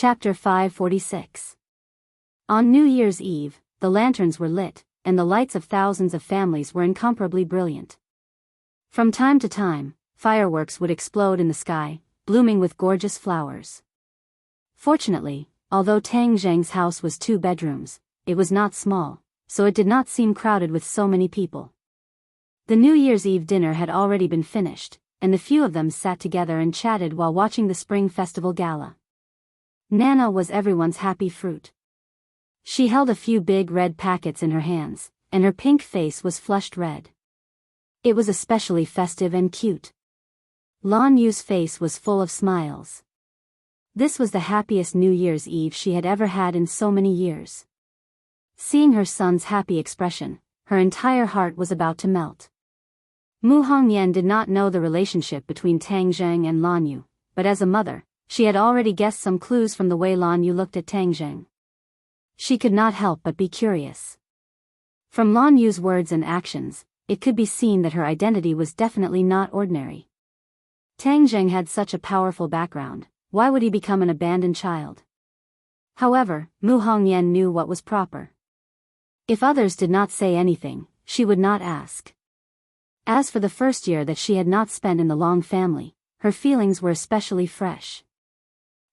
Chapter 546. On New Year's Eve, the lanterns were lit, and the lights of thousands of families were incomparably brilliant. From time to time, fireworks would explode in the sky, blooming with gorgeous flowers. Fortunately, although Tang Zheng's house was 2 bedrooms, it was not small, so it did not seem crowded with so many people. The New Year's Eve dinner had already been finished, and the few of them sat together and chatted while watching the Spring Festival Gala. Nana was everyone's happy fruit. She held a few big red packets in her hands, and her pink face was flushed red. It was especially festive and cute. Lan Yu's face was full of smiles. This was the happiest New Year's Eve she had ever had in so many years. Seeing her son's happy expression, her entire heart was about to melt. Mu Hongyan did not know the relationship between Tang Zheng and Lan Yu, but as a mother, she had already guessed some clues from the way Lan Yu looked at Tang Zheng. She could not help but be curious. From Lan Yu's words and actions, it could be seen that her identity was definitely not ordinary. Tang Zheng had such a powerful background, why would he become an abandoned child? However, Mu Hongyan knew what was proper. If others did not say anything, she would not ask. As for the first year that she had not spent in the Long family, her feelings were especially fresh.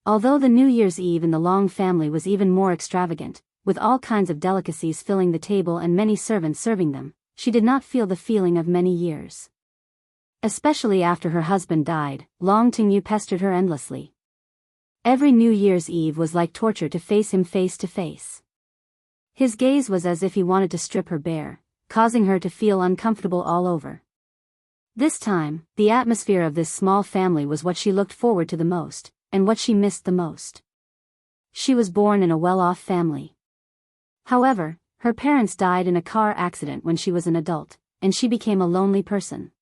Although the New Year's Eve in the Long family was even more extravagant, with all kinds of delicacies filling the table and many servants serving them, she did not feel the feeling of many years. Especially after her husband died, Long Tingyu pestered her endlessly. Every New Year's Eve was like torture to face him face to face. His gaze was as if he wanted to strip her bare, causing her to feel uncomfortable all over. This time, the atmosphere of this small family was what she looked forward to the most, and what she missed the most. She was born in a well-off family. However, her parents died in a car accident when she was an adult, and she became a lonely person.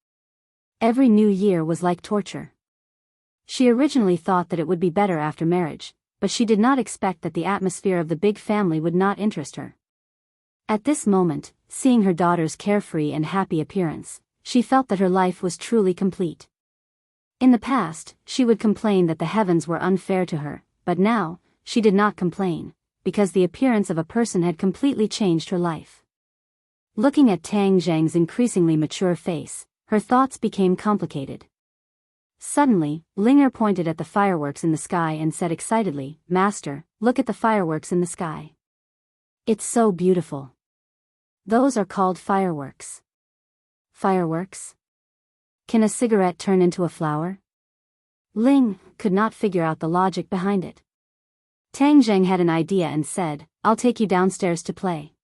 Every new year was like torture. She originally thought that it would be better after marriage, but she did not expect that the atmosphere of the big family would not interest her. At this moment, seeing her daughter's carefree and happy appearance, she felt that her life was truly complete. In the past, she would complain that the heavens were unfair to her, but now, she did not complain, because the appearance of a person had completely changed her life. Looking at Tang Zheng's increasingly mature face, her thoughts became complicated. Suddenly, Linger pointed at the fireworks in the sky and said excitedly, "Master, look at the fireworks in the sky. It's so beautiful. Those are called fireworks." Fireworks? Can a cigarette turn into a flower? Ling could not figure out the logic behind it. Tang Zheng had an idea and said, "I'll take you downstairs to play.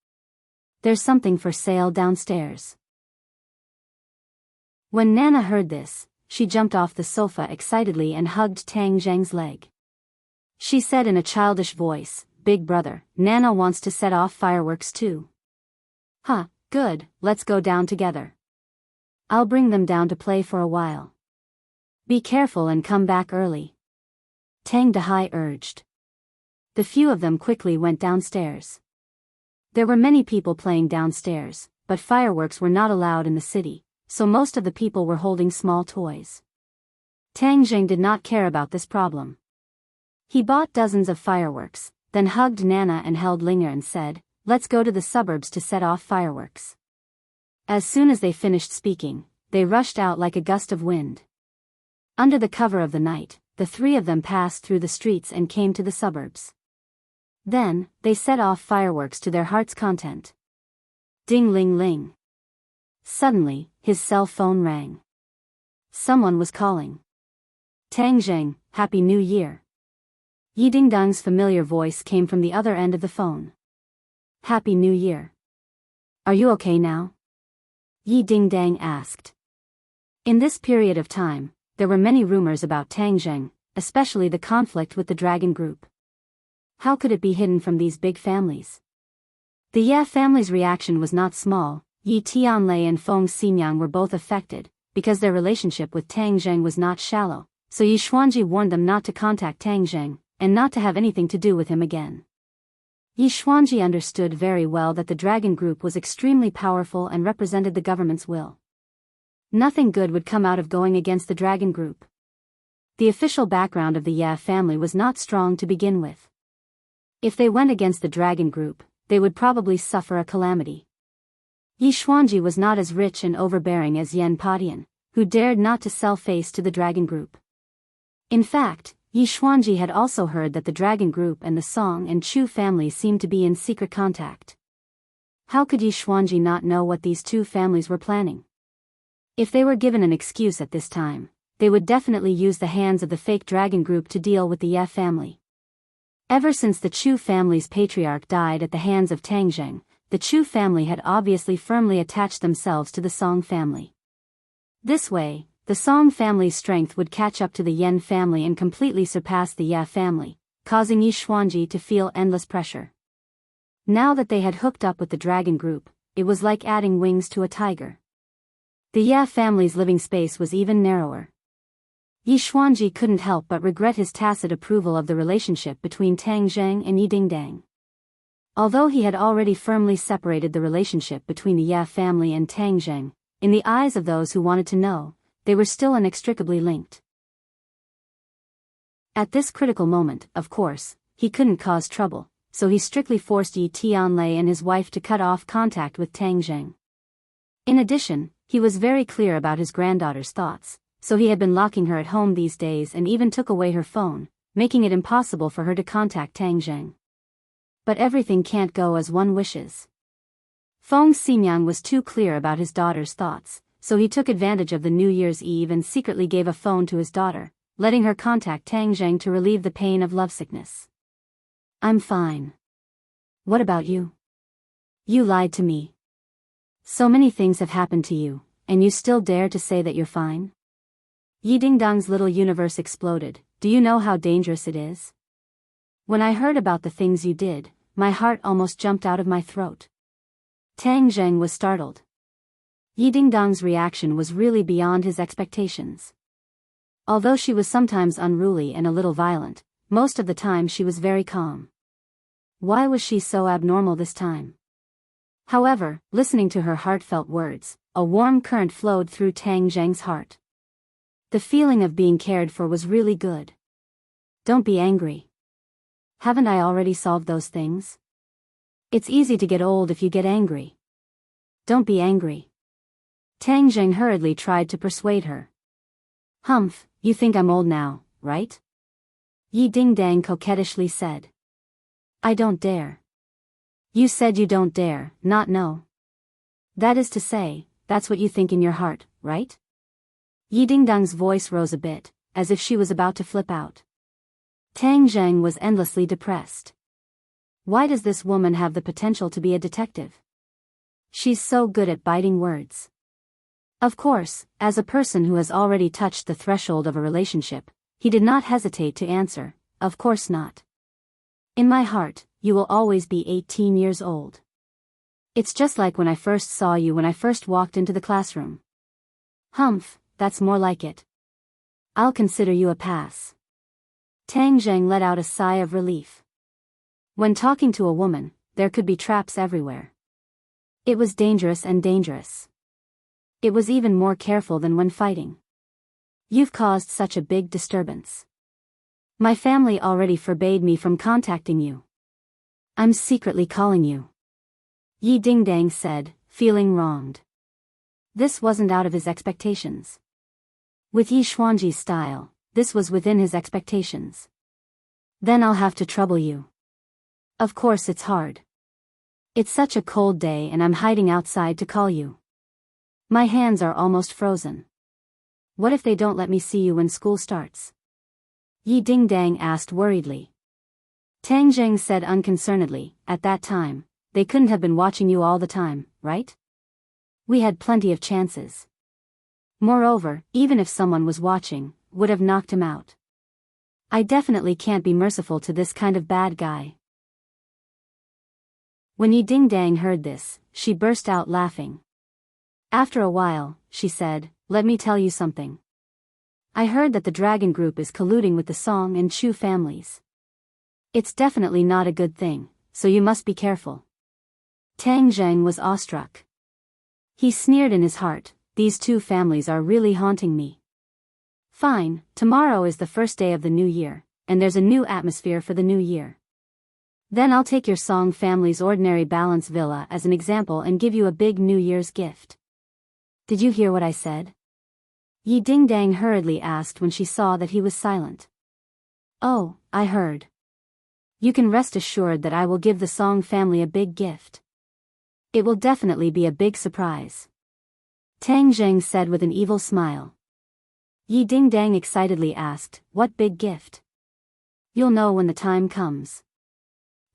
There's something for sale downstairs." When Nana heard this, she jumped off the sofa excitedly and hugged Tang Zheng's leg. She said in a childish voice, "Big brother, Nana wants to set off fireworks too." "Huh, good, let's go down together. I'll bring them down to play for a while. Be careful and come back early," Tang Dehai urged. The few of them quickly went downstairs. There were many people playing downstairs, but fireworks were not allowed in the city, so most of the people were holding small toys. Tang Zheng did not care about this problem. He bought dozens of fireworks, then hugged Nana and held Linger and said, "Let's go to the suburbs to set off fireworks." As soon as they finished speaking, they rushed out like a gust of wind. Under the cover of the night, the 3 of them passed through the streets and came to the suburbs. Then, they set off fireworks to their heart's content. Ding ling ling. Suddenly, his cell phone rang. Someone was calling. "Tang Zheng, Happy New Year." Yi Dingdang's familiar voice came from the other end of the phone. "Happy New Year. Are you okay now?" Yi Dingdang asked. In this period of time, there were many rumors about Tang Zheng, especially the conflict with the dragon group. How could it be hidden from these big families? The Ye family's reaction was not small. Yi Tianlei and Feng Xinyang were both affected, because their relationship with Tang Zheng was not shallow, so Yi Xuanji warned them not to contact Tang Zheng, and not to have anything to do with him again. Yi Xuanji understood very well that the dragon group was extremely powerful and represented the government's will. Nothing good would come out of going against the dragon group. the official background of the Ye family was not strong to begin with. If they went against the dragon group, they would probably suffer a calamity. Yi Xuanji was not as rich and overbearing as Yan Padian, who dared not to sell face to the dragon group. In fact, Yi Xuanji had also heard that the dragon group and the Song and Chu families seemed to be in secret contact. How could Yi Xuanji not know what these two families were planning? If they were given an excuse at this time, they would definitely use the hands of the fake dragon group to deal with the Ye family. Ever since the Chu family's patriarch died at the hands of Tang Zheng, the Chu family had obviously firmly attached themselves to the Song family. This way, the Song family's strength would catch up to the Yan family and completely surpass the Ye family, causing Yi Xuanji to feel endless pressure. Now that they had hooked up with the dragon group, it was like adding wings to a tiger. The Ye family's living space was even narrower. Yi Xuanji couldn't help but regret his tacit approval of the relationship between Tang Zheng and Yi Dingdang. Although he had already firmly separated the relationship between the Ye family and Tang Zheng, in the eyes of those who wanted to know, they were still inextricably linked. At this critical moment, of course, he couldn't cause trouble, so he strictly forced Yi Tianlei and his wife to cut off contact with Tang Zheng. In addition, he was very clear about his granddaughter's thoughts, so he had been locking her at home these days and even took away her phone, making it impossible for her to contact Tang Zheng. But everything can't go as one wishes. Feng Ximiang was too clear about his daughter's thoughts, so he took advantage of the New Year's Eve and secretly gave a phone to his daughter, letting her contact Tang Zheng to relieve the pain of lovesickness. "I'm fine. What about you? You lied to me. So many things have happened to you, and you still dare to say that you're fine?" Yi Dingdang's little universe exploded. "Do you know how dangerous it is? When I heard about the things you did, my heart almost jumped out of my throat." Tang Zheng was startled. Yi Dingdang's reaction was really beyond his expectations. Although she was sometimes unruly and a little violent, most of the time she was very calm. Why was she so abnormal this time? However, listening to her heartfelt words, a warm current flowed through Tang Zheng's heart. The feeling of being cared for was really good. "Don't be angry. Haven't I already solved those things? It's easy to get old if you get angry. Don't be angry." Tang Zheng hurriedly tried to persuade her. "Humph, you think I'm old now, right?" Yi Dingdang coquettishly said. "I don't dare." "You said you don't dare, not know. That is to say, that's what you think in your heart, right?" Yi Dingdang's voice rose a bit, as if she was about to flip out. Tang Zheng was endlessly depressed. Why does this woman have the potential to be a detective? She's so good at biting words. Of course, as a person who has already touched the threshold of a relationship, he did not hesitate to answer, "Of course not. In my heart, you will always be 18 years old. It's just like when I first saw you when I first walked into the classroom." "Humph, that's more like it. I'll consider you a pass." Tang Zheng let out a sigh of relief. When talking to a woman, there could be traps everywhere. It was dangerous and dangerous. It was even more careful than when fighting. "You've caused such a big disturbance. My family already forbade me from contacting you. I'm secretly calling you," Yi Dingdang said, feeling wronged. This wasn't out of his expectations. With Yi Xuanji's style, this was within his expectations. "Then I'll have to trouble you. Of course it's hard. It's such a cold day and I'm hiding outside to call you. My hands are almost frozen. What if they don't let me see you when school starts?" Yi Dingdang asked worriedly. Tang Zheng said unconcernedly, "At that time, they couldn't have been watching you all the time, right? We had plenty of chances. Moreover, even if someone was watching, would have knocked him out. I definitely can't be merciful to this kind of bad guy." When Yi Dingdang heard this, she burst out laughing. After a while, she said, "Let me tell you something. I heard that the dragon group is colluding with the Song and Chu families. It's definitely not a good thing, so you must be careful." Tang Zheng was awestruck. He sneered in his heart, "These two families are really haunting me. Fine, tomorrow is the first day of the new year, and there's a new atmosphere for the new year. Then I'll take your Song family's ordinary balance villa as an example and give you a big New Year's gift. Did you hear what I said? Yi Ding-dang hurriedly asked when she saw that he was silent. Oh, I heard. You can rest assured that I will give the Song family a big gift. It will definitely be a big surprise. Tang Zheng said with an evil smile. Yi Ding-dang excitedly asked, what big gift? You'll know when the time comes.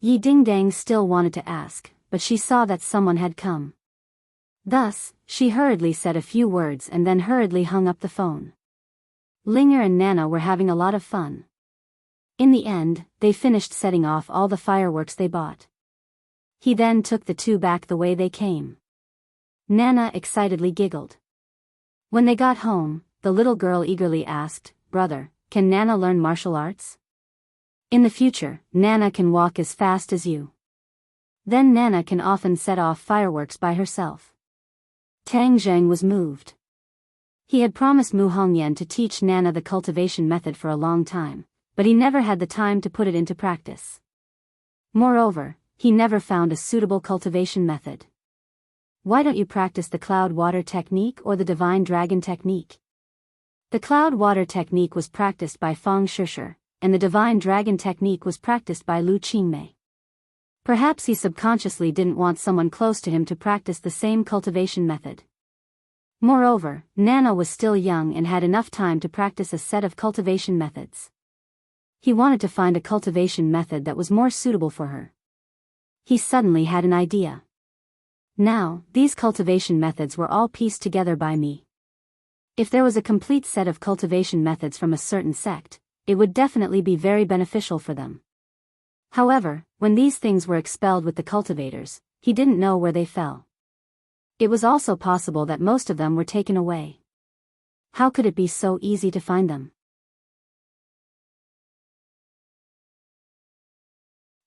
Yi Ding-dang still wanted to ask, but she saw that someone had come. Thus, she hurriedly said a few words and then hurriedly hung up the phone. Linger and Nana were having a lot of fun. In the end, they finished setting off all the fireworks they bought. He then took the two back the way they came. Nana excitedly giggled. When they got home, the little girl eagerly asked, Brother, can Nana learn martial arts? In the future, Nana can walk as fast as you. Then Nana can often set off fireworks by herself. Tang Zheng was moved. He had promised Mu Hongyan to teach Nana the cultivation method for a long time, but he never had the time to put it into practice. Moreover, he never found a suitable cultivation method. Why don't you practice the cloud water technique or the divine dragon technique? The cloud water technique was practiced by Fang Shisher, and the divine dragon technique was practiced by Lu Qingmei. Perhaps he subconsciously didn't want someone close to him to practice the same cultivation method. Moreover, Nana was still young and had enough time to practice a set of cultivation methods. He wanted to find a cultivation method that was more suitable for her. He suddenly had an idea. Now, these cultivation methods were all pieced together by me. If there was a complete set of cultivation methods from a certain sect, it would definitely be very beneficial for them. However, when these things were expelled with the cultivators, he didn't know where they fell. It was also possible that most of them were taken away. How could it be so easy to find them?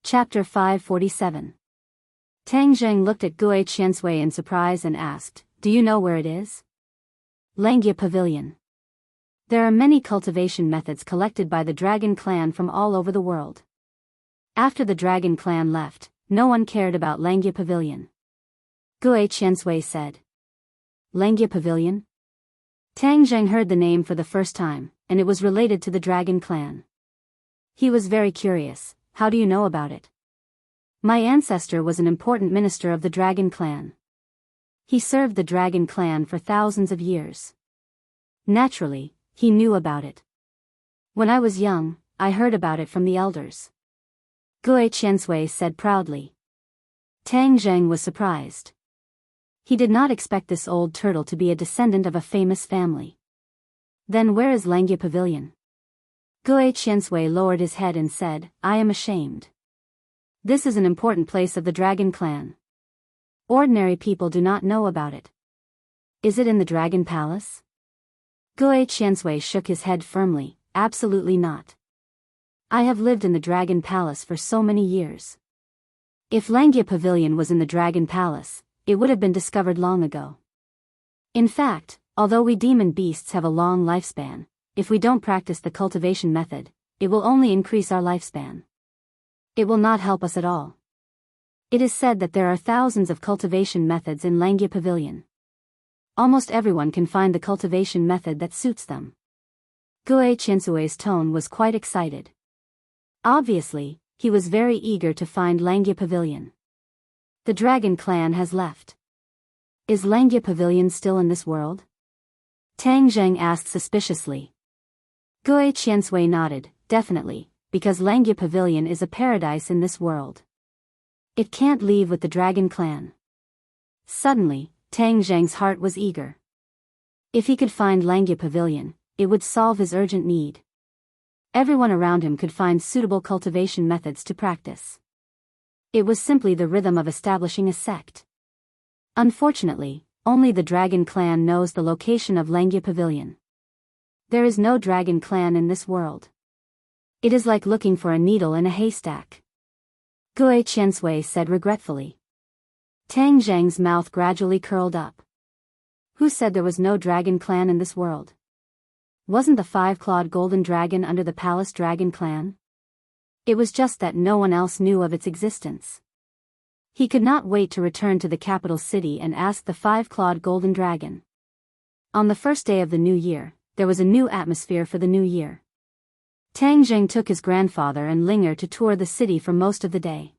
Chapter 547. Tang Zheng looked at Gue Qiansui in surprise and asked, Do you know where it is? Langia Pavilion. There are many cultivation methods collected by the Dragon Clan from all over the world. After the Dragon Clan left, no one cared about Langia Pavilion. Gue Qiansui said. Langia Pavilion? Tang Zheng heard the name for the first time, and it was related to the Dragon Clan. He was very curious. How do you know about it? My ancestor was an important minister of the Dragon Clan. He served the Dragon Clan for thousands of years. Naturally, he knew about it. When I was young, I heard about it from the elders. Gue Qiansui said proudly. Tang Zheng was surprised. He did not expect this old turtle to be a descendant of a famous family. Then where is Langia Pavilion? Gue Qiansui lowered his head and said, I am ashamed. This is an important place of the Dragon Clan. Ordinary people do not know about it. Is it in the Dragon Palace? Gue Qiansui shook his head firmly, absolutely not. I have lived in the Dragon Palace for so many years. If Langia Pavilion was in the Dragon Palace, it would have been discovered long ago. In fact, although we demon beasts have a long lifespan, if we don't practice the cultivation method, it will only increase our lifespan. It will not help us at all. It is said that there are thousands of cultivation methods in Langia Pavilion. Almost everyone can find the cultivation method that suits them. Gue Qiansui's tone was quite excited. Obviously, he was very eager to find Langia Pavilion. The Dragon Clan has left. Is Langia Pavilion still in this world? Tang Zheng asked suspiciously. Gue Qiansui nodded, definitely, because Langia Pavilion is a paradise in this world. It can't leave with the Dragon Clan. Suddenly, Tang Zheng's heart was eager. If he could find Langia Pavilion, it would solve his urgent need. Everyone around him could find suitable cultivation methods to practice. It was simply the rhythm of establishing a sect. Unfortunately, only the Dragon Clan knows the location of Langia Pavilion. There is no Dragon Clan in this world. It is like looking for a needle in a haystack. Gue Qiansui said regretfully. Tang Zheng's mouth gradually curled up. Who said there was no Dragon Clan in this world? Wasn't the five-clawed golden dragon under the palace dragon clan? It was just that no one else knew of its existence. He could not wait to return to the capital city and ask the five-clawed golden dragon. On the first day of the new year, there was a new atmosphere for the new year. Tang Jing took his grandfather and Linger to tour the city for most of the day.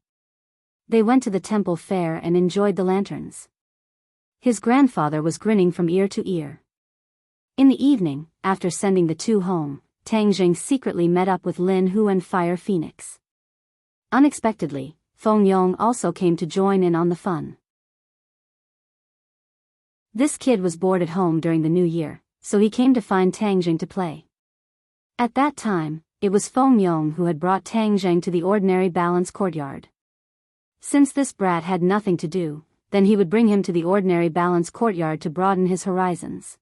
They went to the temple fair and enjoyed the lanterns. His grandfather was grinning from ear to ear. In the evening, after sending the two home, Tang Jing secretly met up with Lin Hu and Fire Phoenix. Unexpectedly, Feng Yong also came to join in on the fun. This kid was bored at home during the new year, so he came to find Tang Jing to play. At that time, it was Feng Yong who had brought Tang Jing to the ordinary balance courtyard. Since this brat had nothing to do, then he would bring him to the ordinary balance courtyard to broaden his horizons.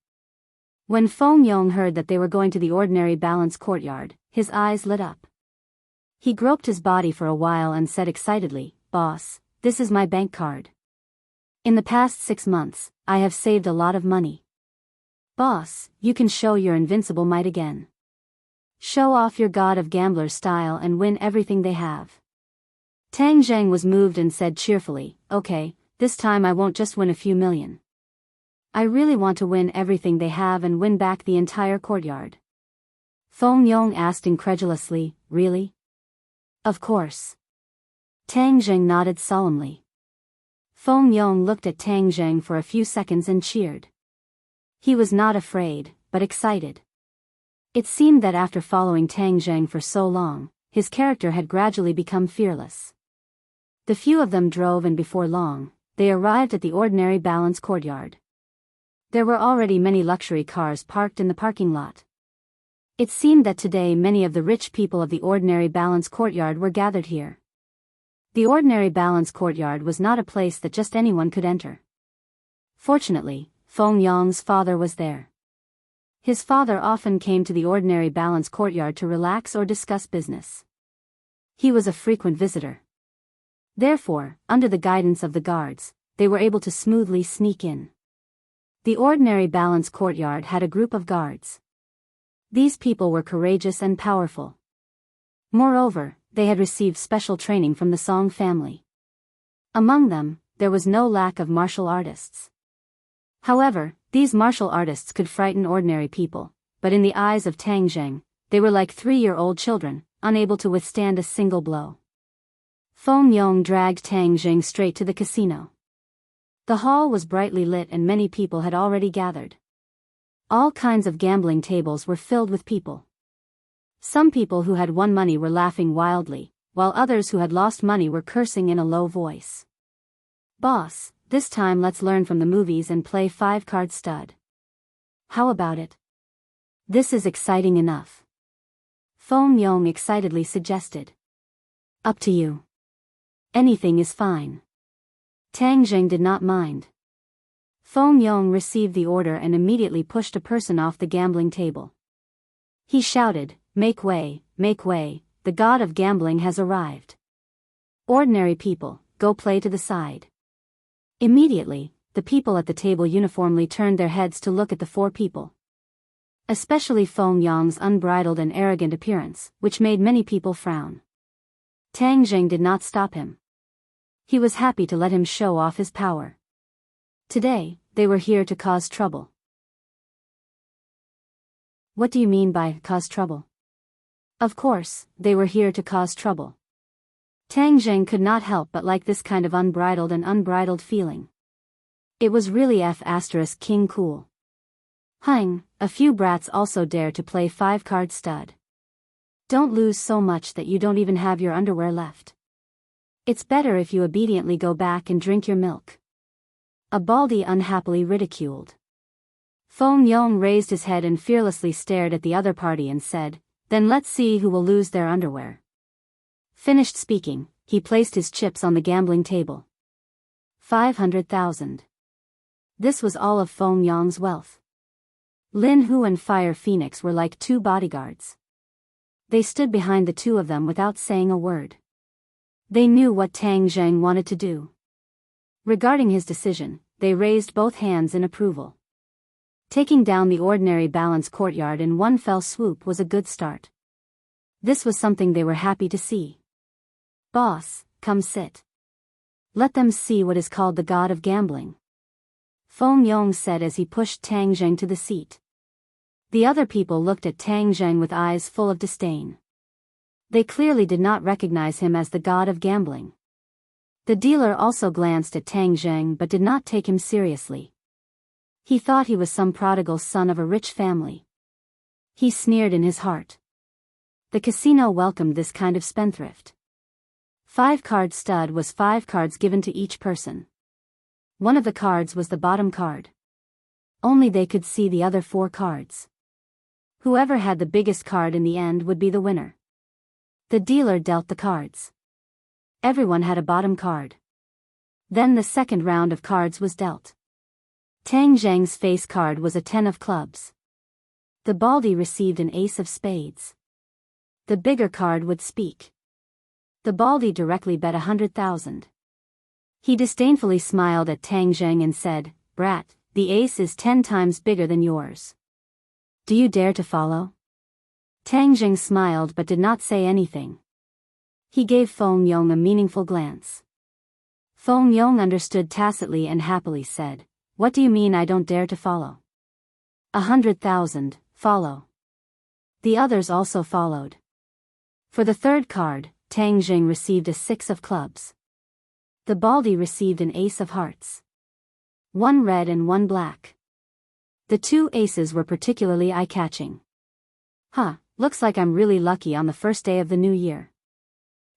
When Feng Yong heard that they were going to the ordinary balance courtyard, his eyes lit up. He groped his body for a while and said excitedly, "Boss, this is my bank card. In the past 6 months, I have saved a lot of money. Boss, you can show your invincible might again. Show off your god of gamblers style and win everything they have." Tang Jing was moved and said cheerfully, "Okay, this time I won't just win a few million. I really want to win everything they have and win back the entire courtyard." Feng Yong asked incredulously, "Really?" "Of course." Tang Jing nodded solemnly. Feng Yong looked at Tang Jing for a few seconds and cheered. He was not afraid, but excited. It seemed that after following Tang Jing for so long, his character had gradually become fearless. The few of them drove and before long, they arrived at the ordinary balance courtyard. There were already many luxury cars parked in the parking lot. It seemed that today many of the rich people of the ordinary balance courtyard were gathered here. The ordinary balance courtyard was not a place that just anyone could enter. Fortunately, Feng Yong's father was there. His father often came to the ordinary balance courtyard to relax or discuss business. He was a frequent visitor. Therefore, under the guidance of the guards, they were able to smoothly sneak in. The ordinary balance courtyard had a group of guards. These people were courageous and powerful. Moreover, they had received special training from the Song family. Among them, there was no lack of martial artists. However, these martial artists could frighten ordinary people, but in the eyes of Tang Jing, they were like 3-year-old children, unable to withstand a single blow. Feng Yong dragged Tang Jing straight to the casino. The hall was brightly lit and many people had already gathered. All kinds of gambling tables were filled with people. Some people who had won money were laughing wildly, while others who had lost money were cursing in a low voice. "Boss, this time let's learn from the movies and play 5-card stud. How about it? This is exciting enough." Feng Yong excitedly suggested. "Up to you. Anything is fine." Tang Jing did not mind. Feng Yong received the order and immediately pushed a person off the gambling table. He shouted, make way, the god of gambling has arrived. Ordinary people, go play to the side." Immediately, the people at the table uniformly turned their heads to look at the 4 people. Especially Feng Yong's unbridled and arrogant appearance, which made many people frown. Tang Jing did not stop him. He was happy to let him show off his power. Today, they were here to cause trouble. What do you mean by cause trouble? Of course, they were here to cause trouble. Tang Jing could not help but like this kind of unbridled feeling. It was really King cool. A few brats also dare to play 5-card stud. Don't lose so much that you don't even have your underwear left. It's better if you obediently go back and drink your milk. A Baldy unhappily ridiculed. Feng Yong raised his head and fearlessly stared at the other party and said, "Then let's see who will lose their underwear." Finished speaking, he placed his chips on the gambling table. 500,000. This was all of Feng Yong's wealth. Lin Hu and Fire Phoenix were like 2 bodyguards. They stood behind the 2 of them without saying a word. They knew what Tang Jing wanted to do. Regarding his decision, they raised both hands in approval. Taking down the ordinary balance courtyard in one fell swoop was a good start. This was something they were happy to see. "Boss, come sit. Let them see what is called the god of gambling," Feng Yong said as he pushed Tang Zheng to the seat. The other people looked at Tang Zheng with eyes full of disdain. They clearly did not recognize him as the god of gambling. The dealer also glanced at Tang Zheng but did not take him seriously. He thought he was some prodigal son of a rich family. He sneered in his heart. The casino welcomed this kind of spendthrift. 5-card stud was 5 cards given to each person. One of the cards was the bottom card. Only they could see the other 4 cards. Whoever had the biggest card in the end would be the winner. The dealer dealt the cards. Everyone had a bottom card. Then the second round of cards was dealt. Tang Zheng's face card was a 10 of clubs. The baldy received an ace of spades. The bigger card would speak. The baldy directly bet 100,000. He disdainfully smiled at Tang Zheng and said, "Brat, the ace is 10 times bigger than yours. Do you dare to follow?" Tang Zheng smiled but did not say anything. He gave Feng Yong a meaningful glance. Feng Yong understood tacitly and happily said, "What do you mean I don't dare to follow?" 100,000, follow. The others also followed. For the third card, Tang Zheng received a 6 of clubs. The baldy received an ace of hearts. 1 red and 1 black. The 2 aces were particularly eye-catching. Looks like I'm really lucky on the first day of the new year.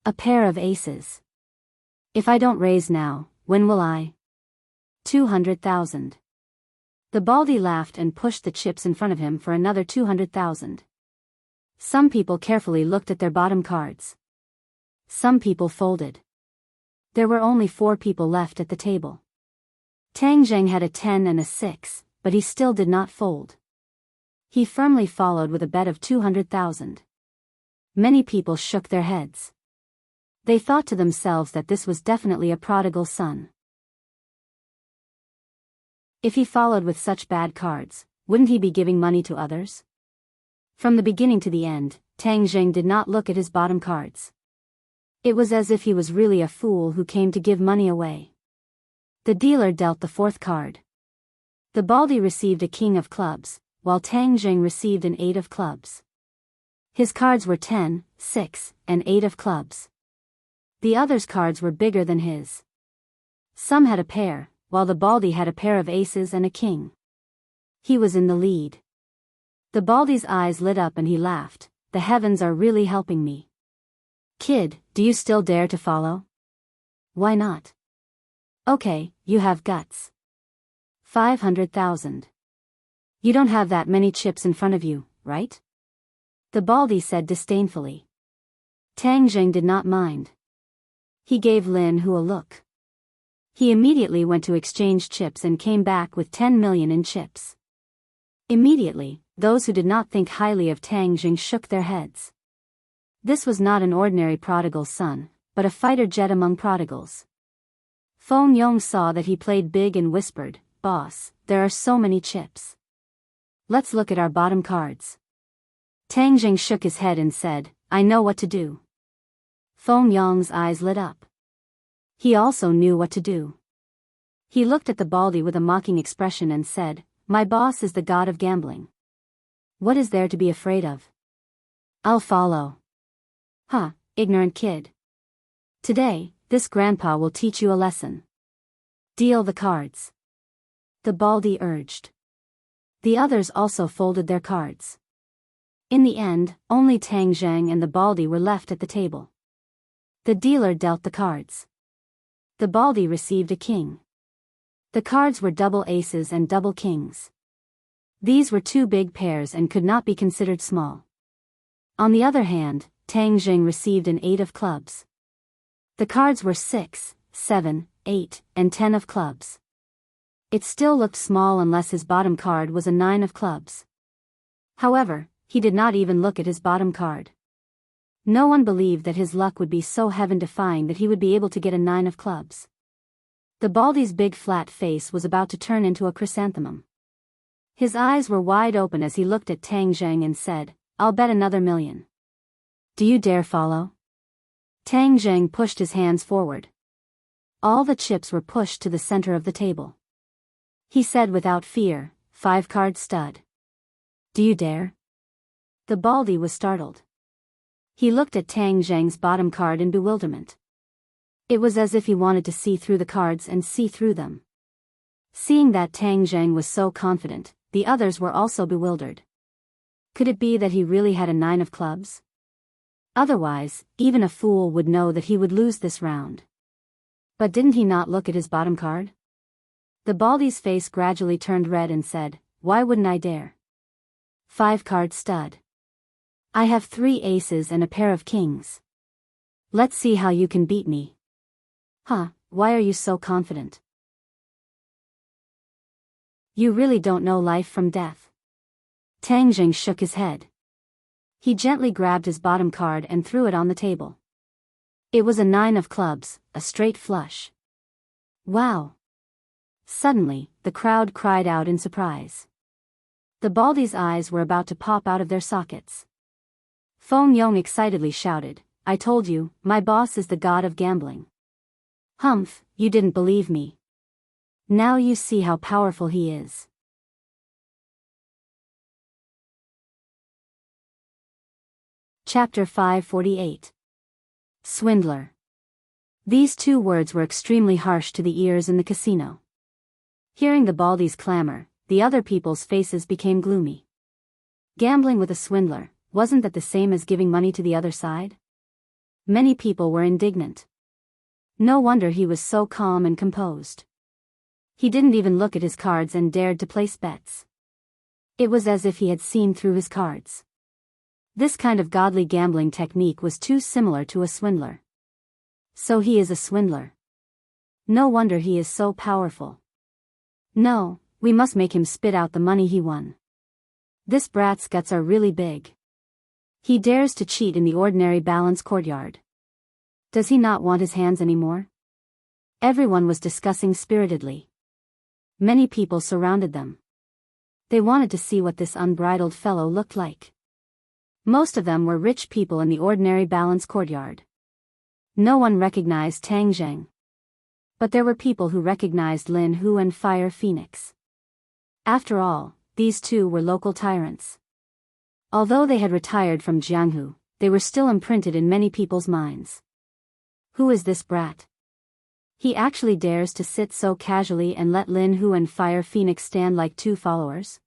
A pair of aces. If I don't raise now, when will I? 200,000. The baldy laughed and pushed the chips in front of him for another 200,000. Some people carefully looked at their bottom cards. Some people folded. There were only 4 people left at the table. Tang Zheng had a 10 and a 6, but he still did not fold. He firmly followed with a bet of 200,000. Many people shook their heads. They thought to themselves that this was definitely a prodigal son. If he followed with such bad cards, wouldn't he be giving money to others? From the beginning to the end, Tang Zheng did not look at his bottom cards. It was as if he was really a fool who came to give money away. The dealer dealt the 4th card. The baldy received a king of clubs, while Tang Zheng received an 8 of clubs. His cards were 10, 6, and 8 of clubs. The others' cards were bigger than his. Some had a pair, while the baldy had a pair of aces and a king. He was in the lead. The baldy's eyes lit up and he laughed. "The heavens are really helping me. Kid, do you still dare to follow?" "Why not?" "Okay, you have guts. 500,000. You don't have that many chips in front of you, right?" The baldy said disdainfully. Tang Zheng did not mind. He gave Lin Hu a look. He immediately went to exchange chips and came back with 10 million in chips. Immediately, those who did not think highly of Tang Zheng shook their heads. This was not an ordinary prodigal son, but a fighter jet among prodigals. Feng Yong saw that he played big and whispered, "Boss, there are so many chips. Let's look at our bottom cards." Tang Zheng shook his head and said, "I know what to do." Feng Yong's eyes lit up. He also knew what to do. He looked at the baldy with a mocking expression and said, "My boss is the god of gambling. What is there to be afraid of? I'll follow." Ignorant kid. Today, this grandpa will teach you a lesson. Deal the cards. The baldy urged. The others also folded their cards. In the end, only Tang Zheng and the baldy were left at the table. The dealer dealt the cards. The baldy received a king. The cards were double aces and double kings. These were 2 big pairs and could not be considered small. On the other hand, Tang Zheng received an 8 of clubs. The cards were 6, 7, 8, and 10 of clubs. It still looked small unless his bottom card was a 9 of clubs. However, he did not even look at his bottom card. No one believed that his luck would be so heaven-defying that he would be able to get a 9 of clubs. The baldy's big flat face was about to turn into a chrysanthemum. His eyes were wide open as he looked at Tang Zheng and said, "I'll bet another 1,000,000. Do you dare follow?" Tang Zheng pushed his hands forward. All the chips were pushed to the center of the table. He said without fear, 5-card stud. "Do you dare?" The baldy was startled. He looked at Tang Zheng's bottom card in bewilderment. It was as if he wanted to see through the cards and see through them. Seeing that Tang Zheng was so confident, the others were also bewildered. Could it be that he really had a 9 of clubs? Otherwise, even a fool would know that he would lose this round. But didn't he not look at his bottom card? The baldy's face gradually turned red and said, "Why wouldn't I dare? 5-card stud. I have 3 aces and a pair of kings. Let's see how you can beat me." "Huh, why are you so confident? You really don't know life from death." Tang Zheng shook his head. He gently grabbed his bottom card and threw it on the table. It was a 9 of clubs, a straight flush. "Wow!" Suddenly, the crowd cried out in surprise. The baldy's eyes were about to pop out of their sockets. Feng Yong excitedly shouted, "I told you, my boss is the god of gambling." "Humph, you didn't believe me. Now you see how powerful he is." Chapter 548. Swindler. These 2 words were extremely harsh to the ears in the casino. Hearing the baldy's clamor, the other people's faces became gloomy. Gambling with a swindler, wasn't that the same as giving money to the other side? Many people were indignant. No wonder he was so calm and composed. He didn't even look at his cards and dared to place bets. It was as if he had seen through his cards. This kind of godly gambling technique was too similar to a swindler. So he is a swindler. No wonder he is so powerful. No, we must make him spit out the money he won. This brat's guts are really big. He dares to cheat in the ordinary balance courtyard. Does he not want his hands anymore? Everyone was discussing spiritedly. Many people surrounded them. They wanted to see what this unbridled fellow looked like. Most of them were rich people in the ordinary balance courtyard. No one recognized Tang Zheng. But there were people who recognized Lin Hu and Fire Phoenix. After all, these 2 were local tyrants. Although they had retired from Jianghu, they were still imprinted in many people's minds. Who is this brat? He actually dares to sit so casually and let Lin Hu and Fire Phoenix stand like 2 followers?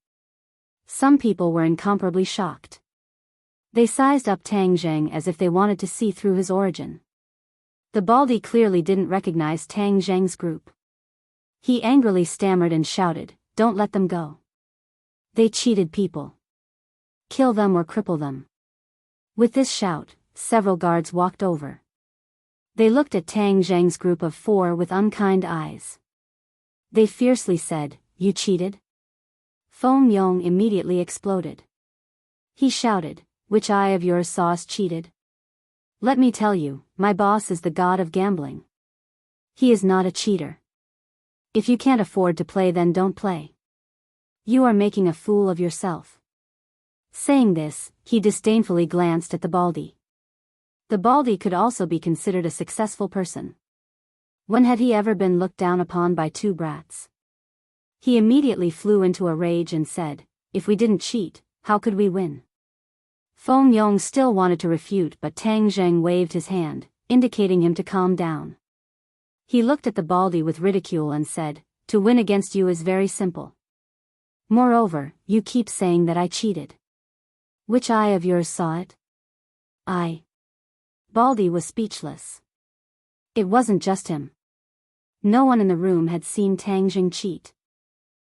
Some people were incomparably shocked. They sized up Tang Zheng as if they wanted to see through his origin. The baldy clearly didn't recognize Tang Zheng's group. He angrily stammered and shouted, "Don't let them go. They cheated people. Kill them or cripple them." With this shout, several guards walked over. They looked at Tang Zheng's group of 4 with unkind eyes. They fiercely said, "You cheated?" Feng Yong immediately exploded. He shouted, "Which eye of yours saw us cheated? Let me tell you, my boss is the god of gambling. He is not a cheater. If you can't afford to play, then don't play. You are making a fool of yourself." Saying this, he disdainfully glanced at the baldy. The baldy could also be considered a successful person. When had he ever been looked down upon by 2 brats? He immediately flew into a rage and said, "If we didn't cheat, how could we win?" Feng Yong still wanted to refute, but Tang Zheng waved his hand, indicating him to calm down. He looked at the baldy with ridicule and said, "To win against you is very simple. Moreover, you keep saying that I cheated. Which eye of yours saw it?" "I." Baldy was speechless. It wasn't just him. No one in the room had seen Tang Zheng cheat.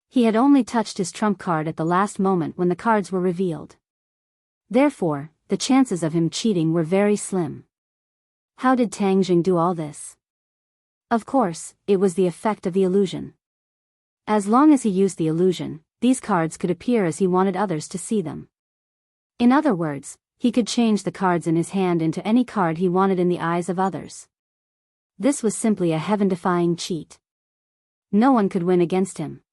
He had only touched his trump card at the last moment when the cards were revealed. Therefore, the chances of him cheating were very slim. How did Tang Zheng do all this? Of course, it was the effect of the illusion. As long as he used the illusion, these cards could appear as he wanted others to see them. In other words, he could change the cards in his hand into any card he wanted in the eyes of others. This was simply a heaven-defying cheat. No one could win against him.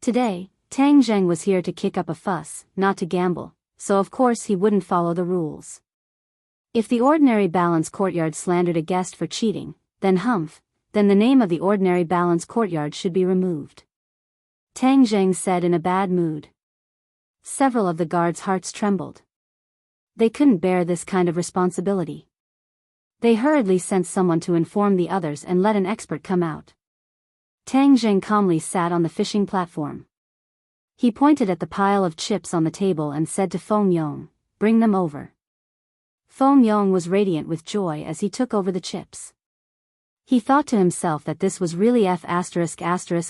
Today, Tang Zheng was here to kick up a fuss, not to gamble, so of course he wouldn't follow the rules. If the ordinary balance courtyard slandered a guest for cheating, then the name of the ordinary balance courtyard should be removed. Tang Zheng said in a bad mood. Several of the guards' hearts trembled. They couldn't bear this kind of responsibility. They hurriedly sent someone to inform the others and let an expert come out. Tang Zheng calmly sat on the fishing platform. He pointed at the pile of chips on the table and said to Feng Yong, "Bring them over." Feng Yong was radiant with joy as he took over the chips. He thought to himself that this was really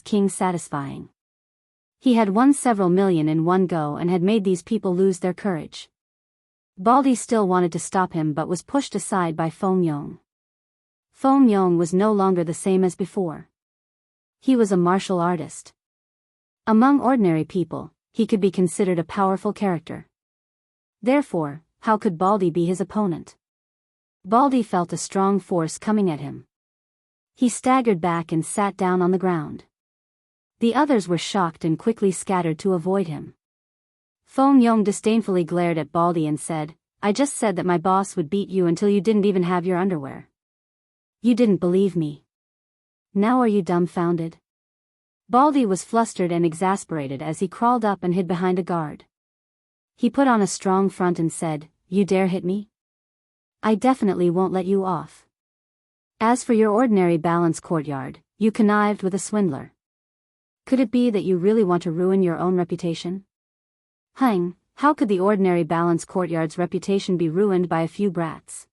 King satisfying. He had won several million in one go and had made these people lose their courage. Baldy still wanted to stop him but was pushed aside by Feng Yong. Feng Yong was no longer the same as before. He was a martial artist. Among ordinary people, he could be considered a powerful character. Therefore, how could Baldy be his opponent? Baldy felt a strong force coming at him. He staggered back and sat down on the ground. The others were shocked and quickly scattered to avoid him. Feng Yong disdainfully glared at Baldy and said, "I just said that my boss would beat you until you didn't even have your underwear. You didn't believe me. Now are you dumbfounded?" Baldy was flustered and exasperated as he crawled up and hid behind a guard. He put on a strong front and said, "You dare hit me? I definitely won't let you off. As for your ordinary balance courtyard, you connived with a swindler. Could it be that you really want to ruin your own reputation?" How could the ordinary balance courtyard's reputation be ruined by a few brats?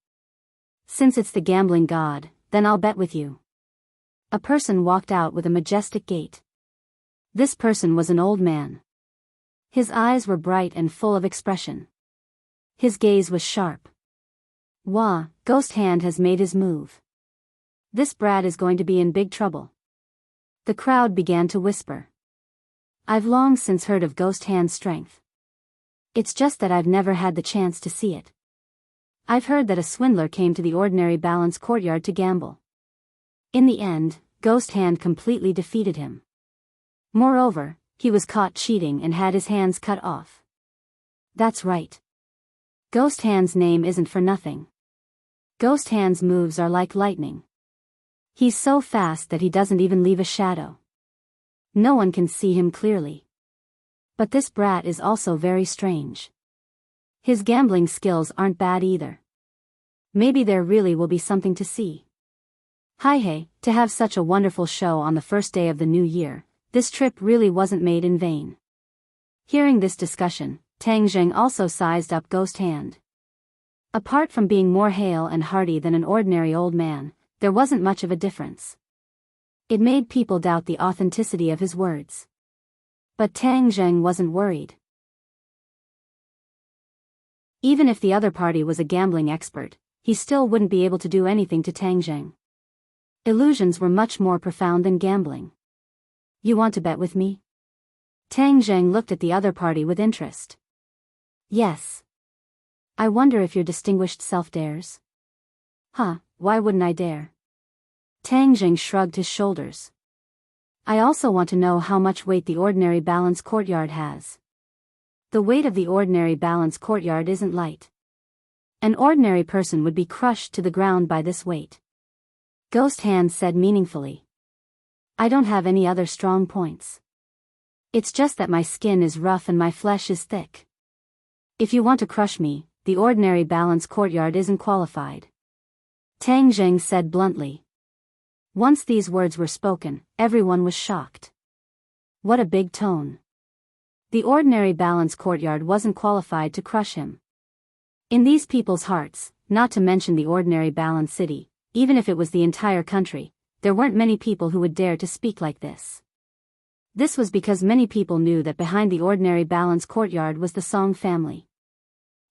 Since it's the gambling god, then I'll bet with you. A person walked out with a majestic gait. This person was an old man. His eyes were bright and full of expression. His gaze was sharp. "Wah, Ghost Hand has made his move. This brat is going to be in big trouble." The crowd began to whisper. "I've long since heard of Ghost Hand's strength. It's just that I've never had the chance to see it. I've heard that a swindler came to the ordinary balance courtyard to gamble. In the end, Ghost Hand completely defeated him. Moreover, he was caught cheating and had his hands cut off. That's right. Ghost Hand's name isn't for nothing. Ghost Hand's moves are like lightning. He's so fast that he doesn't even leave a shadow. No one can see him clearly. But this brat is also very strange. His gambling skills aren't bad either. Maybe there really will be something to see. Hey, to have such a wonderful show on the first day of the new year, this trip really wasn't made in vain." Hearing this discussion, Tang Zheng also sized up Ghost Hand. Apart from being more hale and hearty than an ordinary old man, there wasn't much of a difference. It made people doubt the authenticity of his words. But Tang Zheng wasn't worried. Even if the other party was a gambling expert, he still wouldn't be able to do anything to Tang Zheng. Illusions were much more profound than gambling. "You want to bet with me?" Tang Zheng looked at the other party with interest. "Yes. I wonder if your distinguished self dares?" Why wouldn't I dare?" Tang Zheng shrugged his shoulders. "I also want to know how much weight the ordinary balance courtyard has. The weight of the ordinary balance courtyard isn't light. An ordinary person would be crushed to the ground by this weight." Ghost Hand said meaningfully. "I don't have any other strong points. It's just that my skin is rough and my flesh is thick. If you want to crush me, the ordinary balance courtyard isn't qualified." Tang Zheng said bluntly. Once these words were spoken, everyone was shocked. What a big tone. The ordinary balance courtyard wasn't qualified to crush him. In these people's hearts, not to mention the ordinary balance city, even if it was the entire country, there weren't many people who would dare to speak like this. This was because many people knew that behind the ordinary balance courtyard was the Song family.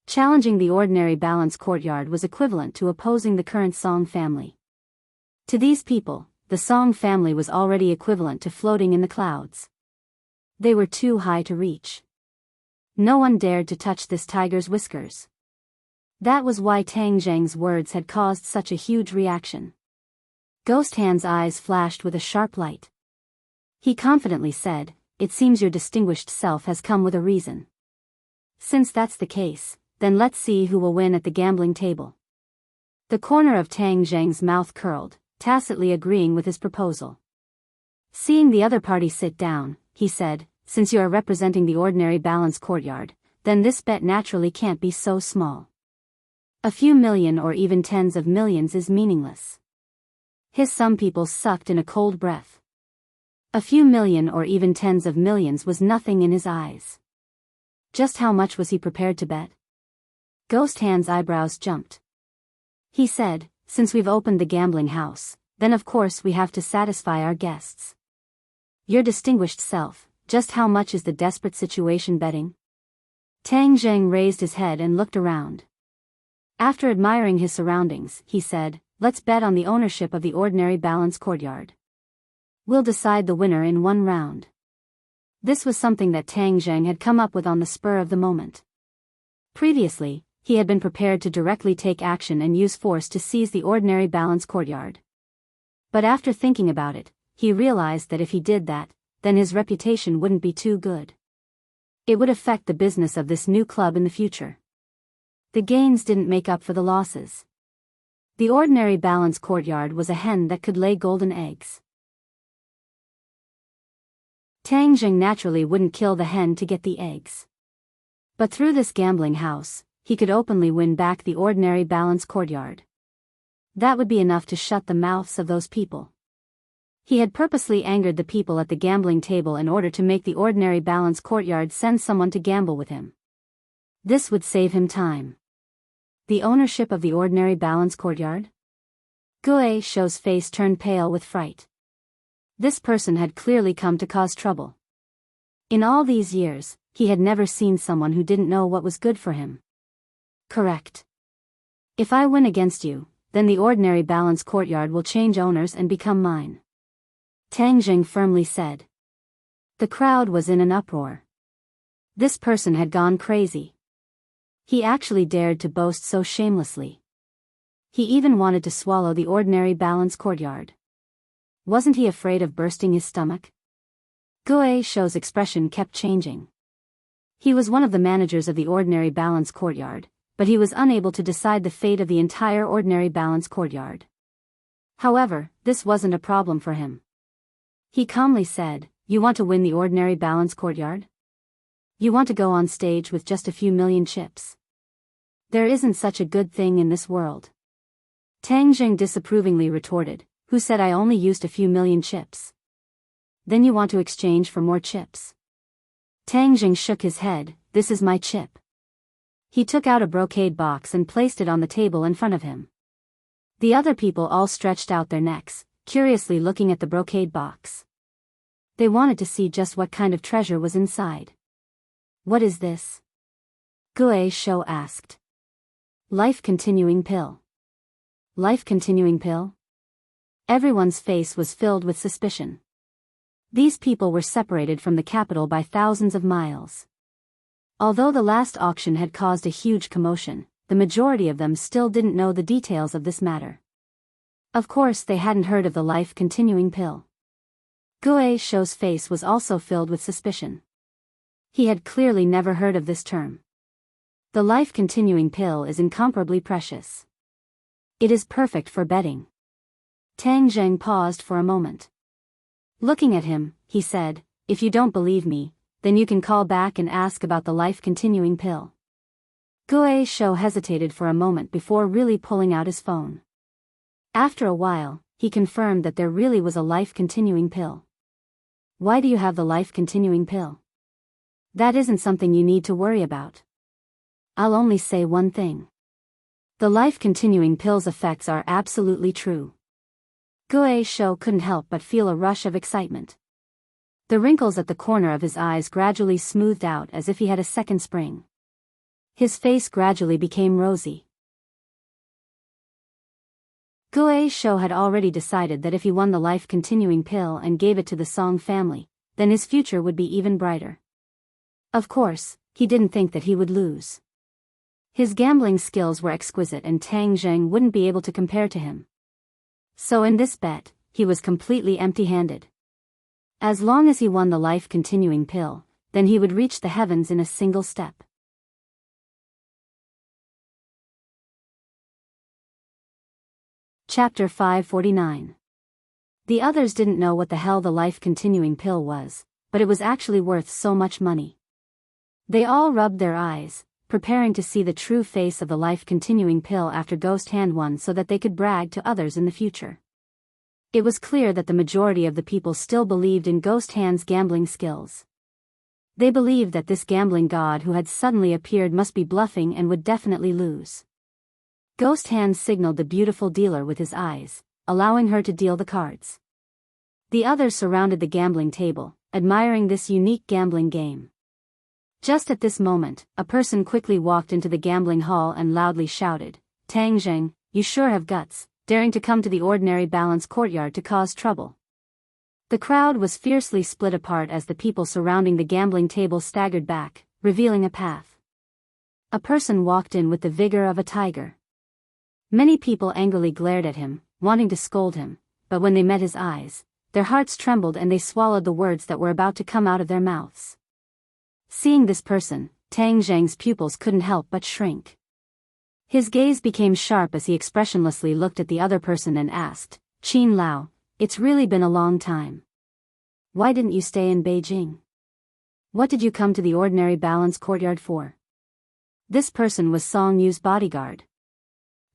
Challenging the ordinary balance courtyard was equivalent to opposing the current Song family. To these people, the Song family was already equivalent to floating in the clouds. They were too high to reach. No one dared to touch this tiger's whiskers. That was why Tang Zheng's words had caused such a huge reaction. Ghost Hand's eyes flashed with a sharp light. He confidently said, it seems your distinguished self has come with a reason. Since that's the case, then let's see who will win at the gambling table. The corner of Tang Zheng's mouth curled, tacitly agreeing with his proposal. Seeing the other party sit down, he said, since you are representing the ordinary balance courtyard, then this bet naturally can't be so small. A few million or even tens of millions is meaningless. Some people sucked in a cold breath. A few million or even tens of millions was nothing in his eyes. Just how much was he prepared to bet? Ghost Hand's eyebrows jumped. He said, since we've opened the gambling house, then of course we have to satisfy our guests. Your distinguished self, just how much is the desperate situation betting? Tang Zheng raised his head and looked around. After admiring his surroundings, he said, let's bet on the ownership of the ordinary balance courtyard. We'll decide the winner in one round. This was something that Tang Zheng had come up with on the spur of the moment. Previously, he had been prepared to directly take action and use force to seize the ordinary balance courtyard. But after thinking about it, he realized that if he did that, then his reputation wouldn't be too good. It would affect the business of this new club in the future. The gains didn't make up for the losses. The ordinary balance courtyard was a hen that could lay golden eggs. Tang Zheng naturally wouldn't kill the hen to get the eggs. But through this gambling house, he could openly win back the ordinary balance courtyard. That would be enough to shut the mouths of those people. He had purposely angered the people at the gambling table in order to make the ordinary balance courtyard send someone to gamble with him. This would save him time. The ownership of the ordinary balance courtyard? Guo Shou's face turned pale with fright. This person had clearly come to cause trouble. In all these years, he had never seen someone who didn't know what was good for him. Correct. If I win against you, then the ordinary balance courtyard will change owners and become mine. Tang Zheng firmly said. The crowd was in an uproar. This person had gone crazy. He actually dared to boast so shamelessly. He even wanted to swallow the ordinary balance courtyard. Wasn't he afraid of bursting his stomach? Guo Shou's expression kept changing. He was one of the managers of the ordinary balance courtyard, but he was unable to decide the fate of the entire ordinary balance courtyard. However, this wasn't a problem for him. He calmly said, you want to win the ordinary balance courtyard? You want to go on stage with just a few million chips? There isn't such a good thing in this world. Tang Zheng disapprovingly retorted, who said I only used a few million chips? Then you want to exchange for more chips? Tang Zheng shook his head, this is my chip. He took out a brocade box and placed it on the table in front of him. The other people all stretched out their necks, curiously looking at the brocade box. They wanted to see just what kind of treasure was inside. What is this? Guo Shou asked. Life-continuing pill. Life-continuing pill? Everyone's face was filled with suspicion. These people were separated from the capital by thousands of miles. Although the last auction had caused a huge commotion, the majority of them still didn't know the details of this matter. Of course they hadn't heard of the life-continuing pill. Guo Shou's face was also filled with suspicion. He had clearly never heard of this term. The life-continuing pill is incomparably precious. It is perfect for betting. Tang Zheng paused for a moment. Looking at him, he said, if you don't believe me, then you can call back and ask about the life-continuing pill. Guo Shou hesitated for a moment before really pulling out his phone. After a while, he confirmed that there really was a life-continuing pill. Why do you have the life-continuing pill? That isn't something you need to worry about. I'll only say one thing. The life-continuing pill's effects are absolutely true. Guo Shou couldn't help but feel a rush of excitement. The wrinkles at the corner of his eyes gradually smoothed out as if he had a second spring. His face gradually became rosy. Guo Shou had already decided that if he won the life-continuing pill and gave it to the Song family, then his future would be even brighter. Of course, he didn't think that he would lose. His gambling skills were exquisite and Tang Zheng wouldn't be able to compare to him. So in this bet, he was completely empty-handed. As long as he won the life-continuing pill, then he would reach the heavens in a single step. Chapter 549. The others didn't know what the hell the life-continuing pill was, but it was actually worth so much money. They all rubbed their eyes, preparing to see the true face of the life-continuing pill after Ghost Hand won so that they could brag to others in the future. It was clear that the majority of the people still believed in Ghost Hand's gambling skills. They believed that this gambling god who had suddenly appeared must be bluffing and would definitely lose. Ghost Hand signaled the beautiful dealer with his eyes, allowing her to deal the cards. The others surrounded the gambling table, admiring this unique gambling game. Just at this moment, a person quickly walked into the gambling hall and loudly shouted, "Tang Zheng, you sure have guts, daring to come to the ordinary balance courtyard to cause trouble." The crowd was fiercely split apart as the people surrounding the gambling table staggered back, revealing a path. A person walked in with the vigor of a tiger. Many people angrily glared at him, wanting to scold him, but when they met his eyes, their hearts trembled and they swallowed the words that were about to come out of their mouths. Seeing this person, Tang Zheng's pupils couldn't help but shrink. His gaze became sharp as he expressionlessly looked at the other person and asked, "Qin Lao, it's really been a long time. Why didn't you stay in Beijing? What did you come to the ordinary balance courtyard for?" This person was Song Yu's bodyguard.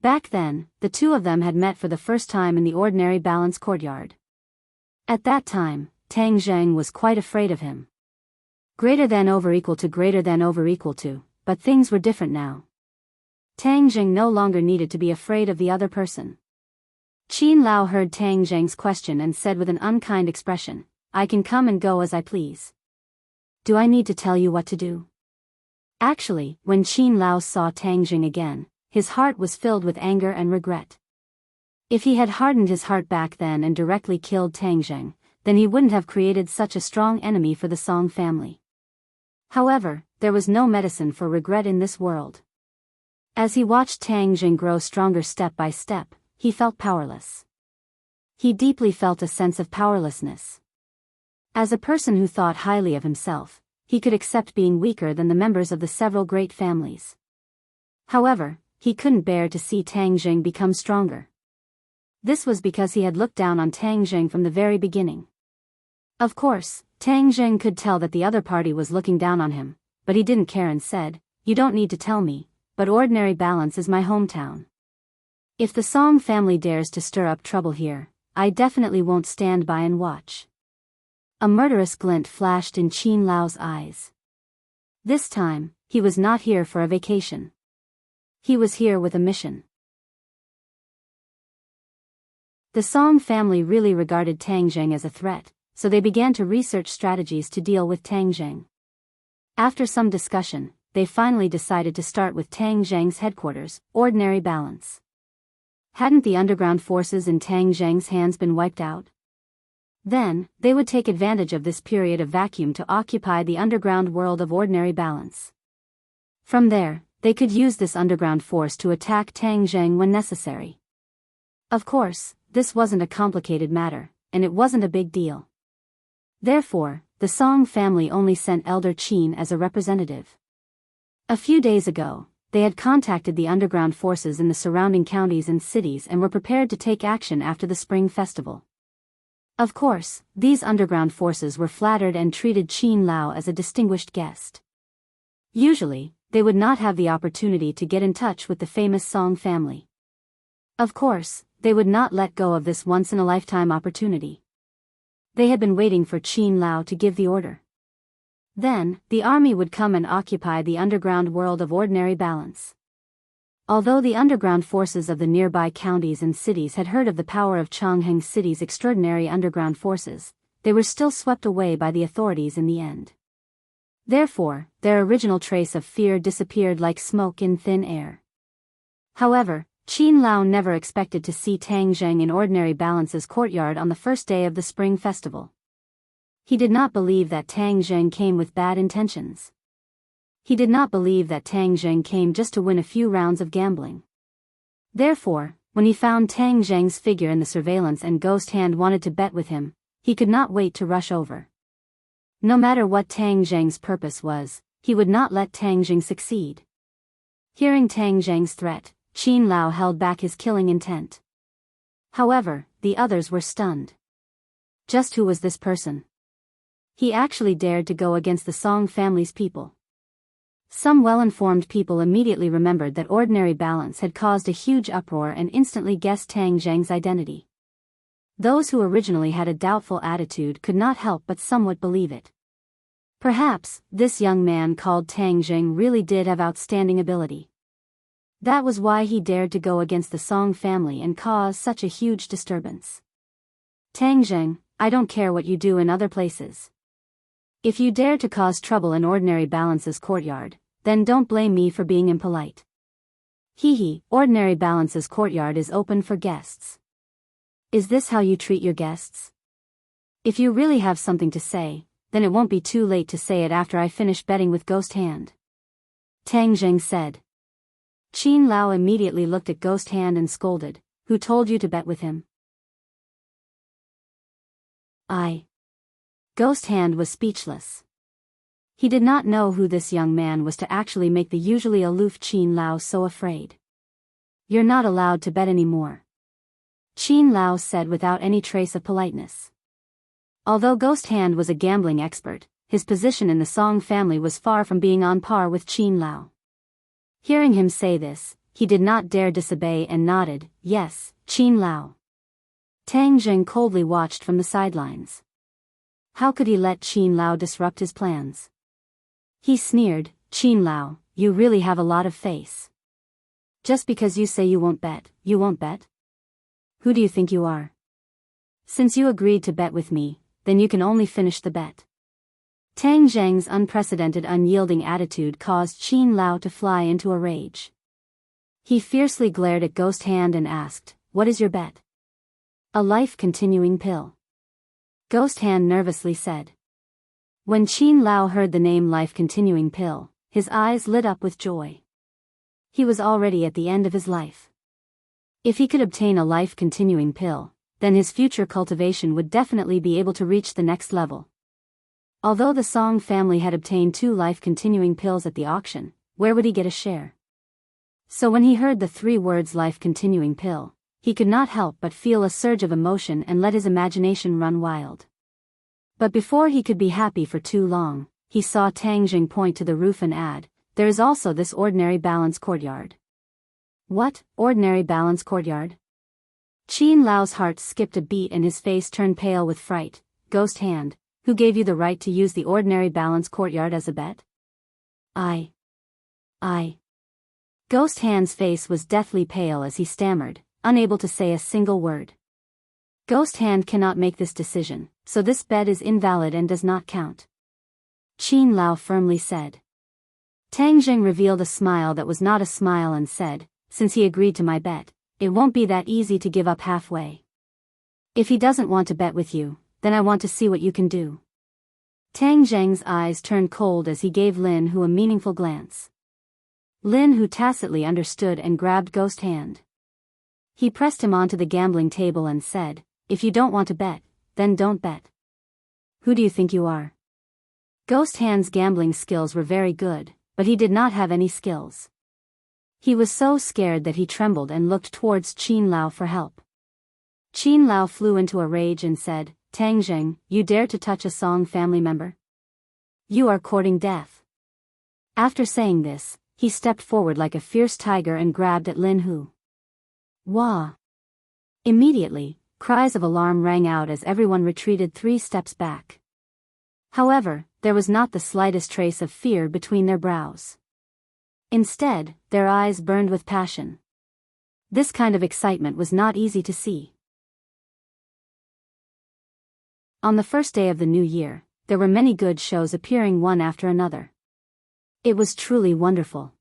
Back then, the two of them had met for the first time in the ordinary balance courtyard. At that time, Tang Zheng was quite afraid of him. Greater than over equal to, but things were different now. Tang Zheng no longer needed to be afraid of the other person. Qin Lao heard Tang Zheng's question and said with an unkind expression, "I can come and go as I please. Do I need to tell you what to do?" Actually, when Qin Lao saw Tang Zheng again, his heart was filled with anger and regret. If he had hardened his heart back then and directly killed Tang Zheng, then he wouldn't have created such a strong enemy for the Song family. However, there was no medicine for regret in this world. As he watched Tang Zheng grow stronger step by step, he felt powerless. He deeply felt a sense of powerlessness. As a person who thought highly of himself, he could accept being weaker than the members of the several great families. However, he couldn't bear to see Tang Zheng become stronger. This was because he had looked down on Tang Zheng from the very beginning. Of course, Tang Zheng could tell that the other party was looking down on him, but he didn't care and said, "You don't need to tell me, but ordinary balance is my hometown. If the Song family dares to stir up trouble here, I definitely won't stand by and watch." A murderous glint flashed in Qin Lao's eyes. This time, he was not here for a vacation. He was here with a mission. The Song family really regarded Tang Zheng as a threat, so they began to research strategies to deal with Tang Zheng. After some discussion, they finally decided to start with Tang Zheng's headquarters, ordinary balance. Hadn't the underground forces in Tang Zheng's hands been wiped out? Then, they would take advantage of this period of vacuum to occupy the underground world of ordinary balance. From there, they could use this underground force to attack Tang Zheng when necessary. Of course, this wasn't a complicated matter, and it wasn't a big deal. Therefore, the Song family only sent Elder Qin as a representative. A few days ago, they had contacted the underground forces in the surrounding counties and cities and were prepared to take action after the Spring Festival. Of course, these underground forces were flattered and treated Qin Lao as a distinguished guest. Usually, they would not have the opportunity to get in touch with the famous Song family. Of course, they would not let go of this once-in-a-lifetime opportunity. They had been waiting for Qin Lao to give the order. Then, the army would come and occupy the underground world of ordinary balance. Although the underground forces of the nearby counties and cities had heard of the power of Chongqing City's extraordinary underground forces, they were still swept away by the authorities in the end. Therefore, their original trace of fear disappeared like smoke in thin air. However, Qin Lao never expected to see Tang Zheng in ordinary balance's courtyard on the first day of the Spring Festival. He did not believe that Tang Zheng came with bad intentions. He did not believe that Tang Zheng came just to win a few rounds of gambling. Therefore, when he found Tang Zheng's figure in the surveillance and Ghost Hand wanted to bet with him, he could not wait to rush over. No matter what Tang Zheng's purpose was, he would not let Tang Zheng succeed. Hearing Tang Zheng's threat, Qin Lao held back his killing intent. However, the others were stunned. Just who was this person? He actually dared to go against the Song family's people. Some well-informed people immediately remembered that ordinary balance had caused a huge uproar and instantly guessed Tang Zheng's identity. Those who originally had a doubtful attitude could not help but somewhat believe it. Perhaps, this young man called Tang Zheng really did have outstanding ability. That was why he dared to go against the Song family and cause such a huge disturbance. Tang Zheng, I don't care what you do in other places. If you dare to cause trouble in Ordinary Balance's courtyard, then don't blame me for being impolite. Ordinary Balance's courtyard is open for guests. Is this how you treat your guests? If you really have something to say, then it won't be too late to say it after I finish betting with Ghost Hand. Tang Zheng said. Qin Lao immediately looked at Ghost Hand and scolded, who told you to bet with him? Ghost Hand was speechless. He did not know who this young man was to actually make the usually aloof Qin Lao so afraid. You're not allowed to bet anymore, Qin Lao said without any trace of politeness. Although Ghost Hand was a gambling expert, his position in the Song family was far from being on par with Qin Lao. Hearing him say this, he did not dare disobey and nodded, yes, Qin Lao. Tang Zheng coldly watched from the sidelines. How could he let Qin Lao disrupt his plans? He sneered, Qin Lao, you really have a lot of face. Just because you say you won't bet, you won't bet? Who do you think you are? Since you agreed to bet with me, then you can only finish the bet. Tang Zheng's unprecedented unyielding attitude caused Qin Lao to fly into a rage. He fiercely glared at Ghost Hand and asked, what is your bet? A life-continuing pill. Ghost Hand nervously said. When Qin Lao heard the name life-continuing pill, his eyes lit up with joy. He was already at the end of his life. If he could obtain a life-continuing pill, then his future cultivation would definitely be able to reach the next level. Although the Song family had obtained 2 life-continuing pills at the auction, where would he get a share? So when he heard the 3 words life-continuing pill, he could not help but feel a surge of emotion and let his imagination run wild. But before he could be happy for too long, he saw Tang Zheng point to the roof and add, there is also this Ordinary Balance courtyard. What, Ordinary Balance courtyard? Qin Lao's heart skipped a beat and his face turned pale with fright. Ghost Hand, who gave you the right to use the Ordinary Balance courtyard as a bet? I. Ghost Hand's face was deathly pale as he stammered, unable to say a single word. Ghost Hand cannot make this decision, so this bet is invalid and does not count, Qin Lao firmly said. Tang Zheng revealed a smile that was not a smile and said, since he agreed to my bet, it won't be that easy to give up halfway. If he doesn't want to bet with you, then I want to see what you can do. Tang Zheng's eyes turned cold as he gave Lin Hu a meaningful glance. Lin Hu tacitly understood and grabbed Ghost Hand. He pressed him onto the gambling table and said, if you don't want to bet, then don't bet. Who do you think you are? Ghost Hand's gambling skills were very good, but he did not have any skills. He was so scared that he trembled and looked towards Qin Lao for help. Qin Lao flew into a rage and said, Tang Zheng, you dare to touch a Song family member? You are courting death. After saying this, he stepped forward like a fierce tiger and grabbed at Lin Hu. Wah! Immediately, cries of alarm rang out as everyone retreated 3 steps back. However, there was not the slightest trace of fear between their brows. Instead, their eyes burned with passion. This kind of excitement was not easy to see. On the first day of the new year, there were many good shows appearing one after another. It was truly wonderful.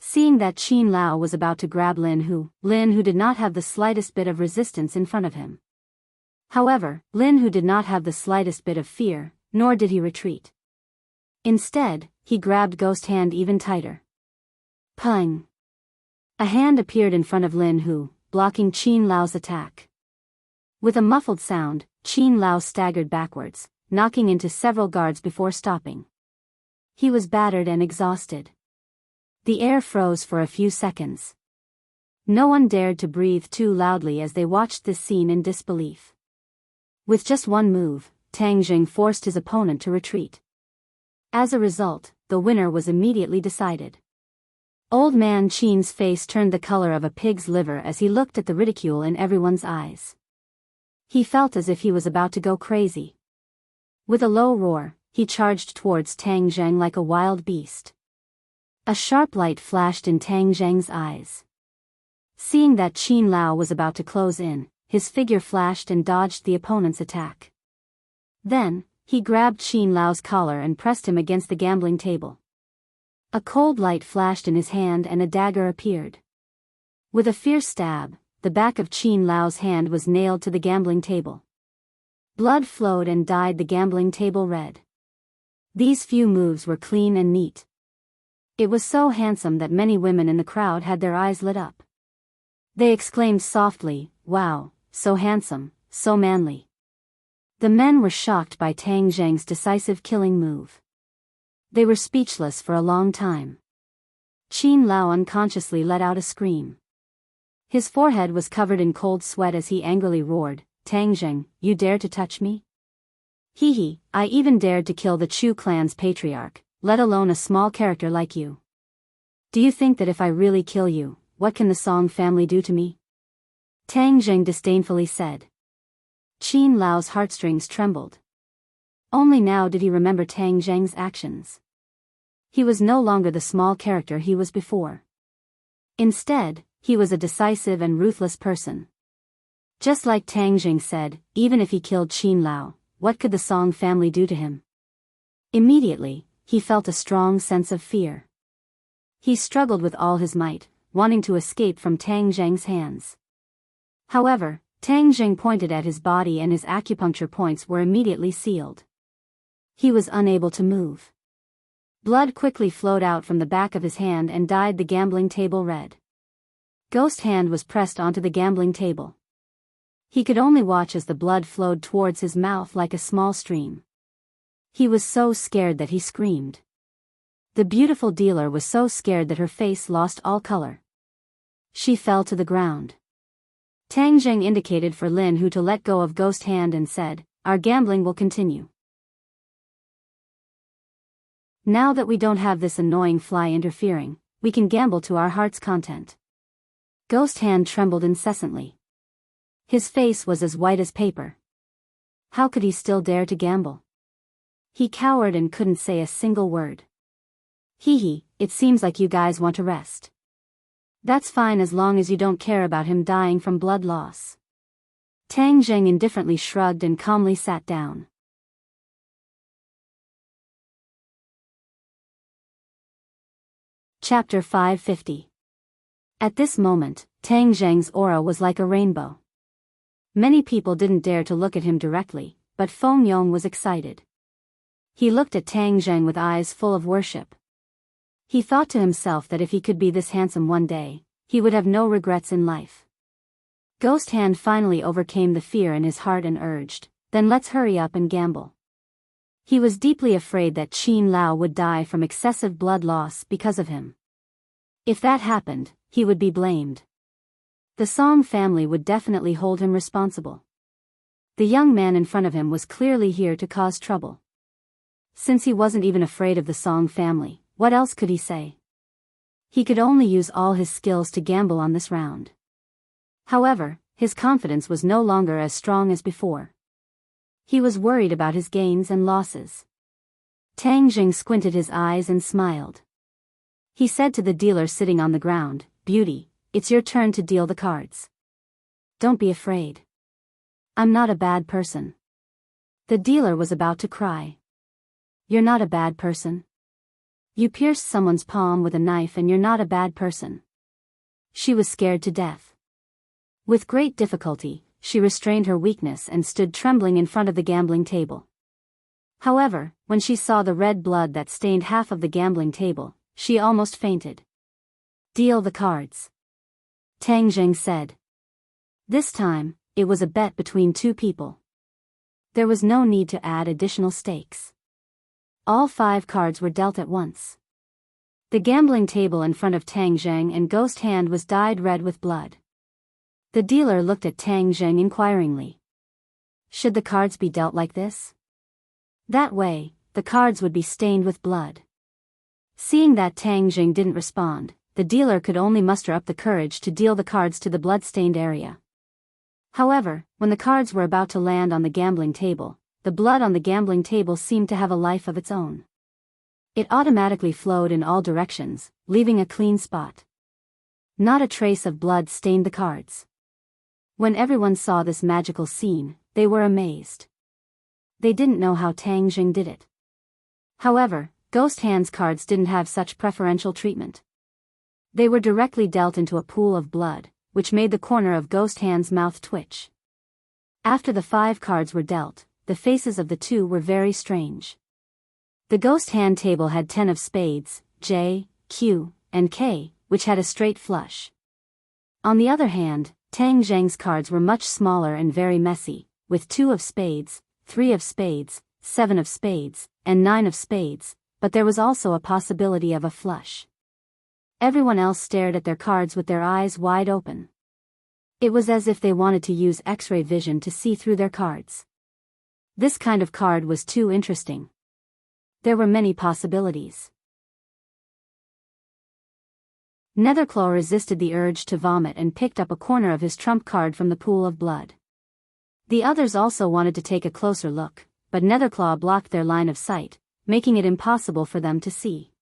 Seeing that Qin Lao was about to grab Lin Hu did not have the slightest bit of resistance in front of him. However, Lin Hu did not have the slightest bit of fear, nor did he retreat. Instead, he grabbed Ghost Hand even tighter. Pung! A hand appeared in front of Lin Hu, blocking Qin Lao's attack. With a muffled sound, Qin Lao staggered backwards, knocking into several guards before stopping. He was battered and exhausted. The air froze for a few seconds. No one dared to breathe too loudly as they watched this scene in disbelief. With just one move, Tang Jing forced his opponent to retreat. As a result, the winner was immediately decided. Old man Qin's face turned the color of a pig's liver as he looked at the ridicule in everyone's eyes. He felt as if he was about to go crazy. With a low roar, he charged towards Tang Zheng like a wild beast. A sharp light flashed in Tang Zheng's eyes. Seeing that Qin Lao was about to close in, his figure flashed and dodged the opponent's attack. Then, he grabbed Qin Lao's collar and pressed him against the gambling table. A cold light flashed in his hand and a dagger appeared. With a fierce stab, the back of Qin Lao's hand was nailed to the gambling table. Blood flowed and dyed the gambling table red. These few moves were clean and neat. It was so handsome that many women in the crowd had their eyes lit up. They exclaimed softly, "Wow, so handsome, so manly." The men were shocked by Tang Zheng's decisive killing move. They were speechless for a long time. Qin Lao unconsciously let out a scream. His forehead was covered in cold sweat as he angrily roared, "Tang Zheng, you dare to touch me? Hee, I even dared to kill the Chu clan's patriarch, let alone a small character like you. Do you think that if I really kill you, what can the Song family do to me?" Tang Zheng disdainfully said. Qin Lao's heartstrings trembled. Only now did he remember Tang Zheng's actions. He was no longer the small character he was before. Instead, he was a decisive and ruthless person. Just like Tang Zheng said, even if he killed Qin Lao, what could the Song family do to him? Immediately, he felt a strong sense of fear. He struggled with all his might, wanting to escape from Tang Zheng's hands. However, Tang Zheng pointed at his body and his acupuncture points were immediately sealed. He was unable to move. Blood quickly flowed out from the back of his hand and dyed the gambling table red. Ghost Hand was pressed onto the gambling table. He could only watch as the blood flowed towards his mouth like a small stream. He was so scared that he screamed. The beautiful dealer was so scared that her face lost all color. She fell to the ground. Tang Zheng indicated for Lin Hu to let go of Ghost Hand and said, "Our gambling will continue. Now that we don't have this annoying fly interfering, we can gamble to our heart's content." Ghost Hand trembled incessantly. His face was as white as paper. How could he still dare to gamble? He cowered and couldn't say a single word. Hee, it seems like you guys want to rest. That's fine as long as you don't care about him dying from blood loss. Tang Zheng indifferently shrugged and calmly sat down. Chapter 550. At this moment, Tang Zheng's aura was like a rainbow. Many people didn't dare to look at him directly, but Feng Yong was excited. He looked at Tang Zheng with eyes full of worship. He thought to himself that if he could be this handsome one day, he would have no regrets in life. Ghost Hand finally overcame the fear in his heart and urged, "Then let's hurry up and gamble." He was deeply afraid that Qin Lao would die from excessive blood loss because of him. If that happened, he would be blamed. The Song family would definitely hold him responsible. The young man in front of him was clearly here to cause trouble. Since he wasn't even afraid of the Song family, what else could he say? He could only use all his skills to gamble on this round. However, his confidence was no longer as strong as before. He was worried about his gains and losses. Tang Jing squinted his eyes and smiled. He said to the dealer sitting on the ground, "Beauty, it's your turn to deal the cards. Don't be afraid. I'm not a bad person." The dealer was about to cry. "You're not a bad person. You pierced someone's palm with a knife and you're not a bad person." She was scared to death. With great difficulty, she restrained her weakness and stood trembling in front of the gambling table. However, when she saw the red blood that stained half of the gambling table, she almost fainted. "Deal the cards," Tang Jing said. This time, it was a bet between two people. There was no need to add additional stakes. All 5 cards were dealt at once. The gambling table in front of Tang Zheng and Ghost Hand was dyed red with blood. The dealer looked at Tang Zheng inquiringly. Should the cards be dealt like this? That way, the cards would be stained with blood. Seeing that Tang Zheng didn't respond, the dealer could only muster up the courage to deal the cards to the blood-stained area. However, when the cards were about to land on the gambling table, the blood on the gambling table seemed to have a life of its own. It automatically flowed in all directions, leaving a clean spot. Not a trace of blood stained the cards. When everyone saw this magical scene, they were amazed. They didn't know how Tang Zheng did it. However, Ghost Hand's cards didn't have such preferential treatment. They were directly dealt into a pool of blood, which made the corner of Ghost Hand's mouth twitch. After the 5 cards were dealt, the faces of the two were very strange. The Ghost Hand table had 10 of spades, J, Q, and K, which had a straight flush. On the other hand, Tang Zheng's cards were much smaller and very messy, with 2 of spades, 3 of spades, 7 of spades, and 9 of spades, but there was also a possibility of a flush. Everyone else stared at their cards with their eyes wide open. It was as if they wanted to use X-ray vision to see through their cards. This kind of card was too interesting. There were many possibilities. Netherclaw resisted the urge to vomit and picked up a corner of his trump card from the pool of blood. The others also wanted to take a closer look, but Netherclaw blocked their line of sight, making it impossible for them to see.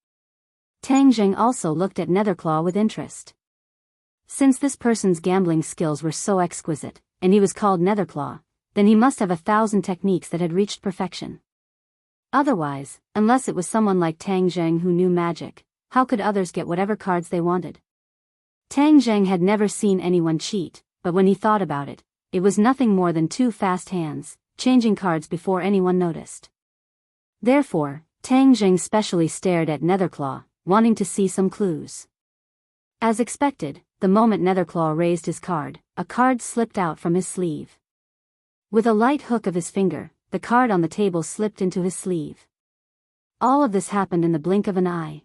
Tang Zheng also looked at Netherclaw with interest. Since this person's gambling skills were so exquisite, and he was called Netherclaw, then he must have 1,000 techniques that had reached perfection. Otherwise, unless it was someone like Tang Zheng who knew magic, how could others get whatever cards they wanted? Tang Zheng had never seen anyone cheat, but when he thought about it, it was nothing more than 2 fast hands, changing cards before anyone noticed. Therefore, Tang Zheng specially stared at Netherclaw, wanting to see some clues. As expected, the moment Netherclaw raised his card, a card slipped out from his sleeve. With a light hook of his finger, the card on the table slipped into his sleeve. All of this happened in the blink of an eye.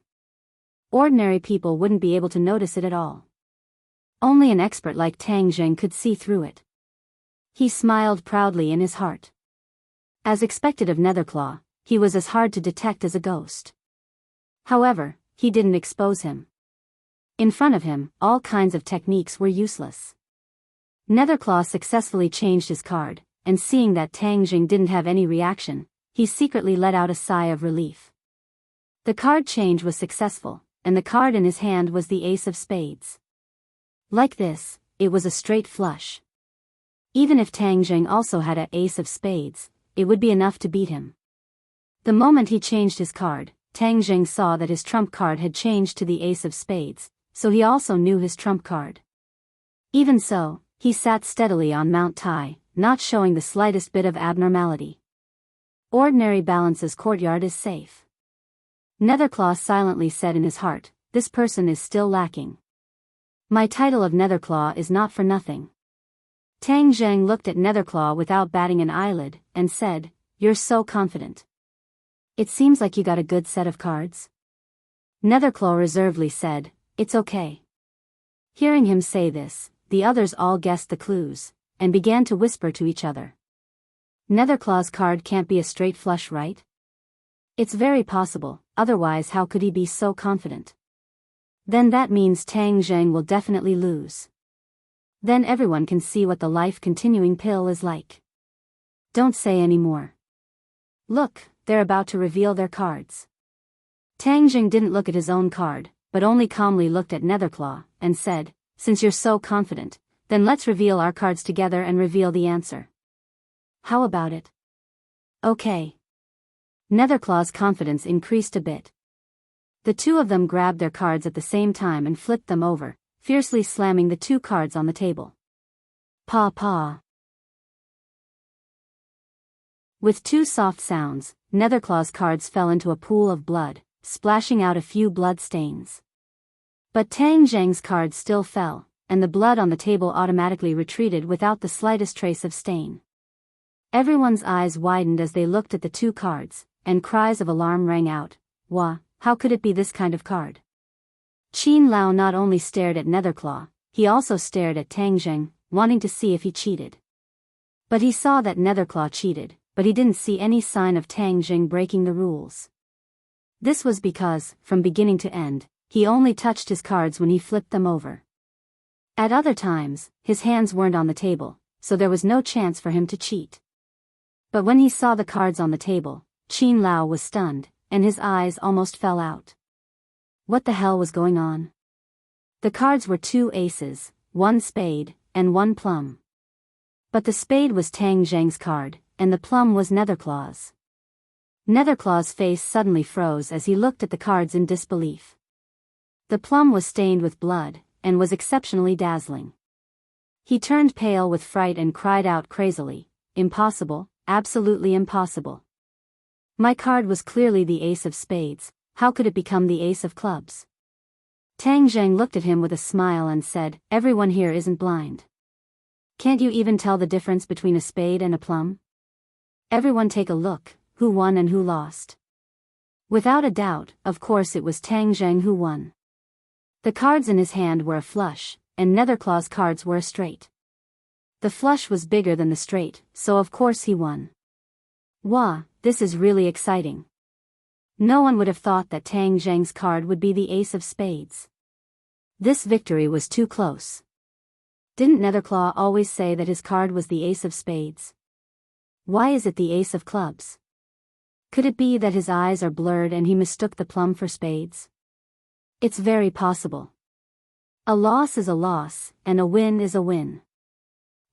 Ordinary people wouldn't be able to notice it at all. Only an expert like Tang Zheng could see through it. He smiled proudly in his heart. As expected of Netherclaw, he was as hard to detect as a ghost. However, he didn't expose him. In front of him, all kinds of techniques were useless. Netherclaw successfully changed his card, and seeing that Tang Zheng didn't have any reaction, he secretly let out a sigh of relief. The card change was successful, and the card in his hand was the ace of spades. Like this, it was a straight flush. Even if Tang Zheng also had an ace of spades, it would be enough to beat him. The moment he changed his card, Tang Zheng saw that his trump card had changed to the ace of spades, so he also knew his trump card. Even so, he sat steadily on Mount Tai, not showing the slightest bit of abnormality. Ordinary Balance's courtyard is safe. Netherclaw silently said in his heart, this person is still lacking. My title of Netherclaw is not for nothing. Tang Zheng looked at Netherclaw without batting an eyelid, and said, you're so confident. It seems like you got a good set of cards. Netherclaw reservedly said, it's okay. Hearing him say this, the others all guessed the clues, and began to whisper to each other. Netherclaw's card can't be a straight flush, right? It's very possible, otherwise how could he be so confident? Then that means Tang Zheng will definitely lose. Then everyone can see what the life-continuing pill is like. Don't say any more. Look, they're about to reveal their cards. Tang Zheng didn't look at his own card, but only calmly looked at Netherclaw, and said, since you're so confident, then let's reveal our cards together and reveal the answer. How about it? Okay. Netherclaw's confidence increased a bit. The two of them grabbed their cards at the same time and flipped them over, fiercely slamming the 2 cards on the table. Paw paw. With 2 soft sounds, Netherclaw's cards fell into a pool of blood, splashing out a few blood stains. But Tang Zheng's cards still fell, and the blood on the table automatically retreated without the slightest trace of stain. Everyone's eyes widened as they looked at the two cards, and cries of alarm rang out. Wah, how could it be this kind of card? Qin Lao not only stared at Netherclaw, he also stared at Tang Zheng, wanting to see if he cheated. But he saw that Netherclaw cheated, but he didn't see any sign of Tang Zheng breaking the rules. This was because, from beginning to end, he only touched his cards when he flipped them over. At other times, his hands weren't on the table, so there was no chance for him to cheat. But when he saw the cards on the table, Qin Lao was stunned, and his eyes almost fell out. What the hell was going on? The cards were 2 aces, 1 spade, and 1 plum. But the spade was Tang Zheng's card, and the plum was Netherclaw's. Netherclaw's face suddenly froze as he looked at the cards in disbelief. The plum was stained with blood, and was exceptionally dazzling. He turned pale with fright and cried out crazily, "Impossible, absolutely impossible. My card was clearly the ace of spades, how could it become the ace of clubs?" Tang Zheng looked at him with a smile and said, "Everyone here isn't blind. Can't you even tell the difference between a spade and a plum? Everyone take a look, who won and who lost?" Without a doubt, of course it was Tang Zheng who won. The cards in his hand were a flush, and Netherclaw's cards were a straight. The flush was bigger than the straight, so of course he won. Wah, this is really exciting. No one would have thought that Tang Zheng's card would be the ace of spades. This victory was too close. Didn't Netherclaw always say that his card was the ace of spades? Why is it the ace of clubs? Could it be that his eyes are blurred and he mistook the plum for spades? It's very possible. A loss is a loss, and a win is a win.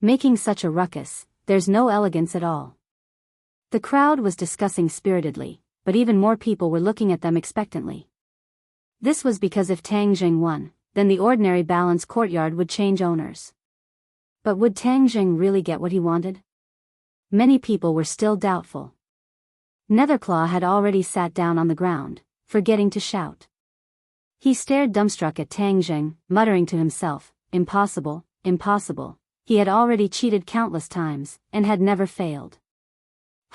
Making such a ruckus, there's no elegance at all. The crowd was discussing spiritedly, but even more people were looking at them expectantly. This was because if Tang Zheng won, then the ordinary balance courtyard would change owners. But would Tang Zheng really get what he wanted? Many people were still doubtful. Netherclaw had already sat down on the ground, forgetting to shout. He stared dumbstruck at Tang Zheng, muttering to himself, "Impossible, impossible." He had already cheated countless times, and had never failed.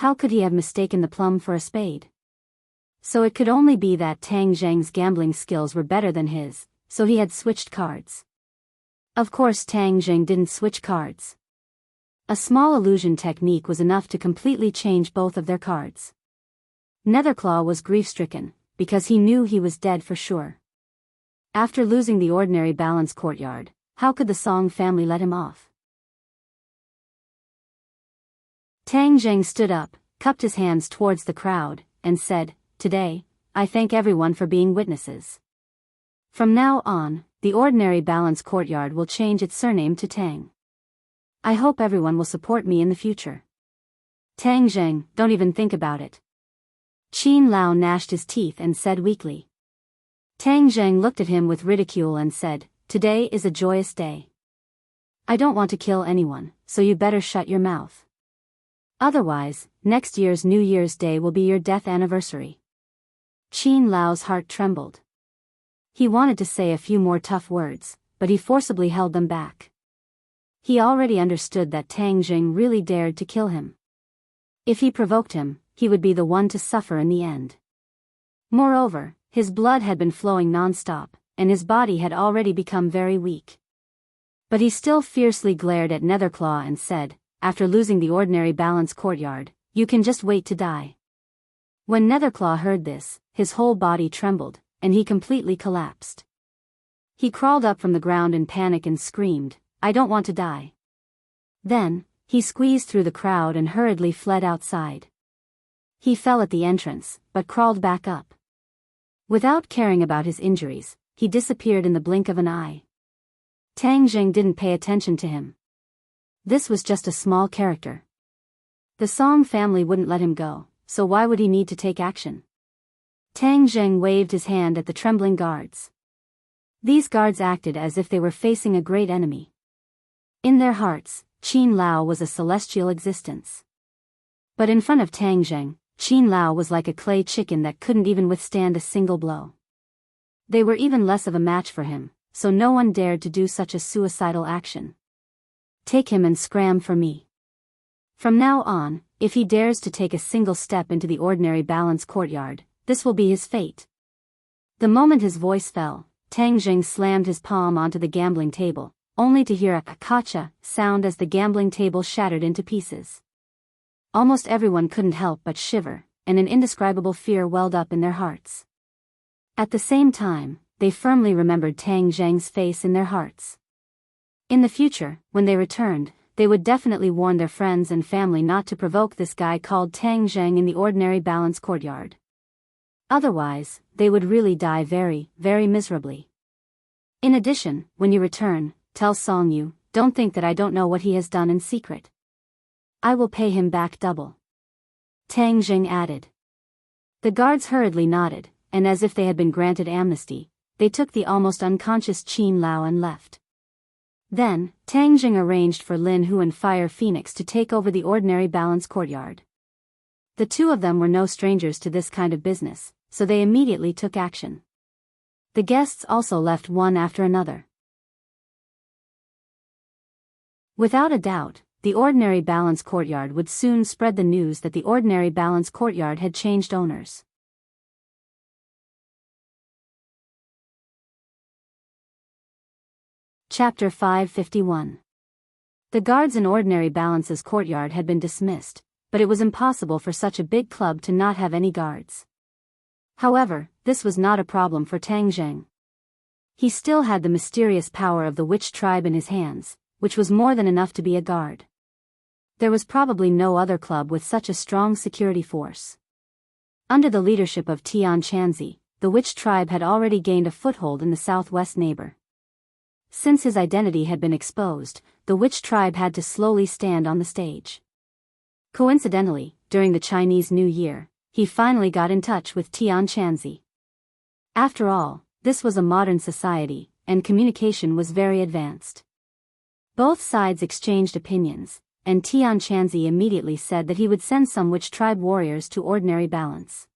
How could he have mistaken the plum for a spade? So it could only be that Tang Zheng's gambling skills were better than his, so he had switched cards. Of course Tang Zheng didn't switch cards. A small illusion technique was enough to completely change both of their cards. Netherclaw was grief-stricken, because he knew he was dead for sure. After losing the ordinary balance courtyard, how could the Song family let him off? Tang Zheng stood up, cupped his hands towards the crowd, and said, "Today, I thank everyone for being witnesses. From now on, the ordinary balance courtyard will change its surname to Tang. I hope everyone will support me in the future." "Tang Zheng, don't even think about it." Qin Lao gnashed his teeth and said weakly. Tang Zheng looked at him with ridicule and said, "Today is a joyous day. I don't want to kill anyone, so you better shut your mouth. Otherwise, next year's New Year's Day will be your death anniversary." Qin Lao's heart trembled. He wanted to say a few more tough words, but he forcibly held them back. He already understood that Tang Zheng really dared to kill him. If he provoked him, he would be the one to suffer in the end. Moreover, his blood had been flowing non-stop, and his body had already become very weak. But he still fiercely glared at Netherclaw and said, "After losing the ordinary balance courtyard, you can just wait to die." When Netherclaw heard this, his whole body trembled, and he completely collapsed. He crawled up from the ground in panic and screamed, "I don't want to die." Then, he squeezed through the crowd and hurriedly fled outside. He fell at the entrance, but crawled back up. Without caring about his injuries, he disappeared in the blink of an eye. Tang Zheng didn't pay attention to him. This was just a small character. The Song family wouldn't let him go, so why would he need to take action? Tang Zheng waved his hand at the trembling guards. These guards acted as if they were facing a great enemy. In their hearts, Qin Lao was a celestial existence. But in front of Tang Zheng, Qin Lao was like a clay chicken that couldn't even withstand a single blow. They were even less of a match for him, so no one dared to do such a suicidal action. Take him and scram for me. From now on, if he dares to take a single step into the ordinary balance courtyard, this will be his fate. The moment his voice fell, Tang Jing slammed his palm onto the gambling table, only to hear a "kacha" sound as the gambling table shattered into pieces. Almost everyone couldn't help but shiver, and an indescribable fear welled up in their hearts. At the same time, they firmly remembered Tang Zheng's face in their hearts. In the future, when they returned, they would definitely warn their friends and family not to provoke this guy called Tang Zheng in the ordinary balance courtyard. Otherwise, they would really die very, very miserably. In addition, when you return, tell Song Yu, don't think that I don't know what he has done in secret. I will pay him back double. Tang Jing added. The guards hurriedly nodded, and as if they had been granted amnesty, they took the almost unconscious Qin Lao and left. Then, Tang Jing arranged for Lin Hu and Fire Phoenix to take over the ordinary balance courtyard. The two of them were no strangers to this kind of business, so they immediately took action. The guests also left one after another. Without a doubt, the ordinary balance courtyard would soon spread the news that the ordinary balance courtyard had changed owners. Chapter 551. The guards in ordinary balance's courtyard had been dismissed, but it was impossible for such a big club to not have any guards. However, this was not a problem for Tang Zheng. He still had the mysterious power of the witch tribe in his hands, which was more than enough to be a guard. There was probably no other club with such a strong security force. Under the leadership of Tian Chanzi, the witch tribe had already gained a foothold in the southwest neighbor. Since his identity had been exposed, the witch tribe had to slowly stand on the stage. Coincidentally, during the Chinese New Year, he finally got in touch with Tian Chanzi. After all, this was a modern society, and communication was very advanced. Both sides exchanged opinions, and Tian Chanzi immediately said that he would send some witch tribe warriors to ordinary balance.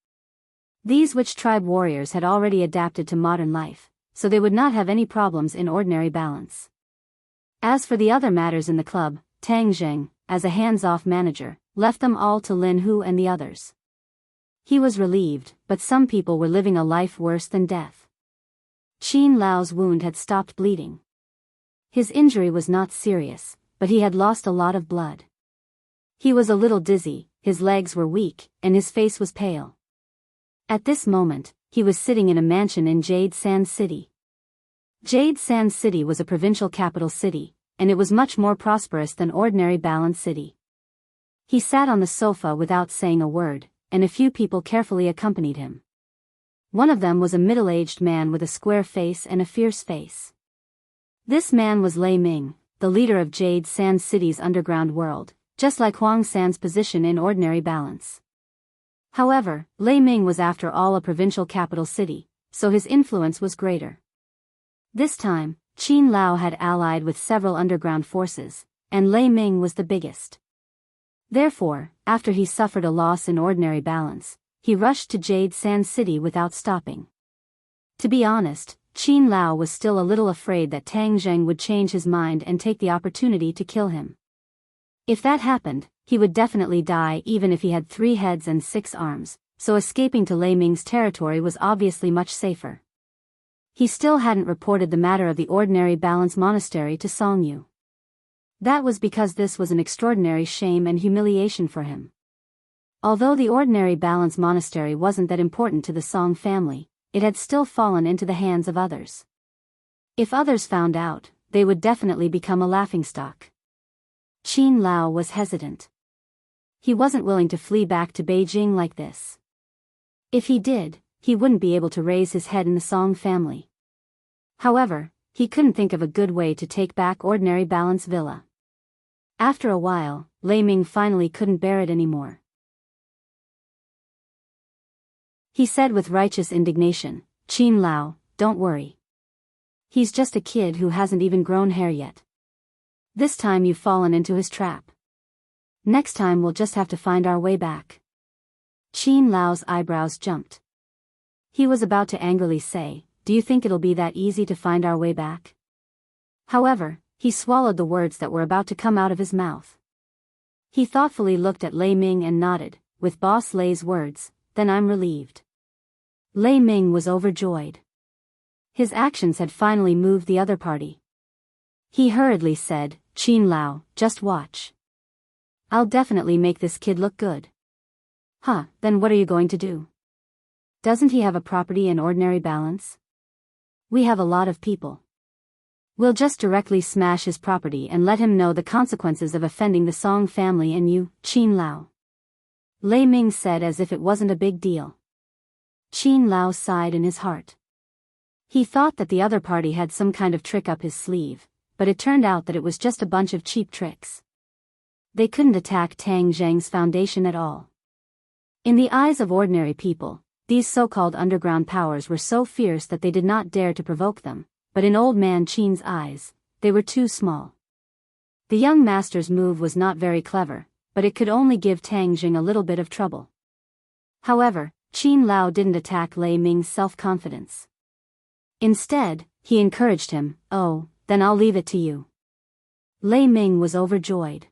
These witch tribe warriors had already adapted to modern life, so they would not have any problems in ordinary balance. As for the other matters in the club, Tang Zheng, as a hands-off manager, left them all to Lin Hu and the others. He was relieved, but some people were living a life worse than death. Qin Lao's wound had stopped bleeding. His injury was not serious, but he had lost a lot of blood. He was a little dizzy, his legs were weak, and his face was pale. At this moment, he was sitting in a mansion in Jade Sand City. Jade Sand City was a provincial capital city, and it was much more prosperous than ordinary Balance City. He sat on the sofa without saying a word, and a few people carefully accompanied him. One of them was a middle-aged man with a square face and a fierce face. This man was Lei Ming, the leader of Jade Sand City's underground world, just like Huang San's position in ordinary balance. However, Lei Ming was after all a provincial capital city, so his influence was greater. This time, Qin Lao had allied with several underground forces, and Lei Ming was the biggest. Therefore, after he suffered a loss in ordinary balance, he rushed to Jade Sand City without stopping. To be honest, Qin Lao was still a little afraid that Tang Zheng would change his mind and take the opportunity to kill him. If that happened, he would definitely die even if he had 3 heads and 6 arms, so escaping to Lei Ming's territory was obviously much safer. He still hadn't reported the matter of the ordinary balance monastery to Song Yu. That was because this was an extraordinary shame and humiliation for him. Although the ordinary balance monastery wasn't that important to the Song family, it had still fallen into the hands of others. If others found out, they would definitely become a laughingstock. Qin Lao was hesitant. He wasn't willing to flee back to Beijing like this. If he did, he wouldn't be able to raise his head in the Song family. However, he couldn't think of a good way to take back ordinary balance villa. After a while, Lei Ming finally couldn't bear it anymore. He said with righteous indignation, "Qin Lao, don't worry. He's just a kid who hasn't even grown hair yet. This time you've fallen into his trap. Next time we'll just have to find our way back." Qin Lao's eyebrows jumped. He was about to angrily say, do you think it'll be that easy to find our way back? However, he swallowed the words that were about to come out of his mouth. He thoughtfully looked at Lei Ming and nodded, with Boss Lei's words, then I'm relieved. Lei Ming was overjoyed. His actions had finally moved the other party. He hurriedly said, Qin Lao, just watch. I'll definitely make this kid look good. Huh, then what are you going to do? Doesn't he have a property in ordinary balance? We have a lot of people. We'll just directly smash his property and let him know the consequences of offending the Song family and you, Qin Lao. Lei Ming said as if it wasn't a big deal. Qin Lao sighed in his heart. He thought that the other party had some kind of trick up his sleeve, but it turned out that it was just a bunch of cheap tricks. They couldn't attack Tang Zheng's foundation at all. In the eyes of ordinary people, these so-called underground powers were so fierce that they did not dare to provoke them, but in old man Qin's eyes, they were too small. The young master's move was not very clever, but it could only give Tang Jing a little bit of trouble. However, Qin Lao didn't attack Lei Ming's self-confidence. Instead, he encouraged him, oh, then I'll leave it to you. Lei Ming was overjoyed.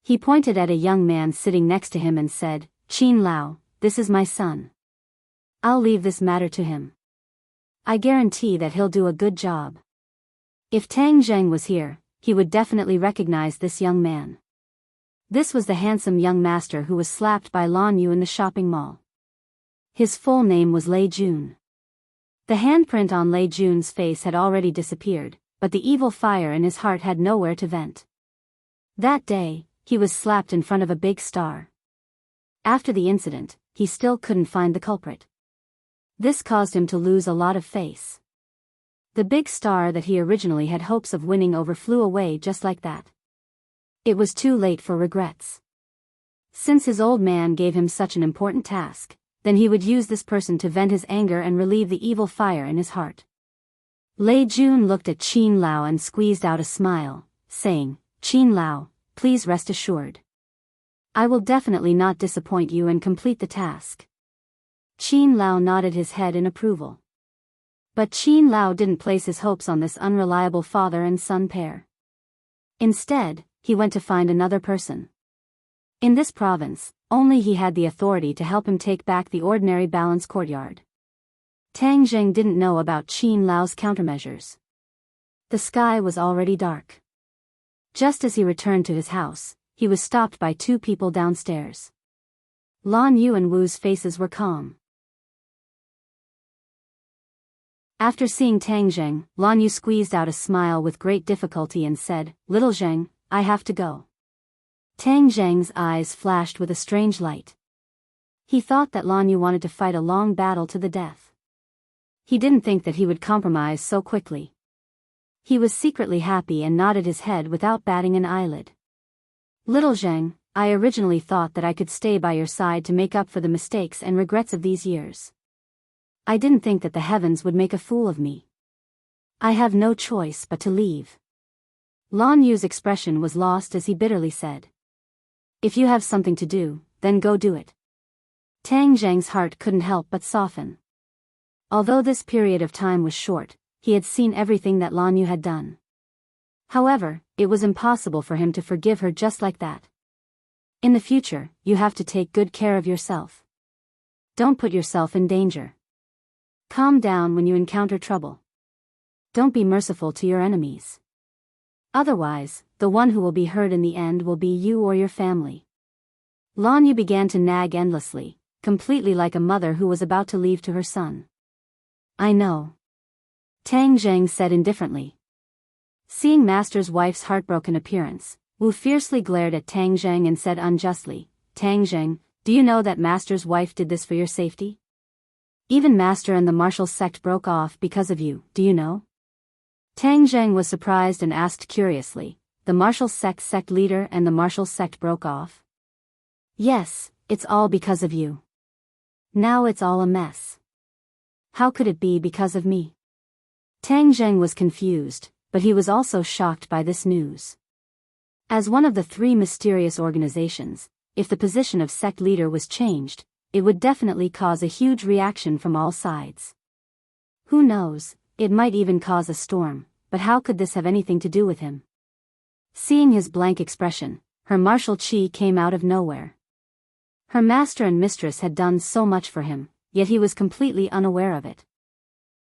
He pointed at a young man sitting next to him and said, Qin Lao, this is my son. I'll leave this matter to him. I guarantee that he'll do a good job. If Tang Zheng was here, he would definitely recognize this young man. This was the handsome young master who was slapped by Lan Yu in the shopping mall. His full name was Lei Jun. The handprint on Lei Jun's face had already disappeared, but the evil fire in his heart had nowhere to vent. That day, he was slapped in front of a big star. After the incident, he still couldn't find the culprit. This caused him to lose a lot of face. The big star that he originally had hopes of winning over flew away just like that. It was too late for regrets. Since his old man gave him such an important task, then he would use this person to vent his anger and relieve the evil fire in his heart. Lei Jun looked at Qin Lao and squeezed out a smile, saying, Qin Lao, please rest assured. I will definitely not disappoint you and complete the task. Qin Lao nodded his head in approval. But Qin Lao didn't place his hopes on this unreliable father and son pair. Instead, he went to find another person. In this province, only he had the authority to help him take back the ordinary balance courtyard. Tang Zheng didn't know about Qin Lao's countermeasures. The sky was already dark. Just as he returned to his house, he was stopped by two people downstairs. Lan Yu and Wu's faces were calm. After seeing Tang Zheng, Lan Yu squeezed out a smile with great difficulty and said, Little Zheng, I have to go. Tang Zheng's eyes flashed with a strange light. He thought that Lan Yu wanted to fight a long battle to the death. He didn't think that he would compromise so quickly. He was secretly happy and nodded his head without batting an eyelid. Little Zheng, I originally thought that I could stay by your side to make up for the mistakes and regrets of these years. I didn't think that the heavens would make a fool of me. I have no choice but to leave. Lan Yu's expression was lost as he bitterly said. If you have something to do, then go do it. Tang Zheng's heart couldn't help but soften. Although this period of time was short, he had seen everything that Lan Yu had done. However, it was impossible for him to forgive her just like that. In the future, you have to take good care of yourself. Don't put yourself in danger. Calm down when you encounter trouble. Don't be merciful to your enemies. Otherwise, the one who will be hurt in the end will be you or your family. Lan Yu began to nag endlessly, completely like a mother who was about to leave to her son. I know. Tang Zheng said indifferently. Seeing Master's wife's heartbroken appearance, Wu fiercely glared at Tang Zheng and said unjustly, Tang Zheng, do you know that Master's wife did this for your safety? Even Master and the martial sect broke off because of you, do you know? Tang Zheng was surprised and asked curiously, the martial sect leader and the martial sect broke off? Yes, it's all because of you. Now it's all a mess. How could it be because of me? Tang Zheng was confused, but he was also shocked by this news. As one of the three mysterious organizations, if the position of sect leader was changed, it would definitely cause a huge reaction from all sides. Who knows, it might even cause a storm, but how could this have anything to do with him? Seeing his blank expression, her martial chi came out of nowhere. Her master and mistress had done so much for him, yet he was completely unaware of it.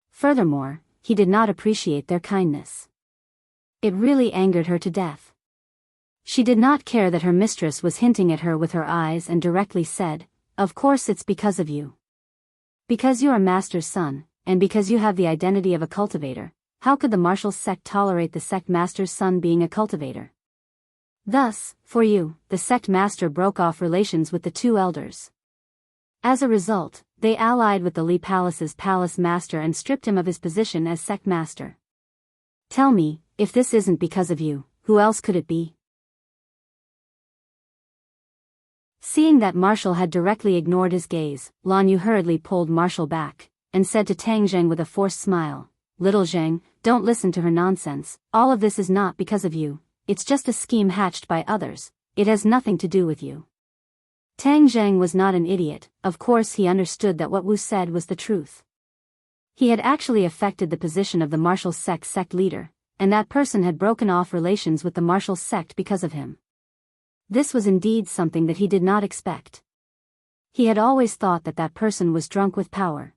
Furthermore, he did not appreciate their kindness. It really angered her to death. She did not care that her mistress was hinting at her with her eyes and directly said, "Of course it's because of you. Because you are master's son, and because you have the identity of a cultivator, how could the martial sect tolerate the sect master's son being a cultivator? Thus, for you, the sect master broke off relations with the two elders. As a result, they allied with the Li Palace's palace master and stripped him of his position as sect master. Tell me, if this isn't because of you, who else could it be?" Seeing that Marshall had directly ignored his gaze, Lan Yu hurriedly pulled Marshall back, and said to Tang Zheng with a forced smile, "Little Zheng, don't listen to her nonsense, all of this is not because of you, it's just a scheme hatched by others, it has nothing to do with you." Tang Zheng was not an idiot, of course he understood that what Wu said was the truth. He had actually affected the position of the martial sect leader, and that person had broken off relations with the martial sect because of him. This was indeed something that he did not expect. He had always thought that that person was drunk with power.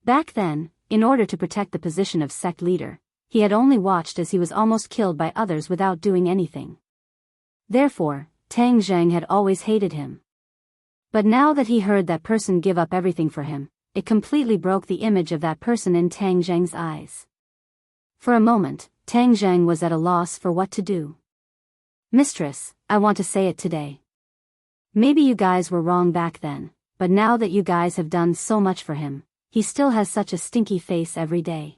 Back then, in order to protect the position of sect leader, he had only watched as he was almost killed by others without doing anything. Therefore, Tang Zheng had always hated him. But now that he heard that person give up everything for him, it completely broke the image of that person in Tang Zheng's eyes. For a moment, Tang Zheng was at a loss for what to do. "Mistress, I want to say it today. Maybe you guys were wrong back then, but now that you guys have done so much for him, he still has such a stinky face every day.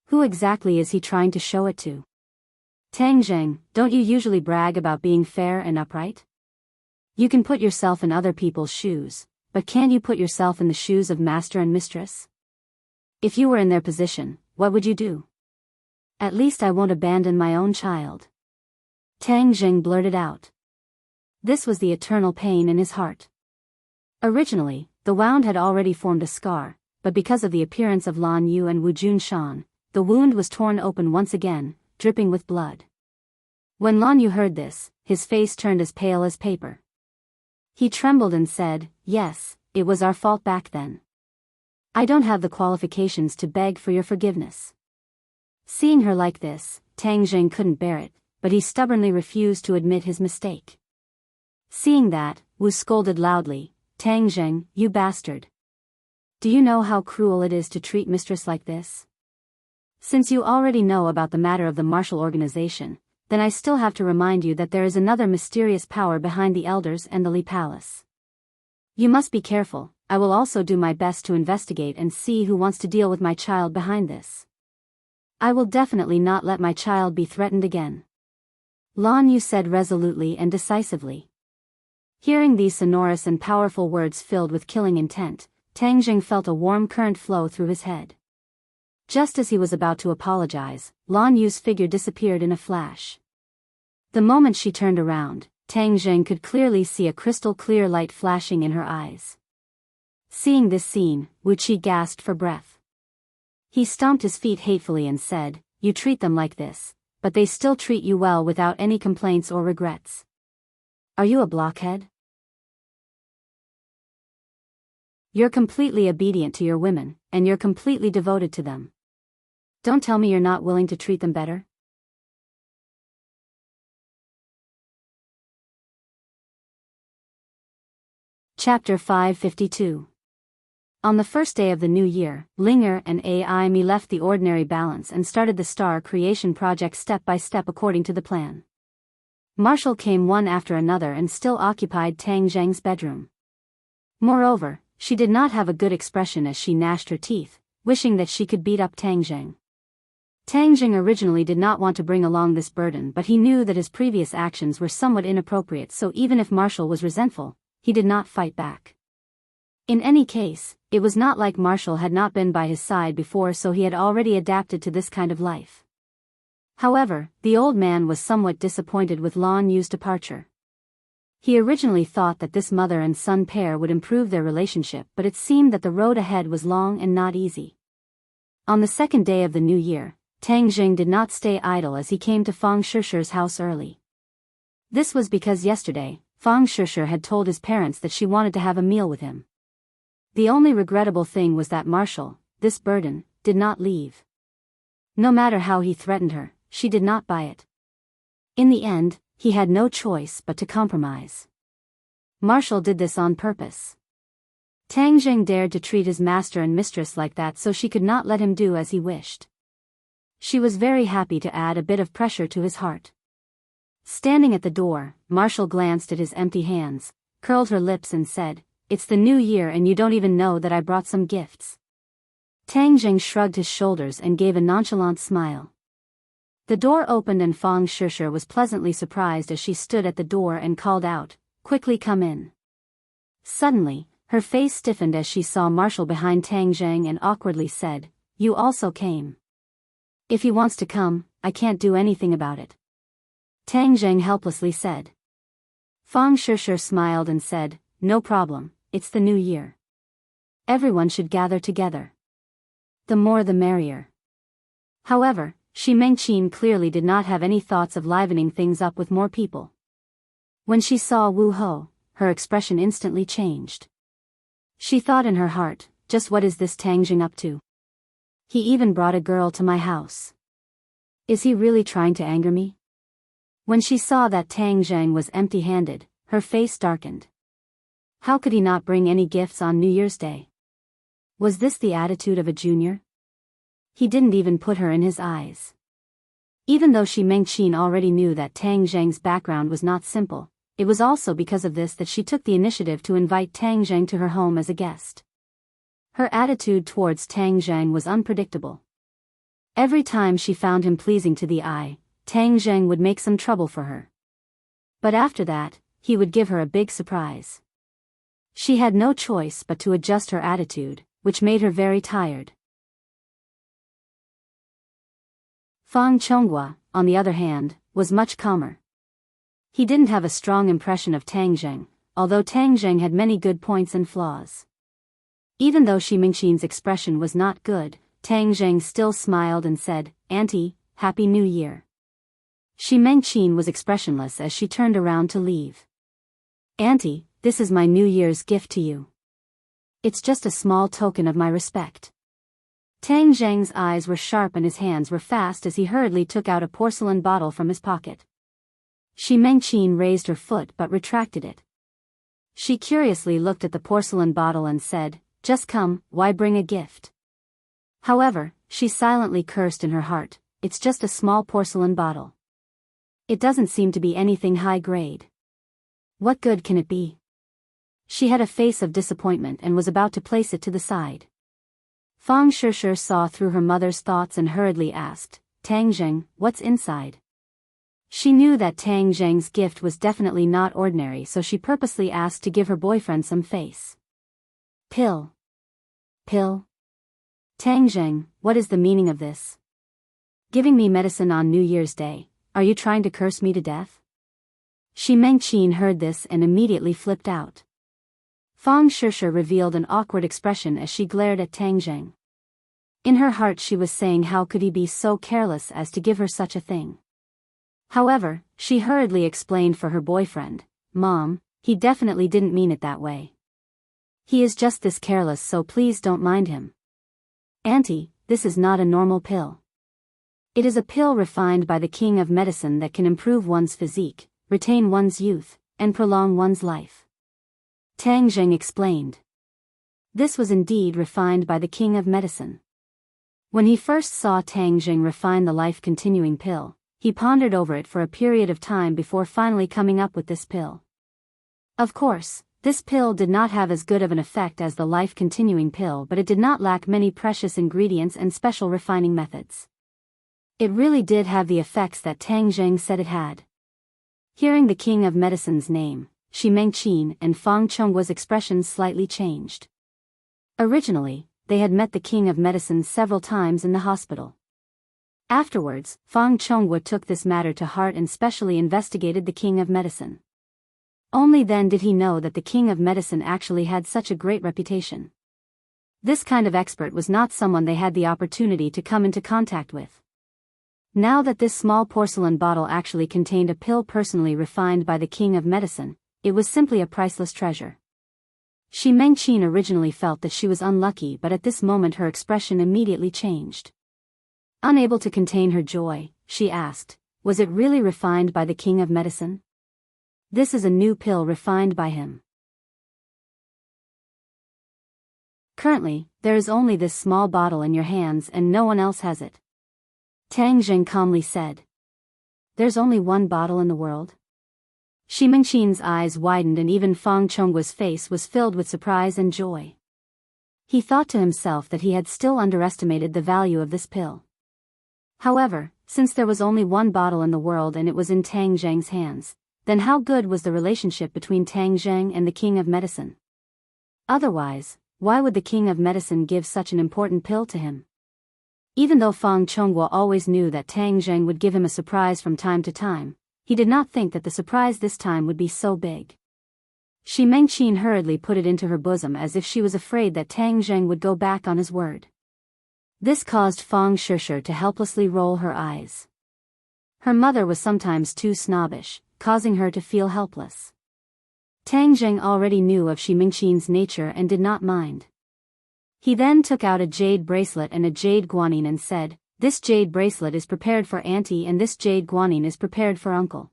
Who exactly is he trying to show it to? Tang Zheng, don't you usually brag about being fair and upright? You can put yourself in other people's shoes, but can't you put yourself in the shoes of master and mistress? If you were in their position, what would you do?" "At least I won't abandon my own child," Tang Zheng blurted out. This was the eternal pain in his heart. Originally, the wound had already formed a scar, but because of the appearance of Lan Yu and Wu Junshan, the wound was torn open once again, dripping with blood. When Lan Yu heard this, his face turned as pale as paper. He trembled and said, "Yes, it was our fault back then. I don't have the qualifications to beg for your forgiveness." Seeing her like this, Tang Zheng couldn't bear it, but he stubbornly refused to admit his mistake. Seeing that, Wu scolded loudly, "Tang Zheng, you bastard. Do you know how cruel it is to treat mistress like this? Since you already know about the matter of the martial organization, then I still have to remind you that there is another mysterious power behind the elders and the Li Palace. You must be careful, I will also do my best to investigate and see who wants to deal with my child behind this. I will definitely not let my child be threatened again." Lan Yu said resolutely and decisively. Hearing these sonorous and powerful words filled with killing intent, Tang Zheng felt a warm current flow through his head. Just as he was about to apologize, Lan Yu's figure disappeared in a flash. The moment she turned around, Tang Zheng could clearly see a crystal-clear light flashing in her eyes. Seeing this scene, Wu Qi gasped for breath. He stomped his feet hatefully and said, "You treat them like this, but they still treat you well without any complaints or regrets. Are you a blockhead? You're completely obedient to your women, and you're completely devoted to them. Don't tell me you're not willing to treat them better." Chapter 552. On the first day of the new year, Linger and Ai left the ordinary balance and started the star creation project step by step according to the plan. Marshall came one after another and still occupied Tang Zheng's bedroom. Moreover, she did not have a good expression as she gnashed her teeth, wishing that she could beat up Tang Zheng. Tang Zheng originally did not want to bring along this burden, but he knew that his previous actions were somewhat inappropriate, so even if Marshall was resentful, he did not fight back. In any case, it was not like Marshall had not been by his side before, so he had already adapted to this kind of life. However, the old man was somewhat disappointed with Lan Yu's departure. He originally thought that this mother and son pair would improve their relationship, but it seemed that the road ahead was long and not easy. On the second day of the new year, Tang Jing did not stay idle as he came to Fang Shishi's house early. This was because yesterday, Fang Shishi had told his parents that she wanted to have a meal with him. The only regrettable thing was that Marshall, this burden, did not leave. No matter how he threatened her, she did not buy it. In the end, he had no choice but to compromise. Marshall did this on purpose. Tang Jing dared to treat his master and mistress like that so she could not let him do as he wished. She was very happy to add a bit of pressure to his heart. Standing at the door, Marshall glanced at his empty hands, curled her lips and said, "It's the new year and you don't even know that I brought some gifts." Tang Jing shrugged his shoulders and gave a nonchalant smile. The door opened and Fang Shishi was pleasantly surprised as she stood at the door and called out, "Quickly come in." Suddenly, her face stiffened as she saw Marshall behind Tang Jing and awkwardly said, "You also came." "If he wants to come, I can't do anything about it," Tang Jing helplessly said. Fang Shishi smiled and said, "No problem, it's the new year. Everyone should gather together. The more the merrier." However, Shi Mengqin clearly did not have any thoughts of livening things up with more people. When she saw Wu Ho, her expression instantly changed. She thought in her heart, just what is this Tang Jing up to? He even brought a girl to my house. Is he really trying to anger me? When she saw that Tang Jing was empty-handed, her face darkened. How could he not bring any gifts on New Year's Day? Was this the attitude of a junior? He didn't even put her in his eyes. Even though Shi Mengqin already knew that Tang Jing's background was not simple, it was also because of this that she took the initiative to invite Tang Jing to her home as a guest. Her attitude towards Tang Jing was unpredictable. Every time she found him pleasing to the eye, Tang Jing would make some trouble for her. But after that, he would give her a big surprise. She had no choice but to adjust her attitude, which made her very tired. Fang Chonghua, on the other hand, was much calmer. He didn't have a strong impression of Tang Jing, although Tang Jing had many good points and flaws. Even though Shi Mengqin's expression was not good, Tang Jing still smiled and said, "Auntie, Happy New Year." Shi Mengqin was expressionless as she turned around to leave. "Auntie, this is my New Year's gift to you. It's just a small token of my respect." Tang Jing's eyes were sharp and his hands were fast as he hurriedly took out a porcelain bottle from his pocket. Shi Mengqin raised her foot but retracted it. She curiously looked at the porcelain bottle and said, "Just come, why bring a gift?" However, she silently cursed in her heart, "It's just a small porcelain bottle. It doesn't seem to be anything high grade. What good can it be?" She had a face of disappointment and was about to place it to the side. Fang Shishi saw through her mother's thoughts and hurriedly asked, "Tang Jing, what's inside?" She knew that Tang Jing's gift was definitely not ordinary, so she purposely asked to give her boyfriend some face. "Pill. Pill? Tang Jing, what is the meaning of this? Giving me medicine on New Year's Day, are you trying to curse me to death?" Shi Mengqin heard this and immediately flipped out. Fang Shishi revealed an awkward expression as she glared at Tang Jing. In her heart she was saying how could he be so careless as to give her such a thing. However, she hurriedly explained for her boyfriend, "Mom, he definitely didn't mean it that way. He is just this careless, so please don't mind him. Auntie, this is not a normal pill. It is a pill refined by the king of medicine that can improve one's physique, retain one's youth, and prolong one's life." Tang Jing explained. This was indeed refined by the king of medicine. When he first saw Tang Jing refine the life-continuing pill, he pondered over it for a period of time before finally coming up with this pill. Of course, this pill did not have as good of an effect as the life-continuing pill, but it did not lack many precious ingredients and special refining methods. It really did have the effects that Tang Jing said it had. Hearing the king of medicine's name, Shi Mengqin and Fang Chonghua's expressions slightly changed. Originally, they had met the king of medicine several times in the hospital. Afterwards, Fang Chonghua took this matter to heart and specially investigated the king of medicine. Only then did he know that the king of medicine actually had such a great reputation. This kind of expert was not someone they had the opportunity to come into contact with. Now that this small porcelain bottle actually contained a pill personally refined by the king of medicine, it was simply a priceless treasure. Shi Mengqin originally felt that she was unlucky, but at this moment her expression immediately changed. Unable to contain her joy, she asked, "Was it really refined by the king of medicine? This is a new pill refined by him." Currently, there is only this small bottle in your hands and no one else has it. Tang Zheng calmly said. There's only one bottle in the world? Shi Mengqin's eyes widened and even Fang Chongguo's face was filled with surprise and joy. He thought to himself that he had still underestimated the value of this pill. However, since there was only one bottle in the world and it was in Tang Zheng's hands, then how good was the relationship between Tang Zheng and the king of medicine? Otherwise, why would the king of medicine give such an important pill to him? Even though Fang Chongguo always knew that Tang Zheng would give him a surprise from time to time, he did not think that the surprise this time would be so big. Shi Mengqin hurriedly put it into her bosom as if she was afraid that Tang Zheng would go back on his word. This caused Fang Shishir to helplessly roll her eyes. Her mother was sometimes too snobbish, causing her to feel helpless. Tang Zheng already knew of Shi Mengqin's nature and did not mind. He then took out a jade bracelet and a jade guanyin and said, "This jade bracelet is prepared for auntie and this jade guanyin is prepared for uncle."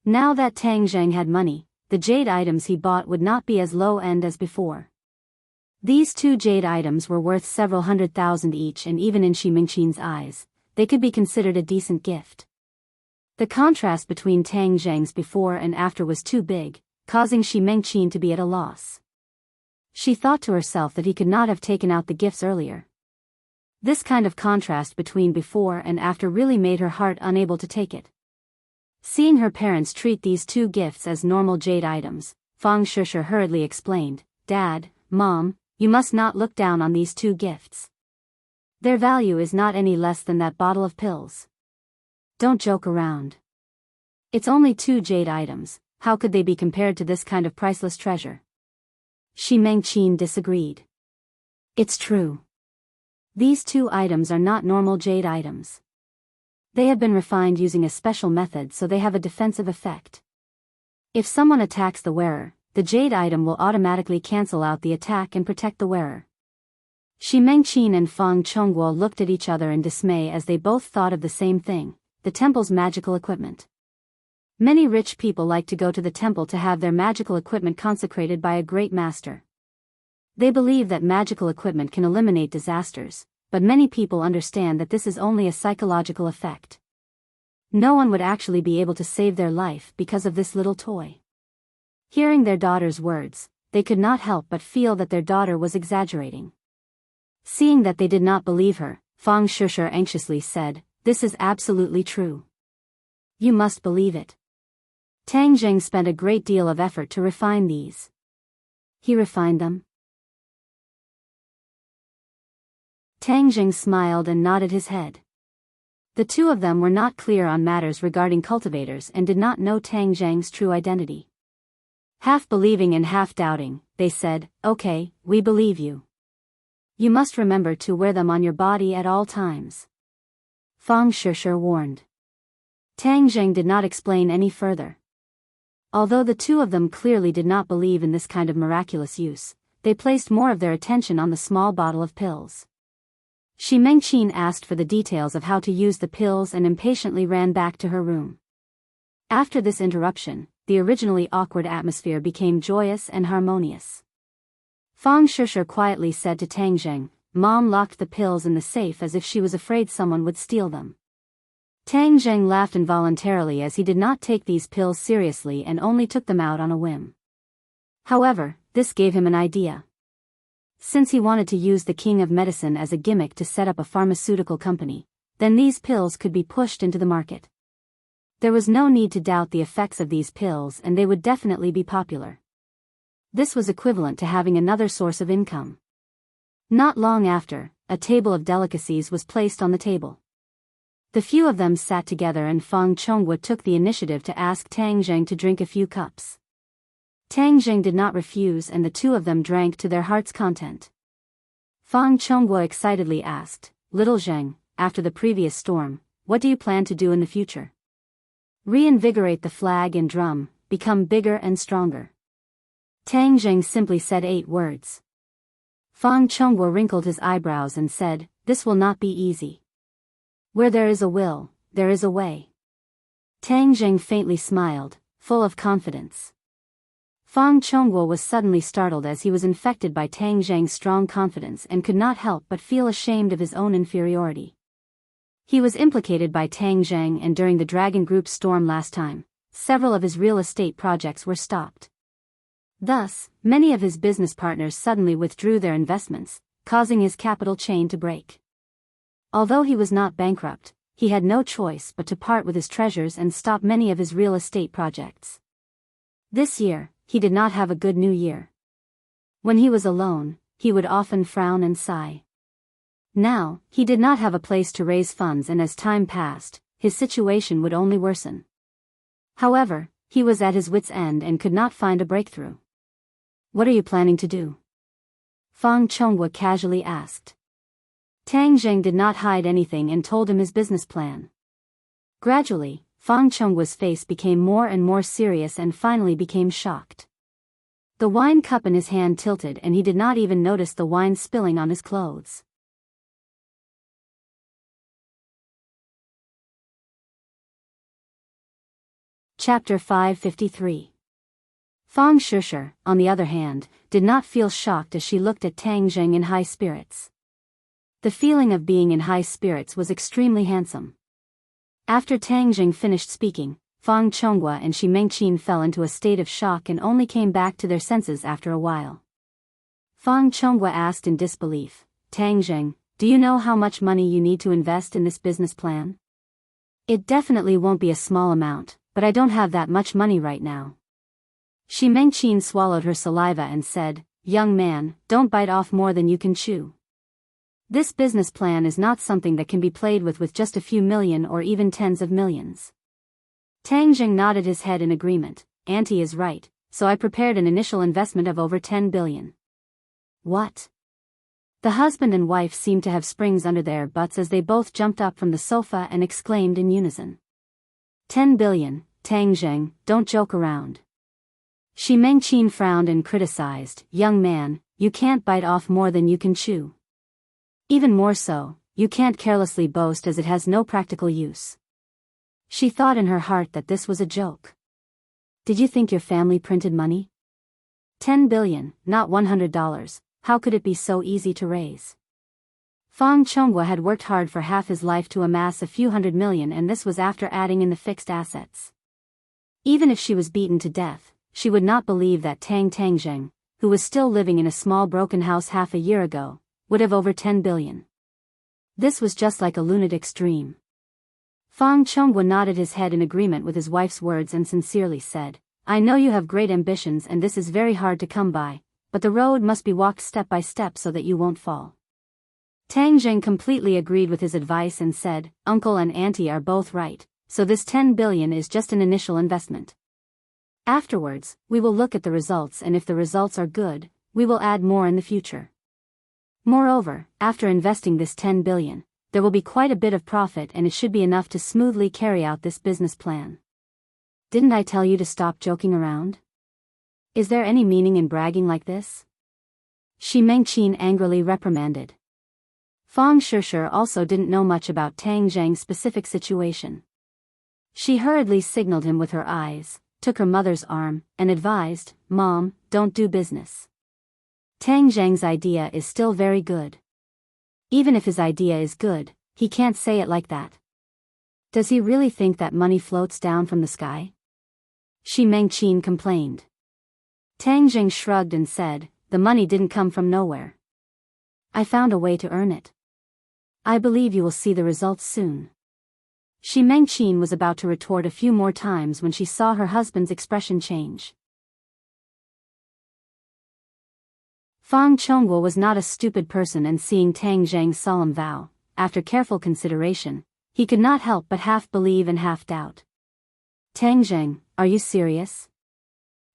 Now that Tang Zheng had money, the jade items he bought would not be as low-end as before. These two jade items were worth several 100,000 each, and even in Shi Mengqin's eyes, they could be considered a decent gift. The contrast between Tang Zheng's before and after was too big, causing Shi Mengqin to be at a loss. She thought to herself that he could not have taken out the gifts earlier. This kind of contrast between before and after really made her heart unable to take it. Seeing her parents treat these two gifts as normal jade items, Fang Shishir hurriedly explained, "Dad, Mom, you must not look down on these two gifts. Their value is not any less than that bottle of pills. Don't joke around. It's only two jade items, how could they be compared to this kind of priceless treasure?" Shi Mengqin disagreed. "It's true. These two items are not normal jade items. They have been refined using a special method, so they have a defensive effect. If someone attacks the wearer, the jade item will automatically cancel out the attack and protect the wearer." Shi Mengqin and Fang Chongguo looked at each other in dismay as they both thought of the same thing, the temple's magical equipment. Many rich people like to go to the temple to have their magical equipment consecrated by a great master. They believe that magical equipment can eliminate disasters, but many people understand that this is only a psychological effect. No one would actually be able to save their life because of this little toy. Hearing their daughter's words, they could not help but feel that their daughter was exaggerating. Seeing that they did not believe her, Fang Shishir anxiously said, "This is absolutely true. You must believe it." Tang Zheng spent a great deal of effort to refine these. He refined them? Tang Zheng smiled and nodded his head. The two of them were not clear on matters regarding cultivators and did not know Tang Zheng's true identity. Half believing and half doubting, they said, "Okay, we believe you. You must remember to wear them on your body at all times." Fang Shishir warned. Tang Zheng did not explain any further. Although the two of them clearly did not believe in this kind of miraculous use, they placed more of their attention on the small bottle of pills. Shi Mengqin asked for the details of how to use the pills and impatiently ran back to her room. After this interruption, the originally awkward atmosphere became joyous and harmonious. Fang Shishir quietly said to Tang Zheng, "Mom locked the pills in the safe as if she was afraid someone would steal them." Tang Zheng laughed involuntarily as he did not take these pills seriously and only took them out on a whim. However, this gave him an idea. Since he wanted to use the king of medicine as a gimmick to set up a pharmaceutical company, then these pills could be pushed into the market. There was no need to doubt the effects of these pills and they would definitely be popular. This was equivalent to having another source of income. Not long after, a table of delicacies was placed on the table. The few of them sat together and Fang Chongguo took the initiative to ask Tang Zheng to drink a few cups. Tang Zheng did not refuse and the two of them drank to their heart's content. Fang Chonghua excitedly asked, Little Zheng, after the previous storm, what do you plan to do in the future? Reinvigorate the flag and drum, become bigger and stronger. Tang Zheng simply said 8 words. Fang Chonghua wrinkled his eyebrows and said, this will not be easy. Where there is a will, there is a way. Tang Zheng faintly smiled, full of confidence. Fang Chonghua was suddenly startled as he was infected by Tang Zheng's strong confidence and could not help but feel ashamed of his own inferiority. He was implicated by Tang Zheng, and during the Dragon Group's storm last time, several of his real estate projects were stopped. Thus, many of his business partners suddenly withdrew their investments, causing his capital chain to break. Although he was not bankrupt, he had no choice but to part with his treasures and stop many of his real estate projects. This year, he did not have a good new year. When he was alone, he would often frown and sigh. Now, he did not have a place to raise funds, and as time passed, his situation would only worsen. However, he was at his wit's end and could not find a breakthrough. What are you planning to do? Fang Chonghua casually asked. Tang Zheng did not hide anything and told him his business plan. Gradually, Fang Chonghua's face became more and more serious and finally became shocked. The wine cup in his hand tilted and he did not even notice the wine spilling on his clothes. Chapter 553. Fang Shusher, on the other hand, did not feel shocked as she looked at Tang Zheng in high spirits. The feeling of being in high spirits was extremely handsome. After Tang Zheng finished speaking, Fang Chonghua and Shi Mengqin fell into a state of shock and only came back to their senses after a while. Fang Chonghua asked in disbelief, Tang Zheng, do you know how much money you need to invest in this business plan? It definitely won't be a small amount, but I don't have that much money right now. Shi Mengqin swallowed her saliva and said, young man, don't bite off more than you can chew. This business plan is not something that can be played with just a few million or even tens of millions. Tang Zheng nodded his head in agreement. Auntie is right, so I prepared an initial investment of over 10 billion. What? The husband and wife seemed to have springs under their butts as they both jumped up from the sofa and exclaimed in unison. 10 billion, Tang Zheng, don't joke around. Shi Mengqin frowned and criticized, young man, you can't bite off more than you can chew. Even more so, you can't carelessly boast as it has no practical use. She thought in her heart that this was a joke. Did you think your family printed money? 10 billion, not $100, how could it be so easy to raise? Fang Chonghua had worked hard for half his life to amass a few hundred million, and this was after adding in the fixed assets. Even if she was beaten to death, she would not believe that Tang Zheng, who was still living in a small broken house half a year ago, would have over 10 billion. This was just like a lunatic's dream. Fang Chonghua nodded his head in agreement with his wife's words and sincerely said, I know you have great ambitions and this is very hard to come by, but the road must be walked step by step so that you won't fall. Tang Zheng completely agreed with his advice and said, Uncle and Auntie are both right, so this 10 billion is just an initial investment. Afterwards, we will look at the results, and if the results are good, we will add more in the future. Moreover, after investing this 10 billion, there will be quite a bit of profit and it should be enough to smoothly carry out this business plan. Didn't I tell you to stop joking around? Is there any meaning in bragging like this? Shi Mengqin angrily reprimanded. Fang Shusher also didn't know much about Tang Zheng's specific situation. She hurriedly signaled him with her eyes, took her mother's arm, and advised, Mom, don't do business. Tang Zheng's idea is still very good. Even if his idea is good, he can't say it like that. Does he really think that money floats down from the sky? Shi Mengqin complained. Tang Zheng shrugged and said, the money didn't come from nowhere. I found a way to earn it. I believe you will see the results soon. Shi Mengqin was about to retort a few more times when she saw her husband's expression change. Fang Chonghua was not a stupid person, and seeing Tang Zheng's solemn vow, after careful consideration, he could not help but half believe and half doubt. Tang Zheng, are you serious?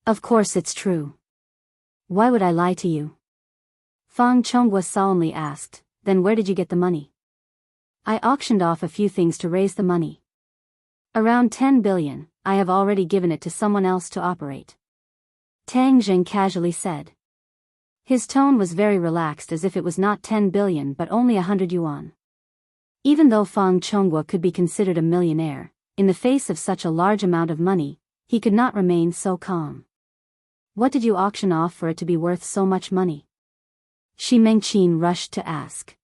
Of course it's true. Why would I lie to you? Fang Chonghua solemnly asked, then where did you get the money? I auctioned off a few things to raise the money. Around 10 billion, I have already given it to someone else to operate. Tang Jing casually said. His tone was very relaxed, as if it was not 10 billion but only 100 yuan. Even though Fang Chonghua could be considered a millionaire, in the face of such a large amount of money, he could not remain so calm. What did you auction off for it to be worth so much money? Shi Mengqin rushed to ask.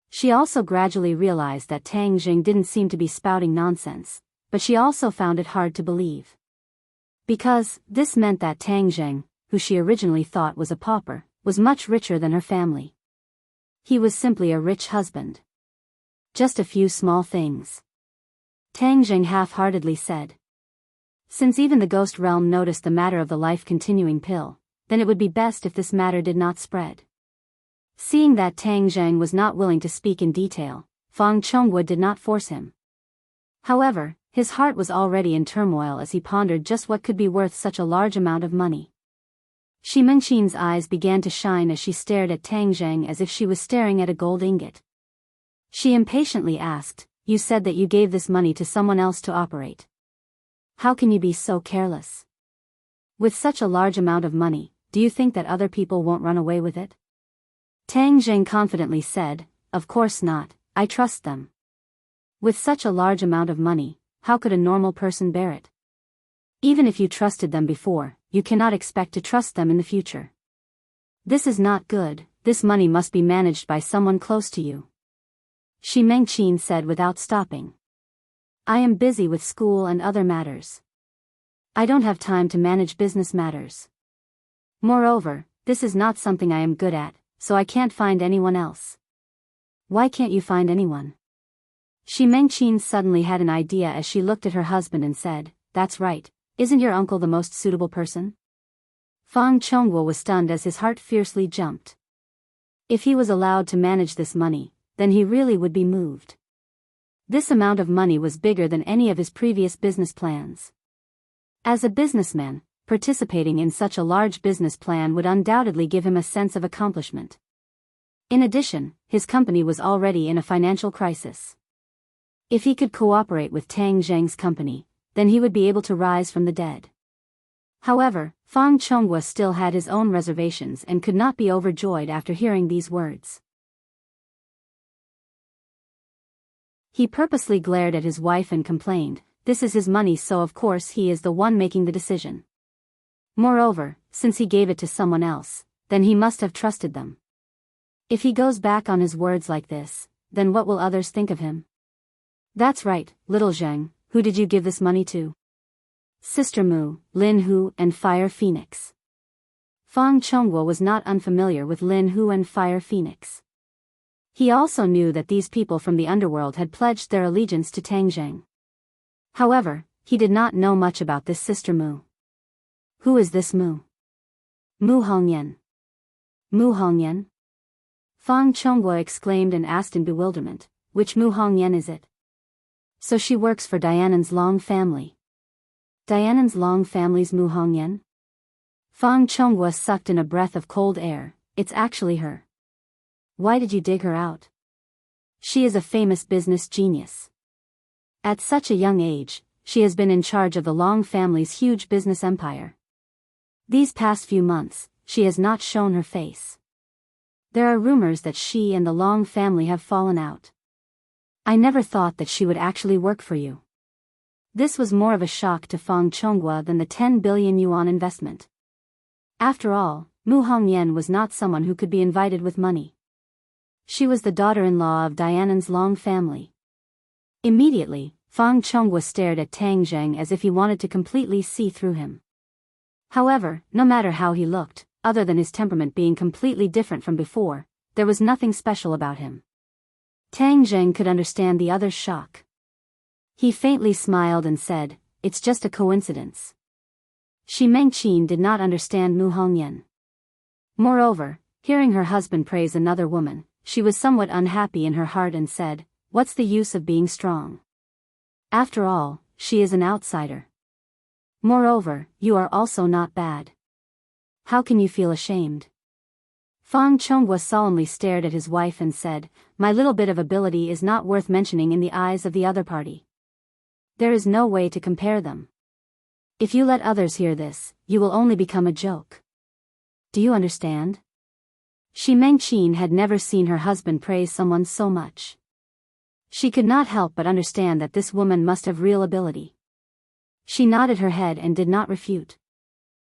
She also gradually realized that Tang Jing didn't seem to be spouting nonsense, but she also found it hard to believe. Because this meant that Tang Jing, who she originally thought was a pauper, was much richer than her family. He was simply a rich husband. Just a few small things. Tang Jing half-heartedly said. Since even the ghost realm noticed the matter of the life-continuing pill, then it would be best if this matter did not spread. Seeing that Tang Jing was not willing to speak in detail, Fang Chonghua did not force him. However, his heart was already in turmoil as he pondered just what could be worth such a large amount of money. Shi Mengqin's eyes began to shine as she stared at Tang Jing as if she was staring at a gold ingot. She impatiently asked, you said that you gave this money to someone else to operate. How can you be so careless? With such a large amount of money, do you think that other people won't run away with it? Tang Jing confidently said, of course not, I trust them. With such a large amount of money, how could a normal person bear it? Even if you trusted them before, you cannot expect to trust them in the future. This is not good, this money must be managed by someone close to you. Shi Mengqin said without stopping. I am busy with school and other matters. I don't have time to manage business matters. Moreover, this is not something I am good at, so I can't find anyone else. Why can't you find anyone? Shi Mengqin suddenly had an idea as she looked at her husband and said, that's right, isn't your uncle the most suitable person? Fang Chonghua was stunned as his heart fiercely jumped. If he was allowed to manage this money, then he really would be moved. This amount of money was bigger than any of his previous business plans. As a businessman, participating in such a large business plan would undoubtedly give him a sense of accomplishment. In addition, his company was already in a financial crisis. If he could cooperate with Tang Jing's company, then he would be able to rise from the dead. However, Fang Chonghua still had his own reservations and could not be overjoyed after hearing these words. He purposely glared at his wife and complained, this is his money, so of course he is the one making the decision. Moreover, since he gave it to someone else, then he must have trusted them. If he goes back on his words like this, then what will others think of him? That's right, little Zheng, who did you give this money to? Sister Mu, Lin Hu and Fire Phoenix. Fang Chonghua was not unfamiliar with Lin Hu and Fire Phoenix. He also knew that these people from the underworld had pledged their allegiance to Tang Jing. However, he did not know much about this Sister Mu. Who is this Mu? Mu Hongyan. Mu Hongyan? Fang Chonghua exclaimed and asked in bewilderment, which Mu Hongyan is it? So she works for Dianan's Long family. Dianan's Long family's Mu Hongyan? Fang Chonghua sucked in a breath of cold air, it's actually her. Why did you dig her out? She is a famous business genius. At such a young age, she has been in charge of the Long family's huge business empire. These past few months, she has not shown her face. There are rumors that she and the Long family have fallen out. I never thought that she would actually work for you. This was more of a shock to Fang Chonghua than the 10 billion yuan investment. After all, Mu Hongyan was not someone who could be invited with money. She was the daughter-in-law of Dianan's Long family. Immediately, Fang Chonghua stared at Tang Jing as if he wanted to completely see through him. However, no matter how he looked, other than his temperament being completely different from before, there was nothing special about him. Tang Jing could understand the other's shock. He faintly smiled and said, it's just a coincidence. Shi Mengqin did not understand Mu Hongyan. Moreover, hearing her husband praise another woman, she was somewhat unhappy in her heart and said, what's the use of being strong? After all, she is an outsider. Moreover, you are also not bad. How can you feel ashamed? Fang Chonghua solemnly stared at his wife and said, "My little bit of ability is not worth mentioning in the eyes of the other party. There is no way to compare them. If you let others hear this, you will only become a joke. Do you understand?" Shi Mengqin had never seen her husband praise someone so much. She could not help but understand that this woman must have real ability. She nodded her head and did not refute.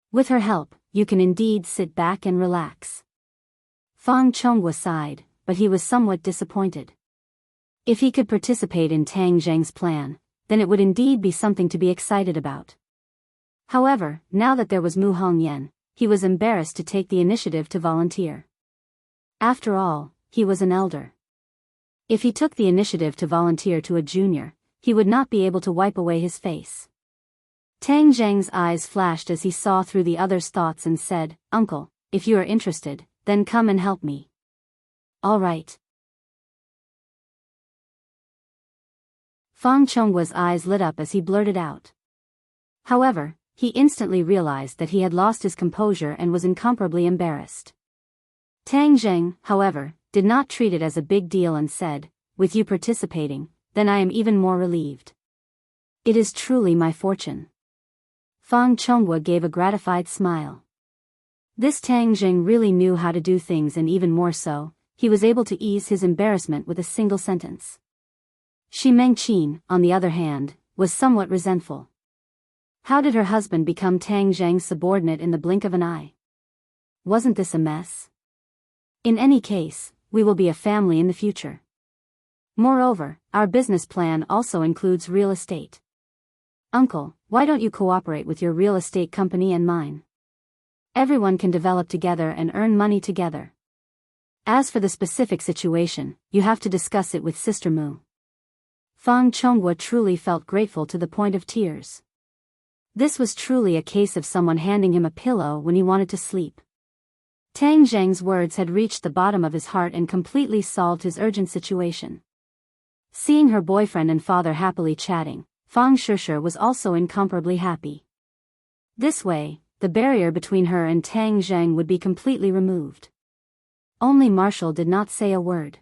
With her help, you can indeed sit back and relax. Fang Chonghua sighed, but he was somewhat disappointed. If he could participate in Tang Zheng's plan, then it would indeed be something to be excited about. However, now that there was Mu Hongyan, he was embarrassed to take the initiative to volunteer. After all, he was an elder. If he took the initiative to volunteer to a junior, he would not be able to wipe away his face. Tang Zheng's eyes flashed as he saw through the other's thoughts and said, "Uncle, if you are interested, then come and help me." "All right." Fang Chonghua's eyes lit up as he blurted out. However, he instantly realized that he had lost his composure and was incomparably embarrassed. Tang Zheng, however, did not treat it as a big deal and said, "With you participating, then I am even more relieved. It is truly my fortune." Fang Chonghua gave a gratified smile. This Tang Zheng really knew how to do things, and even more so, he was able to ease his embarrassment with a single sentence. Shi Mengqin, on the other hand, was somewhat resentful. How did her husband become Tang Zheng's subordinate in the blink of an eye? Wasn't this a mess? In any case, we will be a family in the future. Moreover, our business plan also includes real estate. Uncle, why don't you cooperate with your real estate company and mine? Everyone can develop together and earn money together. As for the specific situation, you have to discuss it with Sister Mu. Fang Chonghua truly felt grateful to the point of tears. This was truly a case of someone handing him a pillow when he wanted to sleep. Tang Zheng's words had reached the bottom of his heart and completely solved his urgent situation. Seeing her boyfriend and father happily chatting, Fang Shishir was also incomparably happy. This way, the barrier between her and Tang Zheng would be completely removed. Only Marshall did not say a word.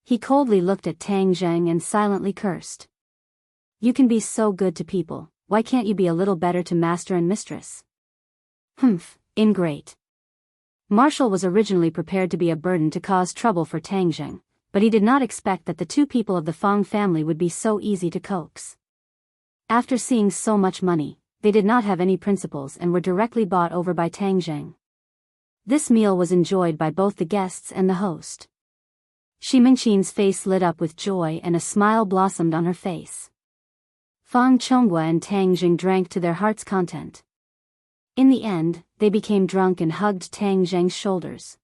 He coldly looked at Tang Zheng and silently cursed. "You can be so good to people, why can't you be a little better to master and mistress?" "Humph, ingrate." Marshall was originally prepared to be a burden to cause trouble for Tang Zheng, but he did not expect that the two people of the Fang family would be so easy to coax. After seeing so much money, they did not have any principles and were directly bought over by Tang Zheng. This meal was enjoyed by both the guests and the host. Shi Mengqin's face lit up with joy and a smile blossomed on her face. Fang Chonghua and Tang Zheng drank to their heart's content. In the end, they became drunk and hugged Tang Zheng's shoulders.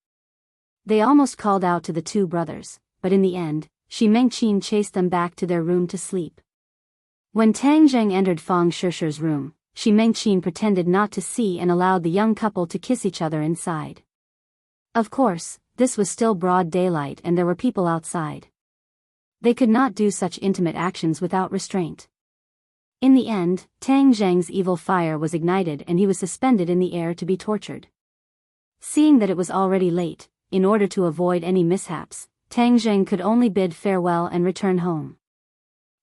They almost called out to the two brothers, but in the end, Shi Mengqin chased them back to their room to sleep. When Tang Zheng entered Fang Shishir's room, Shi Mengqin pretended not to see and allowed the young couple to kiss each other inside. Of course, this was still broad daylight and there were people outside. They could not do such intimate actions without restraint. In the end, Tang Zheng's evil fire was ignited and he was suspended in the air to be tortured. Seeing that it was already late, in order to avoid any mishaps, Tang Zheng could only bid farewell and return home.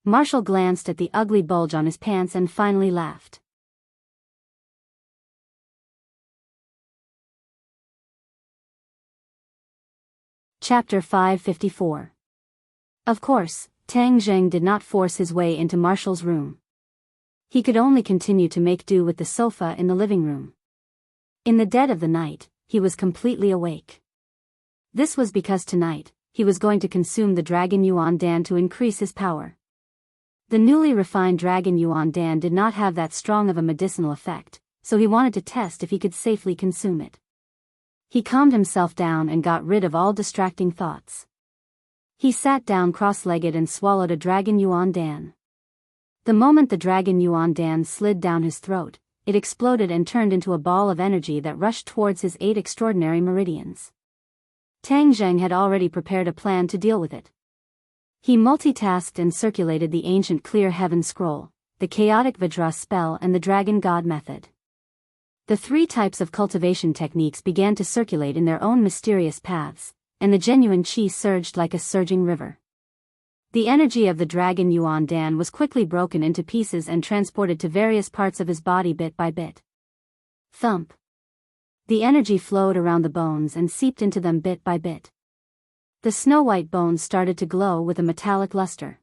Marshall glanced at the ugly bulge on his pants and finally laughed. Chapter 554. Of course, Tang Zheng did not force his way into Marshall's room. He could only continue to make do with the sofa in the living room. In the dead of the night, he was completely awake. This was because tonight, he was going to consume the Dragon Yuan Dan to increase his power. The newly refined Dragon Yuan Dan did not have that strong of a medicinal effect, so he wanted to test if he could safely consume it. He calmed himself down and got rid of all distracting thoughts. He sat down cross-legged and swallowed a Dragon Yuan Dan. The moment the Dragon Yuan Dan slid down his throat, it exploded and turned into a ball of energy that rushed towards his 8 extraordinary meridians. Tang Zheng had already prepared a plan to deal with it. He multitasked and circulated the ancient Clear Heaven Scroll, the Chaotic Vajra spell and the Dragon God method. The three types of cultivation techniques began to circulate in their own mysterious paths, and the genuine chi surged like a surging river. The energy of the dragon Yuan Dan was quickly broken into pieces and transported to various parts of his body bit by bit. Thump. The energy flowed around the bones and seeped into them bit by bit. The snow-white bones started to glow with a metallic luster.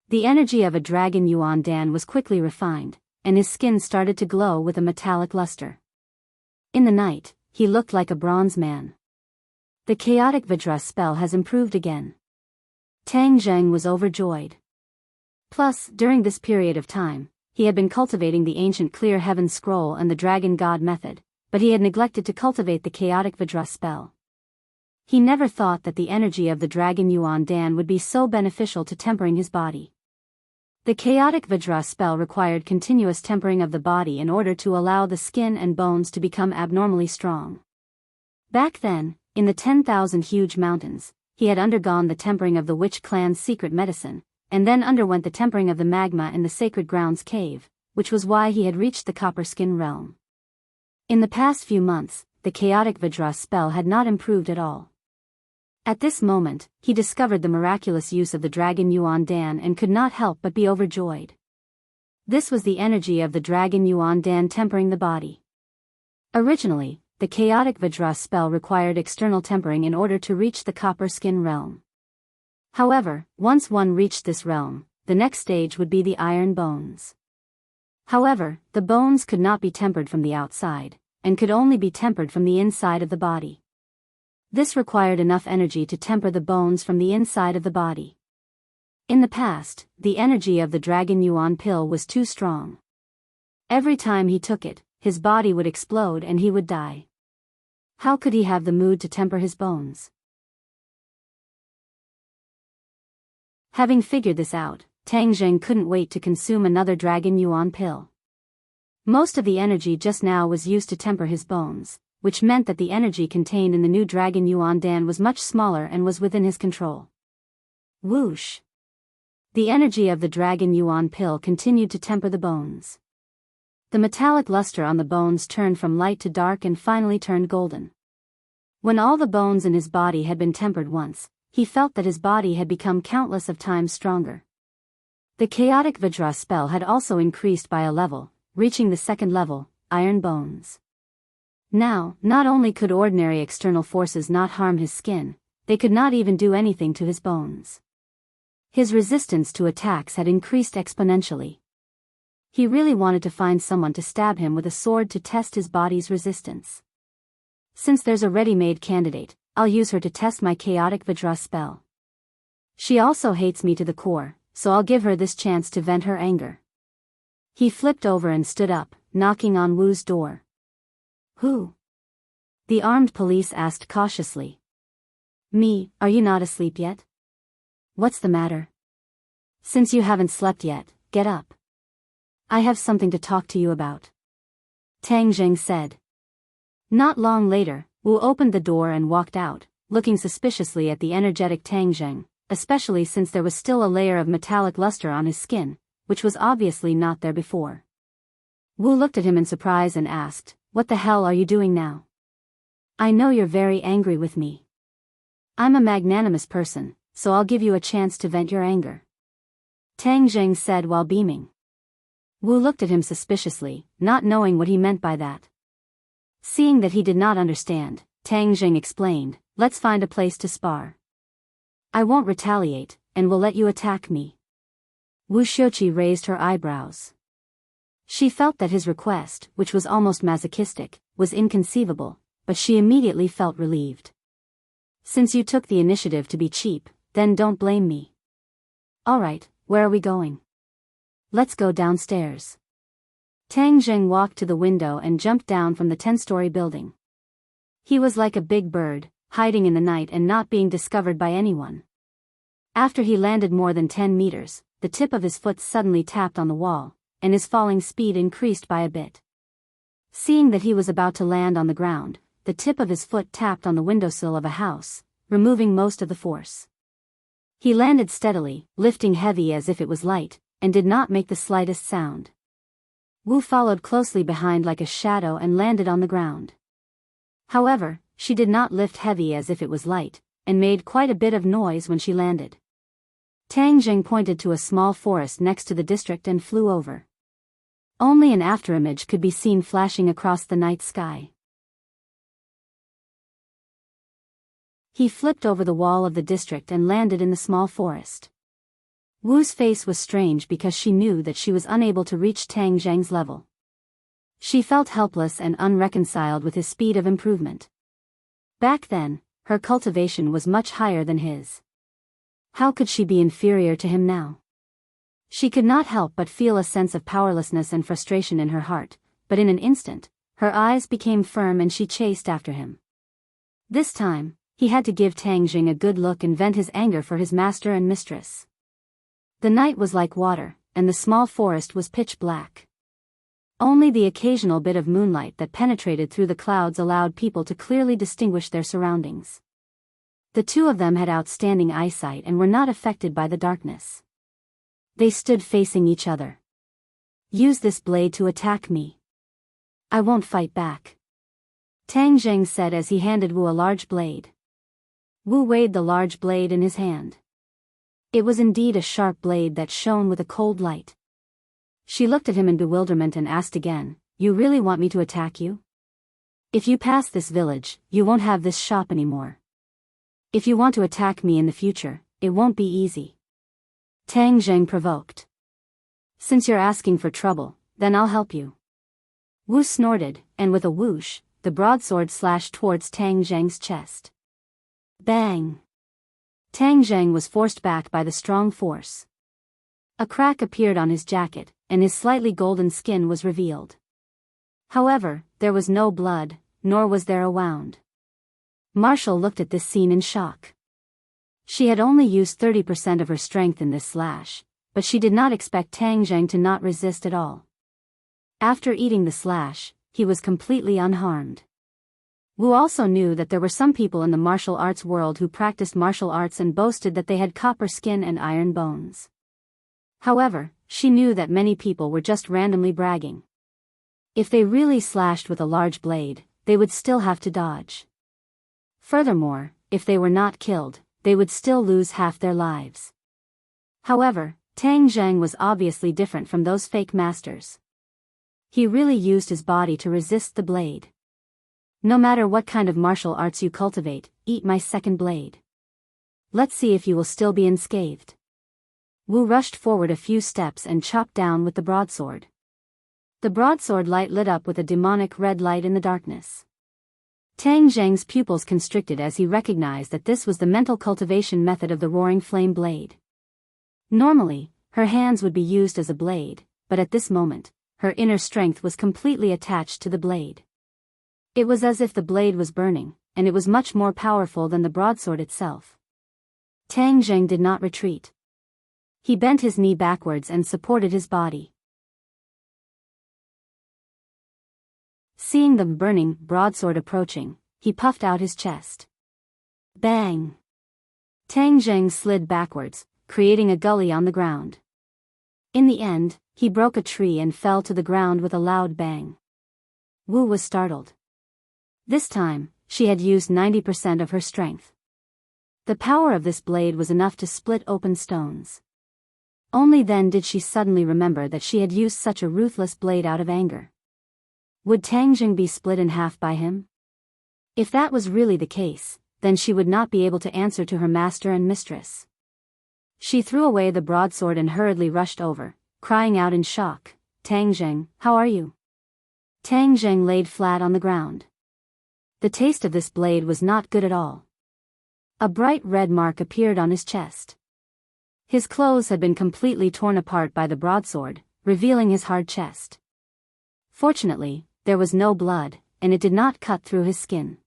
The energy of a dragon Yuan Dan was quickly refined, and his skin started to glow with a metallic luster. In the night, he looked like a bronze man. The chaotic Vajra spell has improved again. Tang Zheng was overjoyed. Plus, during this period of time, he had been cultivating the ancient Clear Heaven Scroll and the Dragon God method, but he had neglected to cultivate the chaotic Vajra spell. He never thought that the energy of the dragon Yuan Dan would be so beneficial to tempering his body. The chaotic Vajra spell required continuous tempering of the body in order to allow the skin and bones to become abnormally strong. Back then, in the 10,000 huge mountains, he had undergone the tempering of the witch clan's secret medicine, and then underwent the tempering of the magma in the Sacred Grounds cave, which was why he had reached the copper skin realm. In the past few months, the chaotic Vajra spell had not improved at all. At this moment, he discovered the miraculous use of the dragon Yuan Dan and could not help but be overjoyed. This was the energy of the dragon Yuan Dan tempering the body. Originally, the chaotic Vajra spell required external tempering in order to reach the copper skin realm. However, once one reached this realm, the next stage would be the iron bones. However, the bones could not be tempered from the outside, and could only be tempered from the inside of the body. This required enough energy to temper the bones from the inside of the body. In the past, the energy of the Dragon Yuan pill was too strong. Every time he took it, his body would explode and he would die. How could he have the mood to temper his bones? Having figured this out, Tang Zheng couldn't wait to consume another Dragon Yuan pill. Most of the energy just now was used to temper his bones, which meant that the energy contained in the new Dragon Yuan Dan was much smaller and was within his control. Whoosh! The energy of the Dragon Yuan pill continued to temper the bones. The metallic luster on the bones turned from light to dark and finally turned golden. When all the bones in his body had been tempered once, he felt that his body had become countless of times stronger. The chaotic Vajra spell had also increased by a level, reaching the second level, iron bones. Now, not only could ordinary external forces not harm his skin, they could not even do anything to his bones. His resistance to attacks had increased exponentially. He really wanted to find someone to stab him with a sword to test his body's resistance. Since there's a ready-made candidate, I'll use her to test my chaotic Vajra spell. She also hates me to the core, so I'll give her this chance to vent her anger. He flipped over and stood up, knocking on Wu's door. Who? The armed police asked cautiously. Me, are you not asleep yet? What's the matter? Since you haven't slept yet, get up. I have something to talk to you about. Tang Zheng said. Not long later, Wu opened the door and walked out, looking suspiciously at the energetic Tang Zheng, especially since there was still a layer of metallic luster on his skin, which was obviously not there before. Wu looked at him in surprise and asked, "What the hell are you doing now? I know you're very angry with me. I'm a magnanimous person, so I'll give you a chance to vent your anger," Tang Zheng said while beaming. Wu looked at him suspiciously, not knowing what he meant by that. Seeing that he did not understand, Tang Zheng explained, "Let's find a place to spar. I won't retaliate, and will let you attack me." Wu Xiuqi raised her eyebrows. She felt that his request, which was almost masochistic, was inconceivable, but she immediately felt relieved. "Since you took the initiative to be cheap, then don't blame me. Alright, where are we going?" "Let's go downstairs." Tang Zheng walked to the window and jumped down from the 10-story building. He was like a big bird, hiding in the night and not being discovered by anyone. After he landed more than 10 meters, the tip of his foot suddenly tapped on the wall, and his falling speed increased by a bit. Seeing that he was about to land on the ground, the tip of his foot tapped on the windowsill of a house, removing most of the force. He landed steadily, lifting heavy as if it was light, and did not make the slightest sound. Wu followed closely behind like a shadow and landed on the ground. However, she did not lift heavy as if it was light, and made quite a bit of noise when she landed. Tang Jing pointed to a small forest next to the district and flew over. Only an afterimage could be seen flashing across the night sky. He flipped over the wall of the district and landed in the small forest. Wu's face was strange because she knew that she was unable to reach Tang Zhang's level. She felt helpless and unreconciled with his speed of improvement. Back then, her cultivation was much higher than his. How could she be inferior to him now? She could not help but feel a sense of powerlessness and frustration in her heart, but in an instant, her eyes became firm and she chased after him. This time, he had to give Tang Jing a good look and vent his anger for his master and mistress. The night was like water, and the small forest was pitch black. Only the occasional bit of moonlight that penetrated through the clouds allowed people to clearly distinguish their surroundings. The two of them had outstanding eyesight and were not affected by the darkness. They stood facing each other. Use this blade to attack me. I won't fight back. Tang Jing said as he handed Wu a large blade. Wu weighed the large blade in his hand. It was indeed a sharp blade that shone with a cold light. She looked at him in bewilderment and asked again, "You really want me to attack you? If you pass this village, you won't have this shop anymore. If you want to attack me in the future, it won't be easy." Tang Zheng provoked. "Since you're asking for trouble, then I'll help you." Wu snorted, and with a whoosh, the broadsword slashed towards Tang Zheng's chest. Bang! Tang Zheng was forced back by the strong force. A crack appeared on his jacket, and his slightly golden skin was revealed. However, there was no blood, nor was there a wound. Marshall looked at this scene in shock. She had only used 30% of her strength in this slash, but she did not expect Tang Zheng to not resist at all. After eating the slash, he was completely unharmed. Wu also knew that there were some people in the martial arts world who practiced martial arts and boasted that they had copper skin and iron bones. However, she knew that many people were just randomly bragging. If they really slashed with a large blade, they would still have to dodge. Furthermore, if they were not killed, they would still lose half their lives. However, Tang Zheng was obviously different from those fake masters. He really used his body to resist the blade. "No matter what kind of martial arts you cultivate, eat my second blade. Let's see if you will still be unscathed." Wu rushed forward a few steps and chopped down with the broadsword. The broadsword light lit up with a demonic red light in the darkness. Tang Zheng's pupils constricted as he recognized that this was the mental cultivation method of the roaring flame blade. Normally, her hands would be used as a blade, but at this moment, her inner strength was completely attached to the blade. It was as if the blade was burning, and it was much more powerful than the broadsword itself. Tang Zheng did not retreat. He bent his knee backwards and supported his body. Seeing the burning broadsword approaching, he puffed out his chest. Bang! Tang Zheng slid backwards, creating a gully on the ground. In the end, he broke a tree and fell to the ground with a loud bang. Wu was startled. This time, she had used 90% of her strength. The power of this blade was enough to split open stones. Only then did she suddenly remember that she had used such a ruthless blade out of anger. Would Tang Jing be split in half by him? If that was really the case, then she would not be able to answer to her master and mistress. She threw away the broadsword and hurriedly rushed over, crying out in shock, "Tang Jing, how are you?" Tang Jing laid flat on the ground. The taste of this blade was not good at all. A bright red mark appeared on his chest. His clothes had been completely torn apart by the broadsword, revealing his hard chest. Fortunately, there was no blood, and it did not cut through his skin.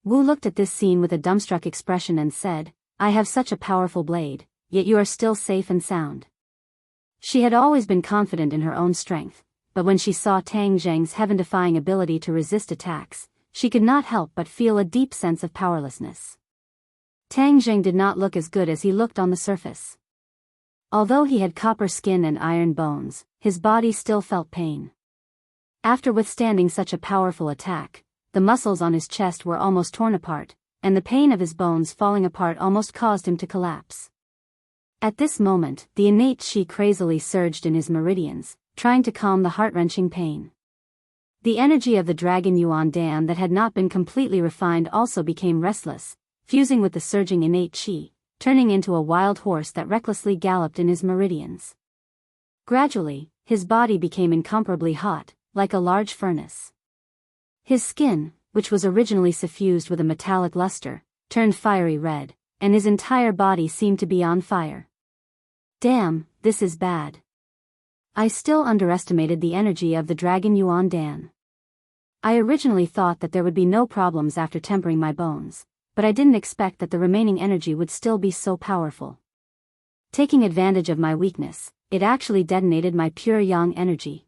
Wu looked at this scene with a dumbstruck expression and said, "I have such a powerful blade, yet you are still safe and sound." She had always been confident in her own strength, but when she saw Tang Zheng's heaven-defying ability to resist attacks, she could not help but feel a deep sense of powerlessness. Tang Zheng did not look as good as he looked on the surface. Although he had copper skin and iron bones, his body still felt pain. After withstanding such a powerful attack, the muscles on his chest were almost torn apart, and the pain of his bones falling apart almost caused him to collapse. At this moment, the innate chi crazily surged in his meridians, trying to calm the heart-wrenching pain. The energy of the dragon Yuan Dan that had not been completely refined also became restless, fusing with the surging innate chi, turning into a wild horse that recklessly galloped in his meridians. Gradually, his body became incomparably hot, like a large furnace. His skin, which was originally suffused with a metallic luster, turned fiery red, and his entire body seemed to be on fire. Damn, this is bad. I still underestimated the energy of the dragon Yuan Dan. I originally thought that there would be no problems after tempering my bones, but I didn't expect that the remaining energy would still be so powerful. Taking advantage of my weakness, it actually detonated my pure yang energy.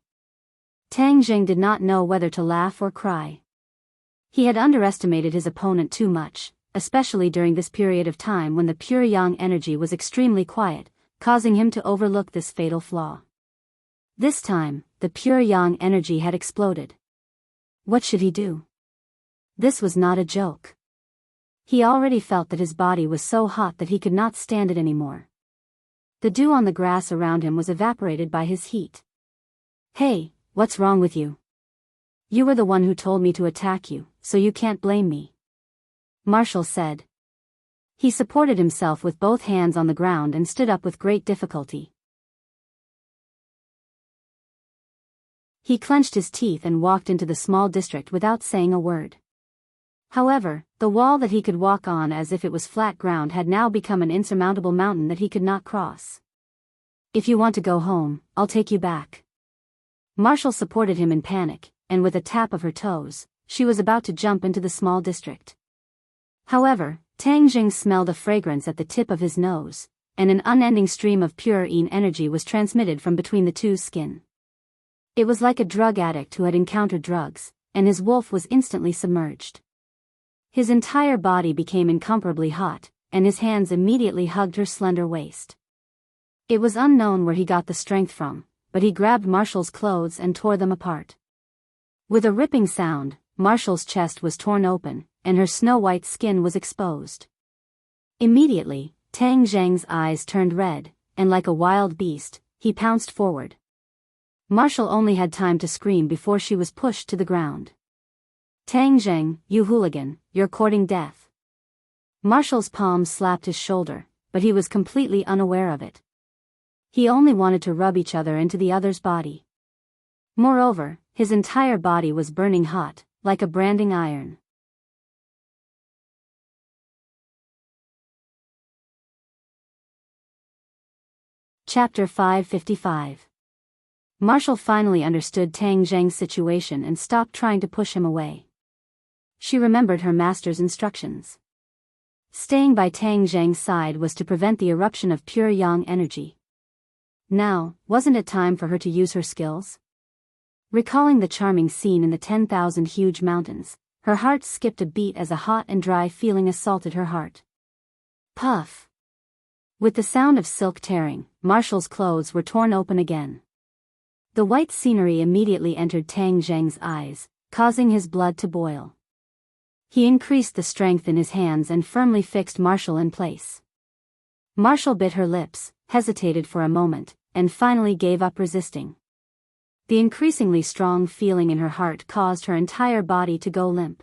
Tang Jing did not know whether to laugh or cry. He had underestimated his opponent too much, especially during this period of time when the pure yang energy was extremely quiet, causing him to overlook this fatal flaw. This time, the pure yang energy had exploded. What should he do? This was not a joke. He already felt that his body was so hot that he could not stand it anymore. The dew on the grass around him was evaporated by his heat. Hey, what's wrong with you? You were the one who told me to attack you, so you can't blame me. Marshall said. He supported himself with both hands on the ground and stood up with great difficulty. He clenched his teeth and walked into the small district without saying a word. However, the wall that he could walk on as if it was flat ground had now become an insurmountable mountain that he could not cross. If you want to go home, I'll take you back. Marshall supported him in panic, and with a tap of her toes, she was about to jump into the small district. However, Tang Jing smelled a fragrance at the tip of his nose, and an unending stream of pure yin energy was transmitted from between the two skin. It was like a drug addict who had encountered drugs, and his wolf was instantly submerged. His entire body became incomparably hot, and his hands immediately hugged her slender waist. It was unknown where he got the strength from, but he grabbed Marshall's clothes and tore them apart. With a ripping sound, Marshall's chest was torn open, and her snow-white skin was exposed. Immediately, Tang Zhang's eyes turned red, and like a wild beast, he pounced forward. Marshall only had time to scream before she was pushed to the ground. Tang Zhang, you hooligan, you're courting death. Marshall's palm slapped his shoulder, but he was completely unaware of it. He only wanted to rub each other into the other's body. Moreover, his entire body was burning hot, like a branding iron. Chapter 555. Marshall finally understood Tang Zhang's situation and stopped trying to push him away. She remembered her master's instructions. Staying by Tang Zhang's side was to prevent the eruption of pure yang energy. Now, wasn't it time for her to use her skills? Recalling the charming scene in the 10,000 huge mountains, her heart skipped a beat as a hot and dry feeling assaulted her heart. Puff! With the sound of silk tearing, Marshall's clothes were torn open again. The white scenery immediately entered Tang Zhang's eyes, causing his blood to boil. He increased the strength in his hands and firmly fixed Marshall in place. Marshall bit her lips, hesitated for a moment, and finally gave up resisting. The increasingly strong feeling in her heart caused her entire body to go limp.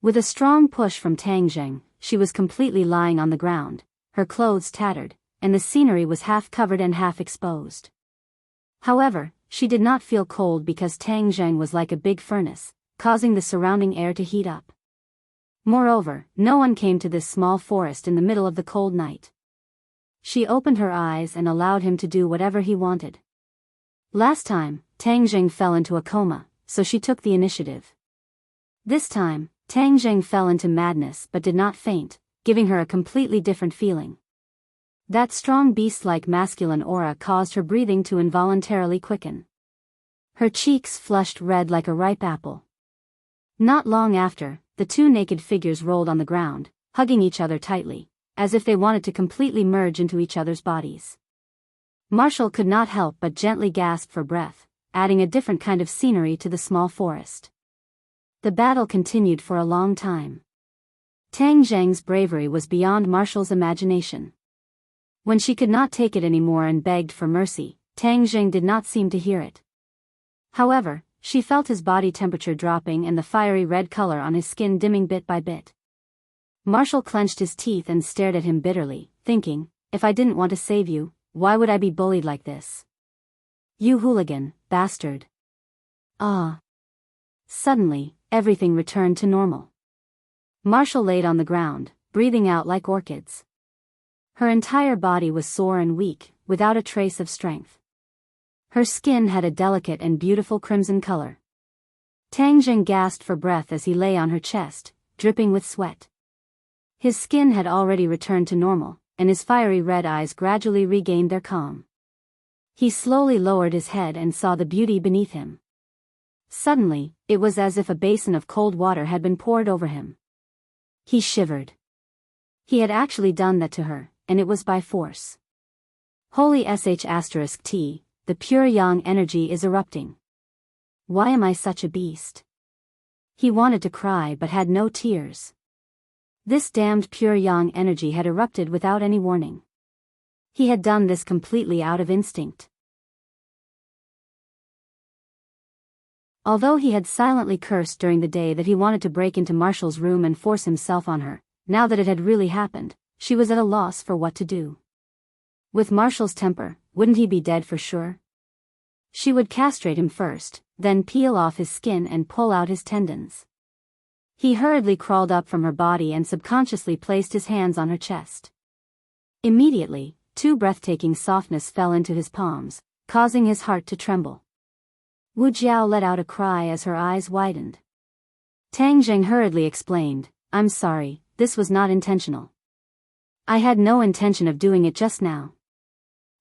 With a strong push from Tang Zhang, she was completely lying on the ground, her clothes tattered, and the scenery was half covered and half exposed. However, she did not feel cold because Tang Zhang was like a big furnace, causing the surrounding air to heat up. Moreover, no one came to this small forest in the middle of the cold night. She opened her eyes and allowed him to do whatever he wanted. Last time, Tang Zhang fell into a coma, so she took the initiative. This time, Tang Zhang fell into madness but did not faint, giving her a completely different feeling. That strong beast-like masculine aura caused her breathing to involuntarily quicken. Her cheeks flushed red like a ripe apple. Not long after, the two naked figures rolled on the ground, hugging each other tightly, as if they wanted to completely merge into each other's bodies. Marshall could not help but gently gasp for breath, adding a different kind of scenery to the small forest. The battle continued for a long time. Tang Zheng's bravery was beyond Marshall's imagination. When she could not take it anymore and begged for mercy, Tang Zheng did not seem to hear it. However, she felt his body temperature dropping and the fiery red color on his skin dimming bit by bit. Marshall clenched his teeth and stared at him bitterly, thinking, if I didn't want to save you, why would I be bullied like this? You hooligan, bastard. Ah. Suddenly, everything returned to normal. Marshall laid on the ground, breathing out like orchids. Her entire body was sore and weak, without a trace of strength. Her skin had a delicate and beautiful crimson color. Tang Zheng gasped for breath as he lay on her chest, dripping with sweat. His skin had already returned to normal, and his fiery red eyes gradually regained their calm. He slowly lowered his head and saw the beauty beneath him. Suddenly, it was as if a basin of cold water had been poured over him. He shivered. He had actually done that to her, and it was by force. Holy **T, the pure yang energy is erupting. Why am I such a beast? He wanted to cry but had no tears. This damned pure yang energy had erupted without any warning. He had done this completely out of instinct. Although he had silently cursed during the day that he wanted to break into Marshall's room and force himself on her, now that it had really happened, she was at a loss for what to do. With Marshall's temper, wouldn't he be dead for sure? She would castrate him first, then peel off his skin and pull out his tendons. He hurriedly crawled up from her body and subconsciously placed his hands on her chest. Immediately, two breathtaking softness fell into his palms, causing his heart to tremble. Wu Jiao let out a cry as her eyes widened. Tang Zheng hurriedly explained, I'm sorry, this was not intentional. I had no intention of doing it just now.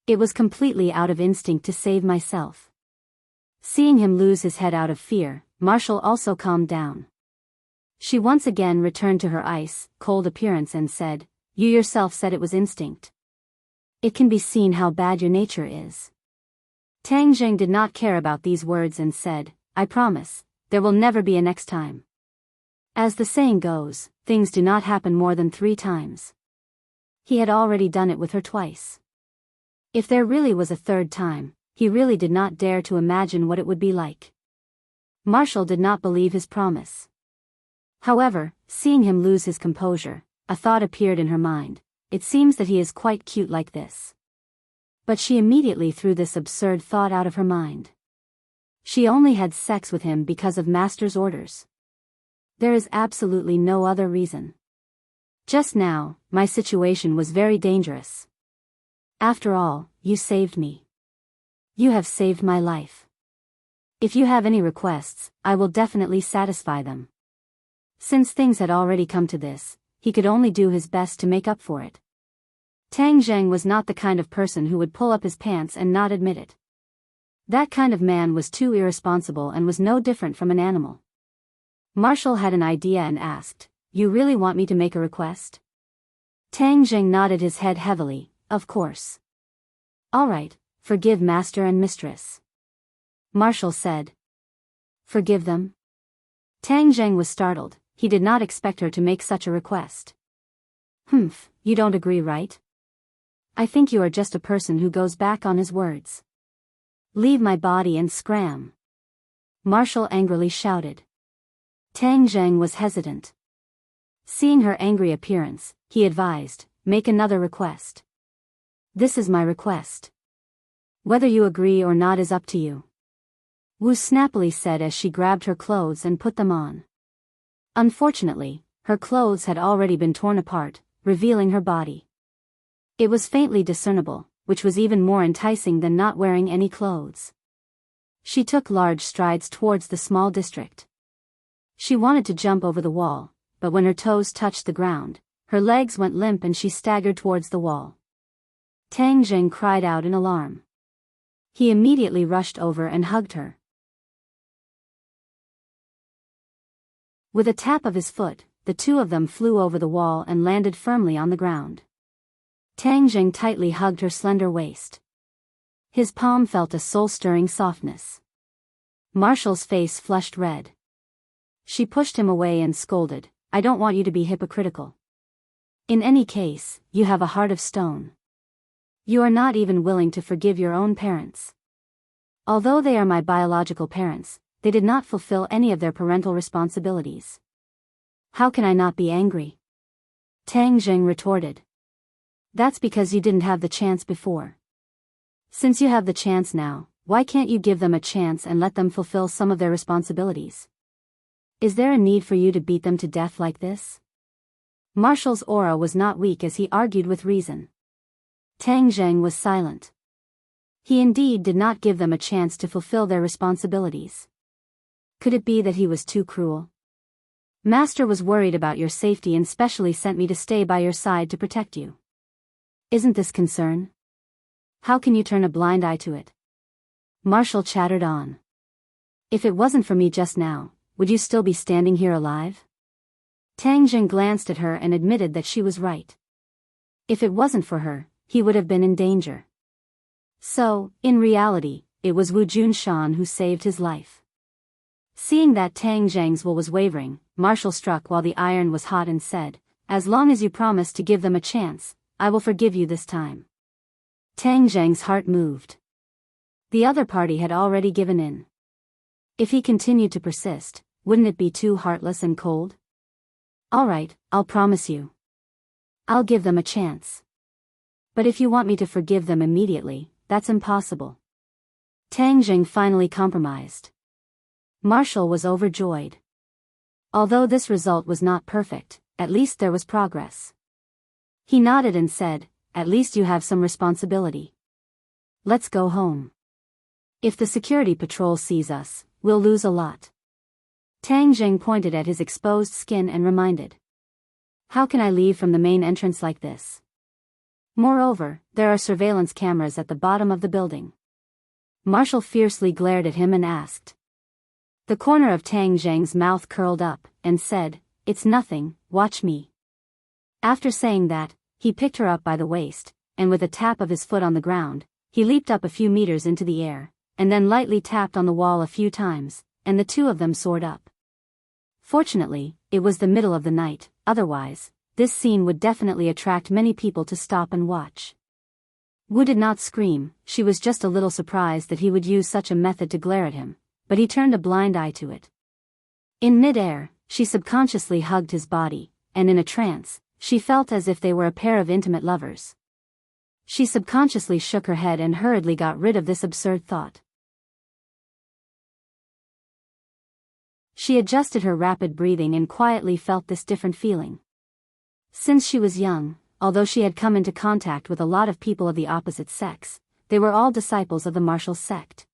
It was completely out of instinct to save myself. Seeing him lose his head out of fear, Marshall also calmed down. She once again returned to her ice, cold appearance and said, you yourself said it was instinct. It can be seen how bad your nature is. Tang Zheng did not care about these words and said, I promise, there will never be a next time. As the saying goes, things do not happen more than 3 times. He had already done it with her twice. If there really was a third time, he really did not dare to imagine what it would be like. Marshall did not believe his promise. However, seeing him lose his composure, a thought appeared in her mind, it seems that he is quite cute like this. But she immediately threw this absurd thought out of her mind. She only had sex with him because of Master's orders. There is absolutely no other reason. Just now, my situation was very dangerous. After all, you saved me. You have saved my life. If you have any requests, I will definitely satisfy them. Since things had already come to this, he could only do his best to make up for it. Tang Zheng was not the kind of person who would pull up his pants and not admit it. That kind of man was too irresponsible and was no different from an animal. Marshall had an idea and asked, you really want me to make a request? Tang Zheng nodded his head heavily, of course. All right, forgive Master and Mistress. Marshall said. Forgive them? Tang Zheng was startled, he did not expect her to make such a request. Humph, you don't agree, right? I think you are just a person who goes back on his words. Leave my body and scram. Marshall angrily shouted. Tang Zheng was hesitant. Seeing her angry appearance, he advised, make another request. This is my request. Whether you agree or not is up to you. Wu snappily said as she grabbed her clothes and put them on. Unfortunately, her clothes had already been torn apart, revealing her body. It was faintly discernible, which was even more enticing than not wearing any clothes. She took large strides towards the small district. She wanted to jump over the wall, but when her toes touched the ground, her legs went limp and she staggered towards the wall. Tang Zheng cried out in alarm. He immediately rushed over and hugged her. With a tap of his foot, the two of them flew over the wall and landed firmly on the ground. Tang Zheng tightly hugged her slender waist. His palm felt a soul-stirring softness. Marshall's face flushed red. She pushed him away and scolded, "I don't want you to be hypocritical. In any case, you have a heart of stone. You are not even willing to forgive your own parents. Although they are my biological parents, they did not fulfill any of their parental responsibilities. How can I not be angry?" Tang Zheng retorted. "That's because you didn't have the chance before. Since you have the chance now, why can't you give them a chance and let them fulfill some of their responsibilities? Is there a need for you to beat them to death like this?" Marshall's aura was not weak as he argued with reason. Tang Zheng was silent. He indeed did not give them a chance to fulfill their responsibilities. Could it be that he was too cruel? "Master was worried about your safety and specially sent me to stay by your side to protect you. Isn't this concern? How can you turn a blind eye to it?" Marshall chattered on. "If it wasn't for me just now, would you still be standing here alive?" Tang Zheng glanced at her and admitted that she was right. If it wasn't for her, he would have been in danger. So, in reality, it was Wu Junshan who saved his life. Seeing that Tang Zheng's will was wavering, Marshall struck while the iron was hot and said, "As long as you promise to give them a chance, I will forgive you this time." Tang Zheng's heart moved. The other party had already given in. If he continued to persist, wouldn't it be too heartless and cold? "All right, I'll promise you. I'll give them a chance. But if you want me to forgive them immediately, that's impossible." Tang Zheng finally compromised. Marshall was overjoyed. Although this result was not perfect, at least there was progress. He nodded and said, "At least you have some responsibility. Let's go home. If the security patrol sees us, we'll lose a lot." Tang Zheng pointed at his exposed skin and reminded, "How can I leave from the main entrance like this? Moreover, there are surveillance cameras at the bottom of the building." Marshall fiercely glared at him and asked. The corner of Tang Zheng's mouth curled up, and said, "It's nothing, watch me." After saying that, he picked her up by the waist, and with a tap of his foot on the ground, he leaped up a few meters into the air, and then lightly tapped on the wall a few times, and the two of them soared up. Fortunately, it was the middle of the night, otherwise, this scene would definitely attract many people to stop and watch. Wu did not scream, she was just a little surprised that he would use such a method to glare at him, but he turned a blind eye to it. In mid-air, she subconsciously hugged his body, and in a trance, she felt as if they were a pair of intimate lovers. She subconsciously shook her head and hurriedly got rid of this absurd thought. She adjusted her rapid breathing and quietly felt this different feeling. Since she was young, although she had come into contact with a lot of people of the opposite sex, they were all disciples of the martial sect.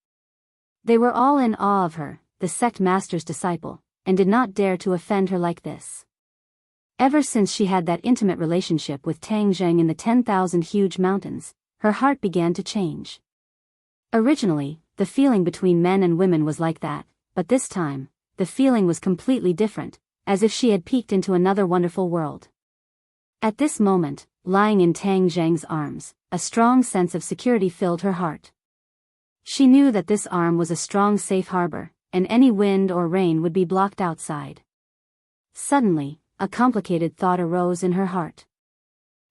They were all in awe of her, the sect master's disciple, and did not dare to offend her like this. Ever since she had that intimate relationship with Tang Zheng in the 10,000 huge mountains, her heart began to change. Originally, the feeling between men and women was like that, but this time, the feeling was completely different, as if she had peeked into another wonderful world. At this moment, lying in Tang Zheng's arms, a strong sense of security filled her heart. She knew that this arm was a strong safe harbor, and any wind or rain would be blocked outside. Suddenly, a complicated thought arose in her heart.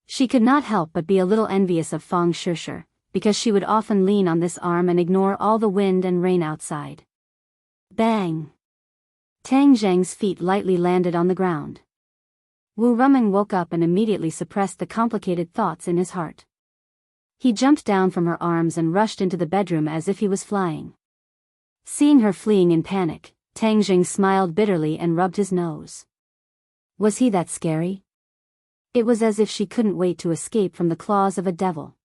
She could not help but be a little envious of Fang Shishir, because she would often lean on this arm and ignore all the wind and rain outside. Bang! Tang Zheng's feet lightly landed on the ground. Wu Rumeng woke up and immediately suppressed the complicated thoughts in his heart. He jumped down from her arms and rushed into the bedroom as if he was flying. Seeing her fleeing in panic, Tang Zheng smiled bitterly and rubbed his nose. Was he that scary? It was as if she couldn't wait to escape from the claws of a devil.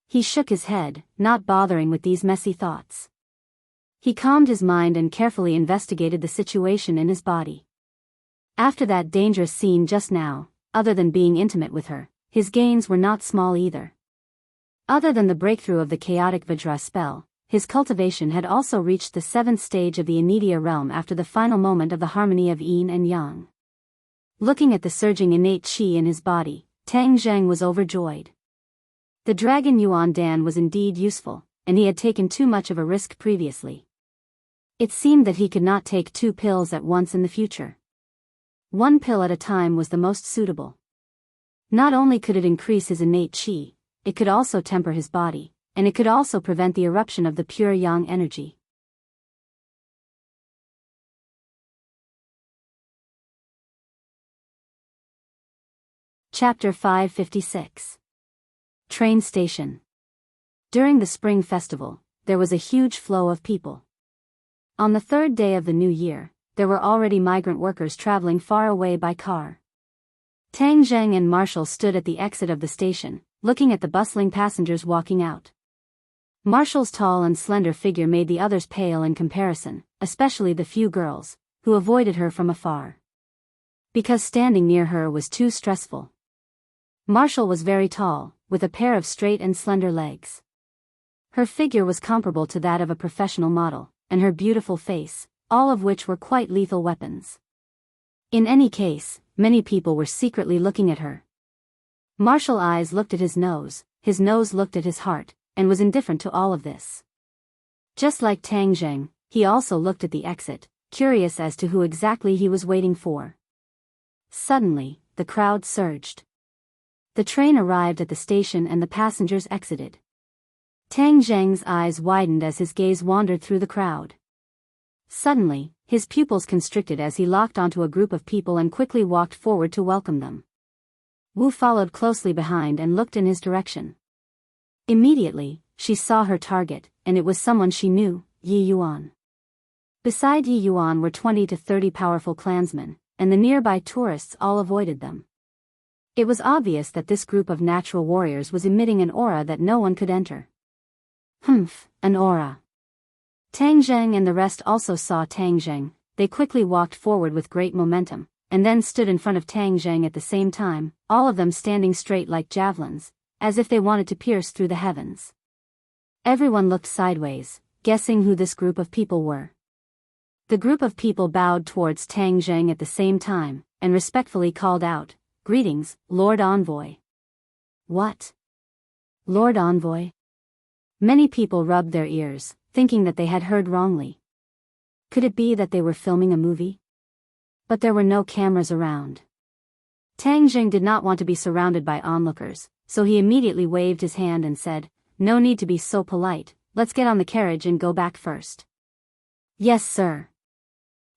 He shook his head, not bothering with these messy thoughts. He calmed his mind and carefully investigated the situation in his body. After that dangerous scene just now, other than being intimate with her, his gains were not small either. Other than the breakthrough of the chaotic Vajra spell, his cultivation had also reached the 7th stage of the Inidia realm after the final moment of the harmony of yin and yang. Looking at the surging innate qi in his body, Tang Zheng was overjoyed. The dragon Yuan Dan was indeed useful, and he had taken too much of a risk previously. It seemed that he could not take 2 pills at once in the future. 1 pill at a time was the most suitable. Not only could it increase his innate qi, it could also temper his body, and it could also prevent the eruption of the pure yang energy. Chapter 556. Train Station. During the Spring Festival, there was a huge flow of people. On the 3rd day of the new year, there were already migrant workers traveling far away by car. Tang Zheng and Marshall stood at the exit of the station, looking at the bustling passengers walking out. Marshall's tall and slender figure made the others pale in comparison, especially the few girls, who avoided her from afar. Because standing near her was too stressful. Marshall was very tall, with a pair of straight and slender legs. Her figure was comparable to that of a professional model, and her beautiful face, all of which were quite lethal weapons. In any case, many people were secretly looking at her. Marshall's eyes looked at his nose looked at his heart, and was indifferent to all of this. Just like Tang Zheng, he also looked at the exit, curious as to who exactly he was waiting for. Suddenly, the crowd surged. The train arrived at the station and the passengers exited. Tang Zheng's eyes widened as his gaze wandered through the crowd. Suddenly, his pupils constricted as he locked onto a group of people and quickly walked forward to welcome them. Wu followed closely behind and looked in his direction. Immediately, she saw her target, and it was someone she knew, Yi Yuan. Beside Yi Yuan were 20 to 30 powerful clansmen, and the nearby tourists all avoided them. It was obvious that this group of natural warriors was emitting an aura that no one could enter. An aura. Tang Zheng and the rest also saw Tang Zheng. They quickly walked forward with great momentum, and then stood in front of Tang Zheng at the same time, all of them standing straight like javelins, as if they wanted to pierce through the heavens. Everyone looked sideways, guessing who this group of people were. The group of people bowed towards Tang Zheng at the same time, and respectfully called out, "Greetings, Lord Envoy." What? Lord Envoy? Many people rubbed their ears, thinking that they had heard wrongly. Could it be that they were filming a movie? But there were no cameras around. Tang Zheng did not want to be surrounded by onlookers, so he immediately waved his hand and said, "No need to be so polite, let's get on the carriage and go back first." "Yes, sir."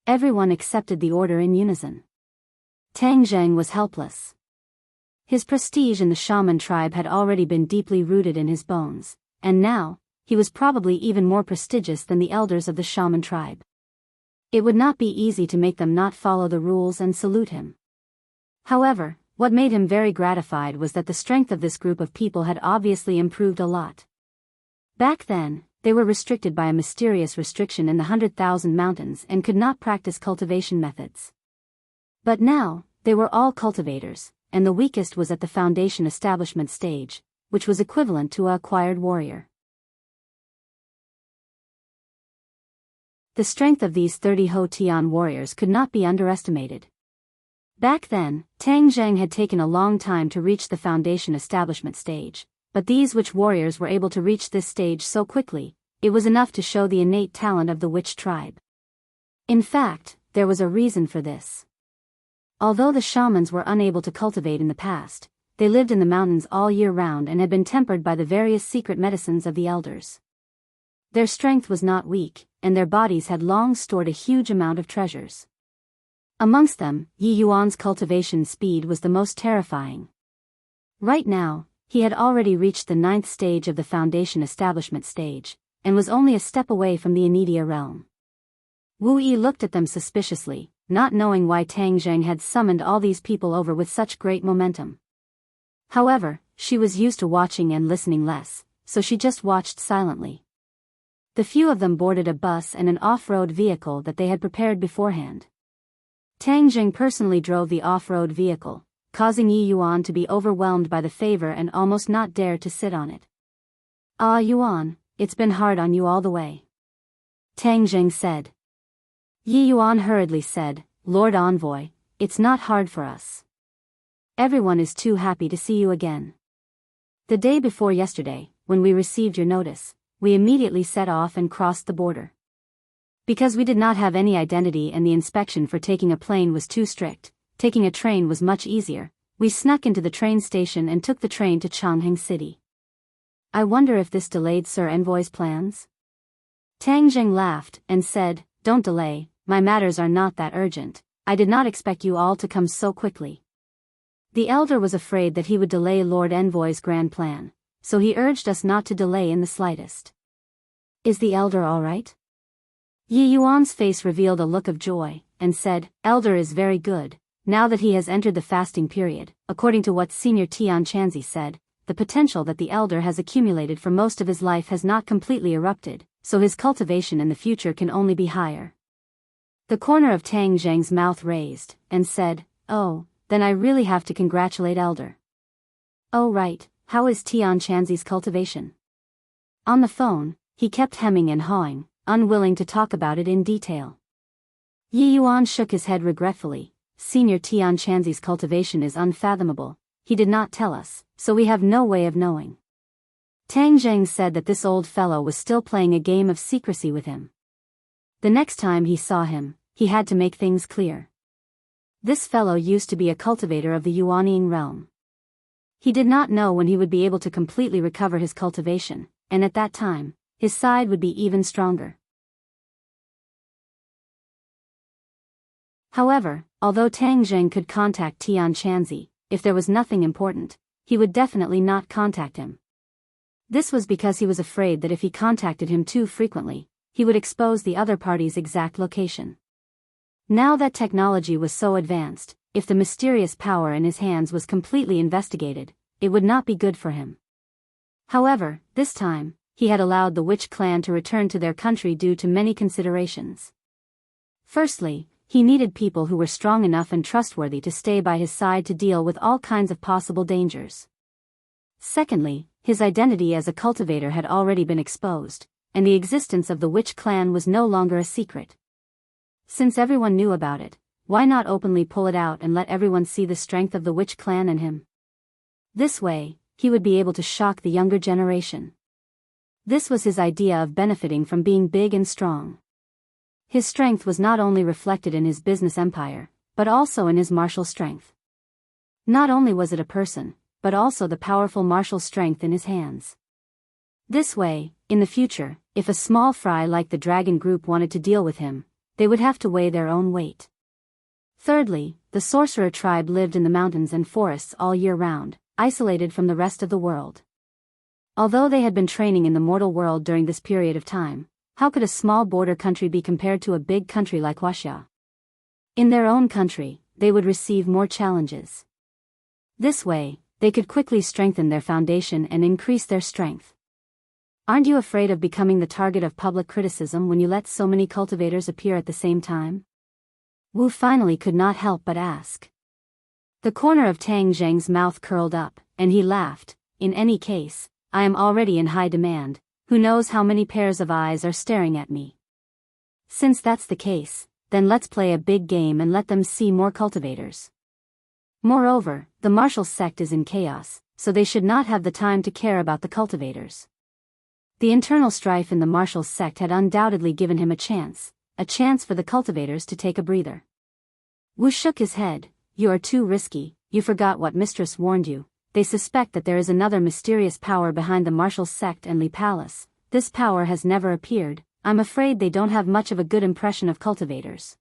Everyone accepted the order in unison. Tang Zheng was helpless. His prestige in the shaman tribe had already been deeply rooted in his bones, and now, he was probably even more prestigious than the elders of the shaman tribe. It would not be easy to make them not follow the rules and salute him. However, what made him very gratified was that the strength of this group of people had obviously improved a lot. Back then, they were restricted by a mysterious restriction in the 100,000 mountains and could not practice cultivation methods. But now, they were all cultivators, and the weakest was at the foundation establishment stage, which was equivalent to an acquired warrior. The strength of these 30 Ho Tian warriors could not be underestimated. Back then, Tang Zheng had taken a long time to reach the foundation establishment stage, but these witch warriors were able to reach this stage so quickly, it was enough to show the innate talent of the witch tribe. In fact, there was a reason for this. Although the shamans were unable to cultivate in the past, they lived in the mountains all year round and had been tempered by the various secret medicines of the elders. Their strength was not weak, and their bodies had long stored a huge amount of treasures. Amongst them, Yi Yuan's cultivation speed was the most terrifying. Right now, he had already reached the 9th stage of the foundation establishment stage, and was only a step away from the Anidia realm. Wu Yi looked at them suspiciously, not knowing why Tang Zheng had summoned all these people over with such great momentum. However, she was used to watching and listening less, so she just watched silently. The few of them boarded a bus and an off-road vehicle that they had prepared beforehand. Tang Zheng personally drove the off-road vehicle, causing Yi Yuan to be overwhelmed by the favor and almost not dare to sit on it. "Ah, Yuan, it's been hard on you all the way," Tang Zheng said. Yi Yuan hurriedly said, "Lord Envoy, it's not hard for us. Everyone is too happy to see you again. The day before yesterday, when we received your notice, we immediately set off and crossed the border. Because we did not have any identity and the inspection for taking a plane was too strict, taking a train was much easier, we snuck into the train station and took the train to Chang'an City. I wonder if this delayed Sir Envoy's plans? Tang Zheng laughed and said, "Don't delay, my matters are not that urgent. I did not expect you all to come so quickly." The elder was afraid that he would delay Lord Envoy's grand plan, so he urged us not to delay in the slightest. "Is the elder all right?" Yi Yuan's face revealed a look of joy, and said, "Elder is very good, now that he has entered the fasting period." According to what Senior Tian Chanzi said, the potential that the elder has accumulated for most of his life has not completely erupted, so his cultivation in the future can only be higher. The corner of Tang Zheng's mouth raised, and said, "Oh, then I really have to congratulate elder." "Oh right, how is Tian Chanzi's cultivation?" On the phone, he kept hemming and hawing, unwilling to talk about it in detail. Yi Yuan shook his head regretfully. "Senior Tian Chanzi's cultivation is unfathomable. He did not tell us, so we have no way of knowing." Tang Zheng said that this old fellow was still playing a game of secrecy with him. The next time he saw him, he had to make things clear. This fellow used to be a cultivator of the Yuanying realm. He did not know when he would be able to completely recover his cultivation, and at that time, his side would be even stronger. However, although Tang Zheng could contact Tian Chanzi, if there was nothing important, he would definitely not contact him. This was because he was afraid that if he contacted him too frequently, he would expose the other party's exact location. Now that technology was so advanced, if the mysterious power in his hands was completely investigated, it would not be good for him. However, this time, he had allowed the witch clan to return to their country due to many considerations. Firstly, he needed people who were strong enough and trustworthy to stay by his side to deal with all kinds of possible dangers. Secondly, his identity as a cultivator had already been exposed, and the existence of the witch clan was no longer a secret. Since everyone knew about it, why not openly pull it out and let everyone see the strength of the witch clan and him? This way, he would be able to shock the younger generation. This was his idea of benefiting from being big and strong. His strength was not only reflected in his business empire, but also in his martial strength. Not only was it a person, but also the powerful martial strength in his hands. This way, in the future, if a small fry like the dragon group wanted to deal with him, they would have to weigh their own weight. Thirdly, the sorcerer tribe lived in the mountains and forests all year round, isolated from the rest of the world. Although they had been training in the mortal world during this period of time, how could a small border country be compared to a big country like Huaxia? In their own country, they would receive more challenges. This way, they could quickly strengthen their foundation and increase their strength. Aren't you afraid of becoming the target of public criticism when you let so many cultivators appear at the same time? Wu finally could not help but ask. The corner of Tang Zheng's mouth curled up, and he laughed. "In any case, I am already in high demand, who knows how many pairs of eyes are staring at me. Since that's the case, then let's play a big game and let them see more cultivators." Moreover, the martial sect is in chaos, so they should not have the time to care about the cultivators. The internal strife in the martial sect had undoubtedly given him a chance for the cultivators to take a breather. Wu shook his head. "You are too risky, you forgot what Mistress warned you. They suspect that there is another mysterious power behind the martial sect and Li Palace. This power has never appeared. I'm afraid they don't have much of a good impression of cultivators."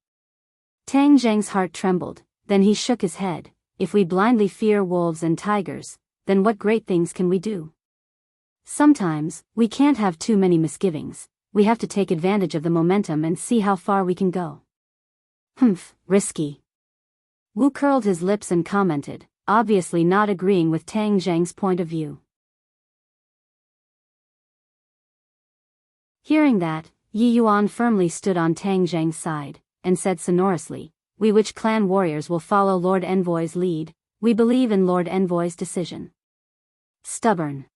Tang Zheng's heart trembled, then he shook his head. "If we blindly fear wolves and tigers, then what great things can we do? Sometimes, we can't have too many misgivings. We have to take advantage of the momentum and see how far we can go." "Humph, risky." Wu curled his lips and commented, obviously not agreeing with Tang Zheng's point of view. Hearing that, Yi Yuan firmly stood on Tang Zheng's side, and said sonorously, "We witch clan warriors will follow Lord Envoy's lead. We believe in Lord Envoy's decision." "Stubborn,"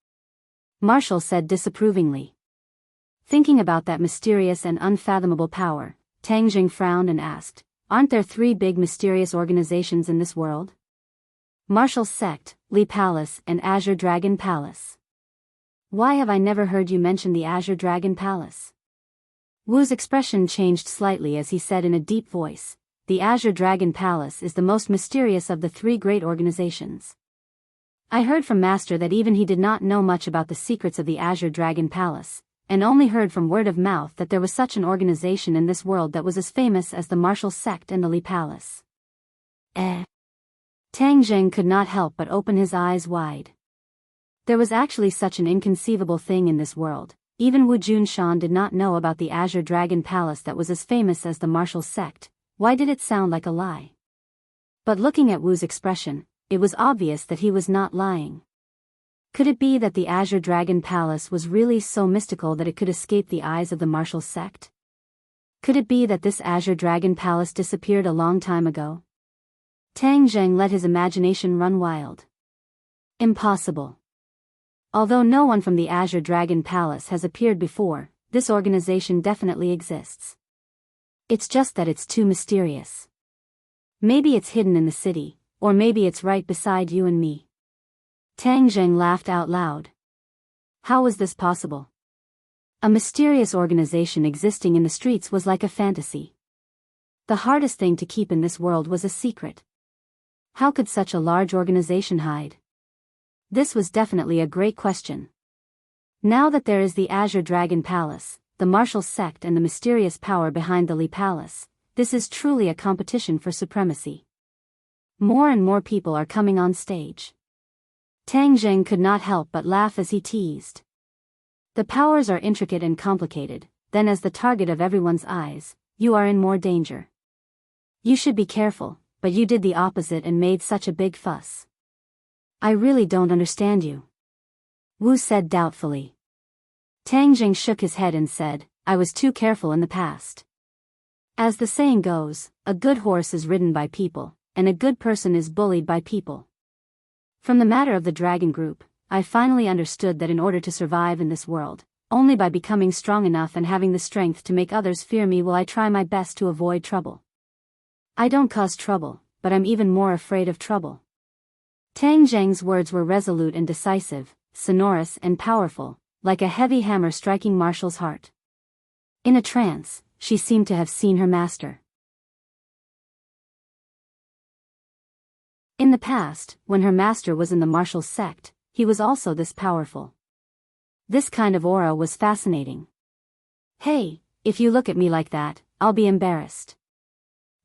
Marshall said disapprovingly. Thinking about that mysterious and unfathomable power, Tang Zheng frowned and asked, "Aren't there 3 big mysterious organizations in this world? Martial Sect, Li Palace and Azure Dragon Palace. Why have I never heard you mention the Azure Dragon Palace? Wu's expression changed slightly as he said in a deep voice, the Azure Dragon Palace is the most mysterious of the three great organizations. I heard from Master that even he did not know much about the secrets of the Azure Dragon Palace, and only heard from word of mouth that there was such an organization in this world that was as famous as the martial sect and the Li Palace. Tang Zheng could not help but open his eyes wide. There was actually such an inconceivable thing in this world. Even Wu Junshan did not know about the Azure Dragon Palace that was as famous as the martial sect. Why did it sound like a lie? But looking at Wu's expression, it was obvious that he was not lying. Could it be that the Azure Dragon Palace was really so mystical that it could escape the eyes of the martial sect? Could it be that this Azure Dragon Palace disappeared a long time ago? Tang Zheng let his imagination run wild. Impossible. Although no one from the Azure Dragon Palace has appeared before, this organization definitely exists. It's just that it's too mysterious. Maybe it's hidden in the city, or maybe it's right beside you and me. Tang Zheng laughed out loud. How was this possible? A mysterious organization existing in the streets was like a fantasy. The hardest thing to keep in this world was a secret. How could such a large organization hide? This was definitely a great question. Now that there is the Azure Dragon Palace, the martial sect and the mysterious power behind the Li Palace, this is truly a competition for supremacy. More and more people are coming on stage. Tang Zheng could not help but laugh as he teased. The powers are intricate and complicated, then as the target of everyone's eyes, you are in more danger. You should be careful, but you did the opposite and made such a big fuss. I really don't understand you. Wu said doubtfully. Tang Zheng shook his head and said, I was too careful in the past. As the saying goes, a good horse is ridden by people, and a good person is bullied by people. From the matter of the dragon group, I finally understood that in order to survive in this world, only by becoming strong enough and having the strength to make others fear me will I try my best to avoid trouble. I don't cause trouble, but I'm even more afraid of trouble. Tang Zheng's words were resolute and decisive, sonorous and powerful, like a heavy hammer striking Marshall's heart. In a trance, she seemed to have seen her master. In the past, when her master was in the martial sect, he was also this powerful. This kind of aura was fascinating. Hey, if you look at me like that, I'll be embarrassed.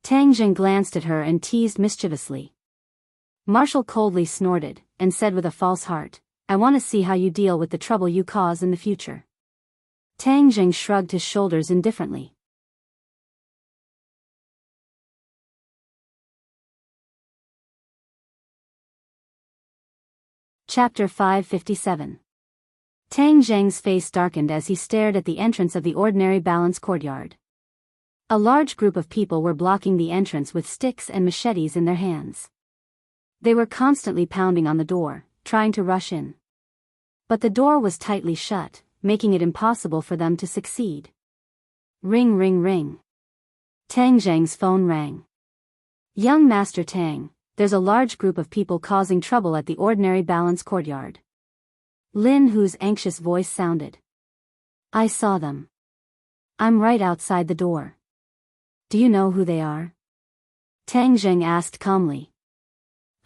Tang Zheng glanced at her and teased mischievously. Marshall coldly snorted, and said with a false heart, I want to see how you deal with the trouble you cause in the future. Tang Zheng shrugged his shoulders indifferently. Chapter 557. Tang Zheng's face darkened as he stared at the entrance of the ordinary balance courtyard. A large group of people were blocking the entrance with sticks and machetes in their hands. They were constantly pounding on the door, trying to rush in. But the door was tightly shut, making it impossible for them to succeed. Ring ring ring. Tang Zheng's phone rang. Young Master Tang, there's a large group of people causing trouble at the ordinary balance courtyard. Lin Hu's anxious voice sounded. I saw them. I'm right outside the door. Do you know who they are? Tang Zheng asked calmly.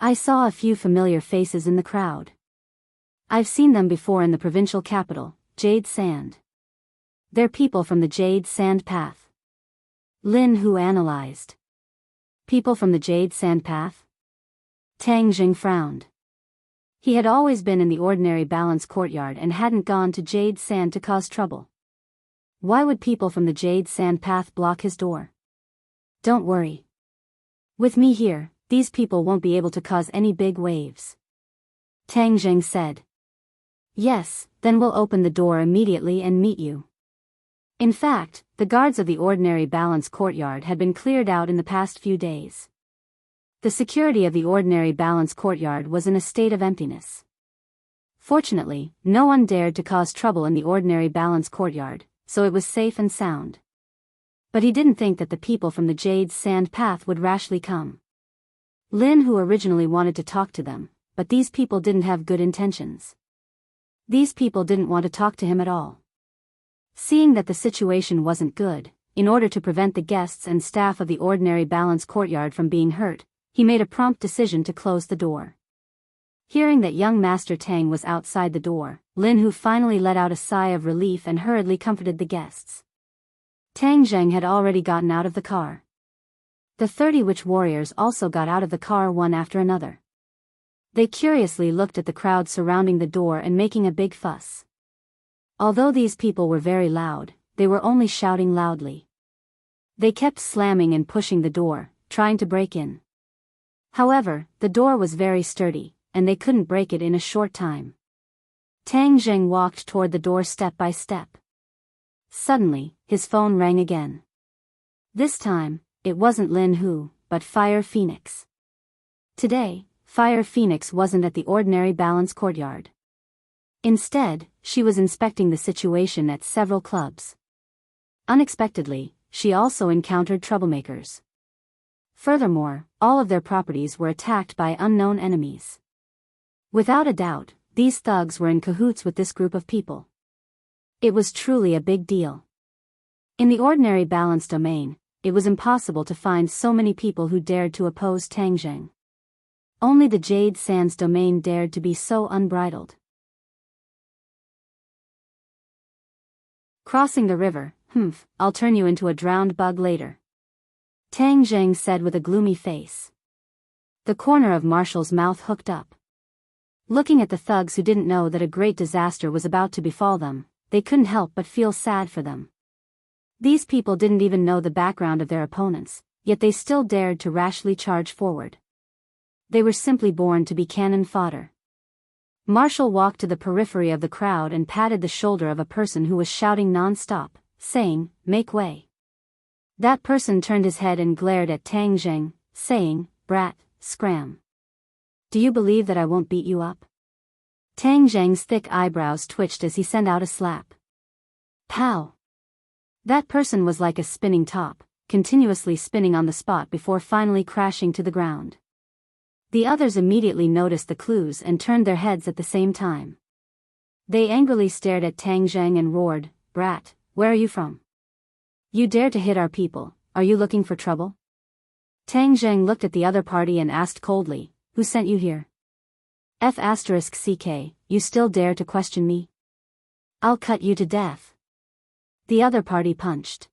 I saw a few familiar faces in the crowd. I've seen them before in the provincial capital, Jade Sand. They're people from the Jade Sand Path. Lin Hu analyzed. People from the Jade Sand Path? Tang Zheng frowned. He had always been in the ordinary balance courtyard and hadn't gone to Jade Sand to cause trouble. Why would people from the Jade Sand Path block his door? Don't worry. With me here, these people won't be able to cause any big waves. Tang Zheng said. Yes, then we'll open the door immediately and meet you. In fact, the guards of the ordinary balance courtyard had been cleared out in the past few days. The security of the ordinary balance courtyard was in a state of emptiness. Fortunately, no one dared to cause trouble in the ordinary balance courtyard, so it was safe and sound. But he didn't think that the people from the Jade Sand Path would rashly come. Lin Hu originally wanted to talk to them, but these people didn't have good intentions. These people didn't want to talk to him at all. Seeing that the situation wasn't good, in order to prevent the guests and staff of the ordinary balance courtyard from being hurt, he made a prompt decision to close the door. Hearing that young Master Tang was outside the door, Lin Hu finally let out a sigh of relief and hurriedly comforted the guests. Tang Zheng had already gotten out of the car. The 30 witch warriors also got out of the car one after another. They curiously looked at the crowd surrounding the door and making a big fuss. Although these people were very loud, they were only shouting loudly. They kept slamming and pushing the door, trying to break in. However, the door was very sturdy, and they couldn't break it in a short time. Tang Zheng walked toward the door step by step. Suddenly, his phone rang again. This time, it wasn't Lin Hu, but Fire Phoenix. Today, Fire Phoenix wasn't at the ordinary balance courtyard. Instead, she was inspecting the situation at several clubs. Unexpectedly, she also encountered troublemakers. Furthermore, all of their properties were attacked by unknown enemies. Without a doubt, these thugs were in cahoots with this group of people. It was truly a big deal. In the ordinary balance domain, it was impossible to find so many people who dared to oppose Tang Zheng. Only the Jade Sands domain dared to be so unbridled. Crossing the river, I'll turn you into a drowned bug later. Tang Zheng said with a gloomy face. The corner of Marshall's mouth hooked up. Looking at the thugs who didn't know that a great disaster was about to befall them, they couldn't help but feel sad for them. These people didn't even know the background of their opponents, yet they still dared to rashly charge forward. They were simply born to be cannon fodder. Marshall walked to the periphery of the crowd and patted the shoulder of a person who was shouting non-stop, saying, "Make way." That person turned his head and glared at Tang Zheng, saying, "Brat, scram. Do you believe that I won't beat you up?" Tang Zheng's thick eyebrows twitched as he sent out a slap. Pow! That person was like a spinning top, continuously spinning on the spot before finally crashing to the ground. The others immediately noticed the clues and turned their heads at the same time. They angrily stared at Tang Zheng and roared, "Brat, where are you from? You dare to hit our people, are you looking for trouble?" Tang Zheng looked at the other party and asked coldly, "Who sent you here? F***ck, you still dare to question me? I'll cut you to death." The other party punched.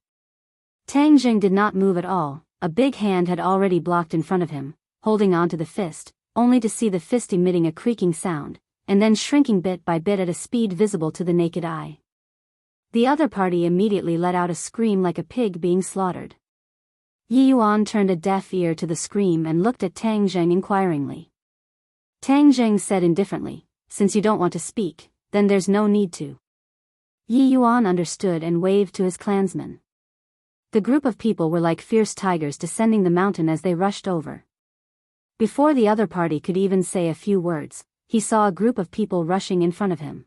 Tang Zheng did not move at all, a big hand had already blocked in front of him, holding onto the fist, only to see the fist emitting a creaking sound, and then shrinking bit by bit at a speed visible to the naked eye. The other party immediately let out a scream like a pig being slaughtered. Yi Yuan turned a deaf ear to the scream and looked at Tang Zheng inquiringly. Tang Zheng said indifferently, "Since you don't want to speak, then there's no need to." Yi Yuan understood and waved to his clansmen. The group of people were like fierce tigers descending the mountain as they rushed over. Before the other party could even say a few words, he saw a group of people rushing in front of him.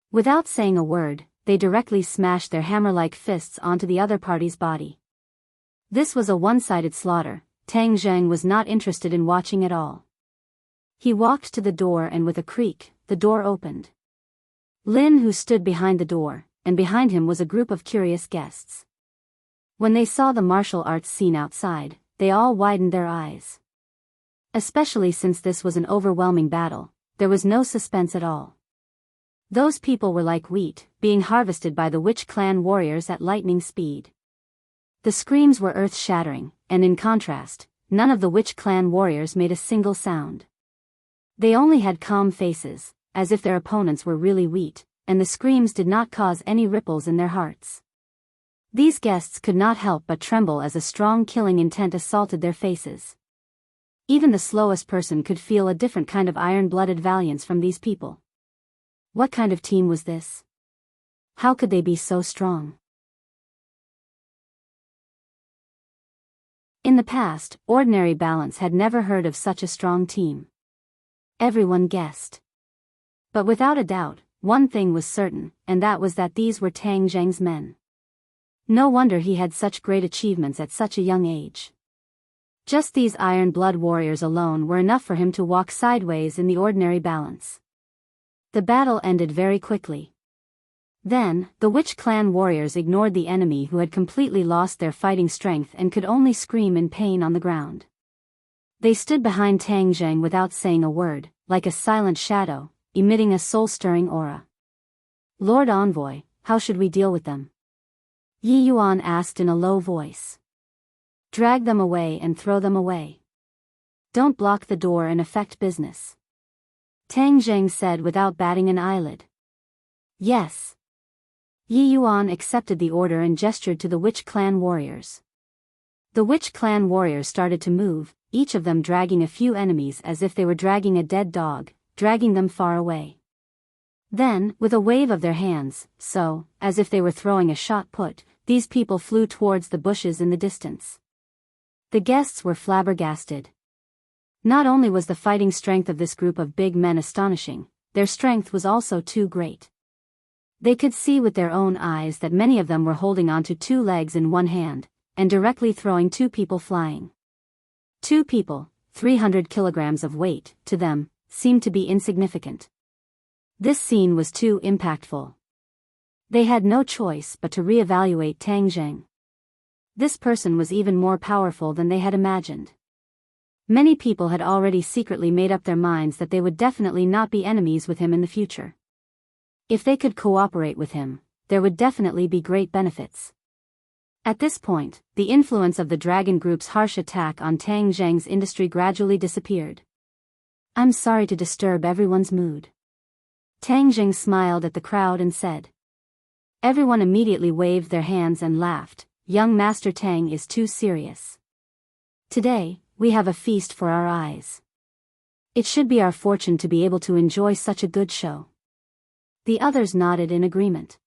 Without saying a word, they directly smashed their hammer-like fists onto the other party's body. This was a one-sided slaughter. Tang Zheng was not interested in watching at all. He walked to the door and with a creak, the door opened. Lin Hu stood behind the door, and behind him was a group of curious guests. When they saw the martial arts scene outside, they all widened their eyes. Especially since this was an overwhelming battle, there was no suspense at all. Those people were like wheat, being harvested by the Witch Clan warriors at lightning speed. The screams were earth-shattering, and in contrast, none of the Witch Clan warriors made a single sound. They only had calm faces, as if their opponents were really wheat, and the screams did not cause any ripples in their hearts. These guests could not help but tremble as a strong killing intent assaulted their faces. Even the slowest person could feel a different kind of iron-blooded valiance from these people. What kind of team was this? How could they be so strong? In the past, ordinary balance had never heard of such a strong team. Everyone guessed. But without a doubt, one thing was certain, and that was that these were Tang Zheng's men. No wonder he had such great achievements at such a young age. Just these iron blood warriors alone were enough for him to walk sideways in the ordinary balance. The battle ended very quickly. Then, the Witch Clan warriors ignored the enemy who had completely lost their fighting strength and could only scream in pain on the ground. They stood behind Tang Zheng without saying a word, like a silent shadow, emitting a soul-stirring aura. "Lord Envoy, how should we deal with them?" Yi Yuan asked in a low voice. "Drag them away and throw them away. Don't block the door and affect business," Tang Zheng said without batting an eyelid. "Yes." Yi Yuan accepted the order and gestured to the Witch Clan warriors. The Witch Clan warriors started to move, each of them dragging a few enemies as if they were dragging a dead dog, dragging them far away. Then, with a wave of their hands, as if they were throwing a shot put, these people flew towards the bushes in the distance. The guests were flabbergasted. Not only was the fighting strength of this group of big men astonishing, their strength was also too great. They could see with their own eyes that many of them were holding onto 2 legs in one hand, and directly throwing 2 people flying. 2 people, 300 kilograms of weight, to them, seemed to be insignificant. This scene was too impactful. They had no choice but to reevaluate Tang Zheng. This person was even more powerful than they had imagined. Many people had already secretly made up their minds that they would definitely not be enemies with him in the future. If they could cooperate with him, there would definitely be great benefits. At this point, the influence of the Dragon Group's harsh attack on Tang Zheng's industry gradually disappeared. "I'm sorry to disturb everyone's mood." Tang Zheng smiled at the crowd and said. Everyone immediately waved their hands and laughed. "Young Master Tang is too serious. Today, we have a feast for our eyes. It should be our fortune to be able to enjoy such a good show." The others nodded in agreement.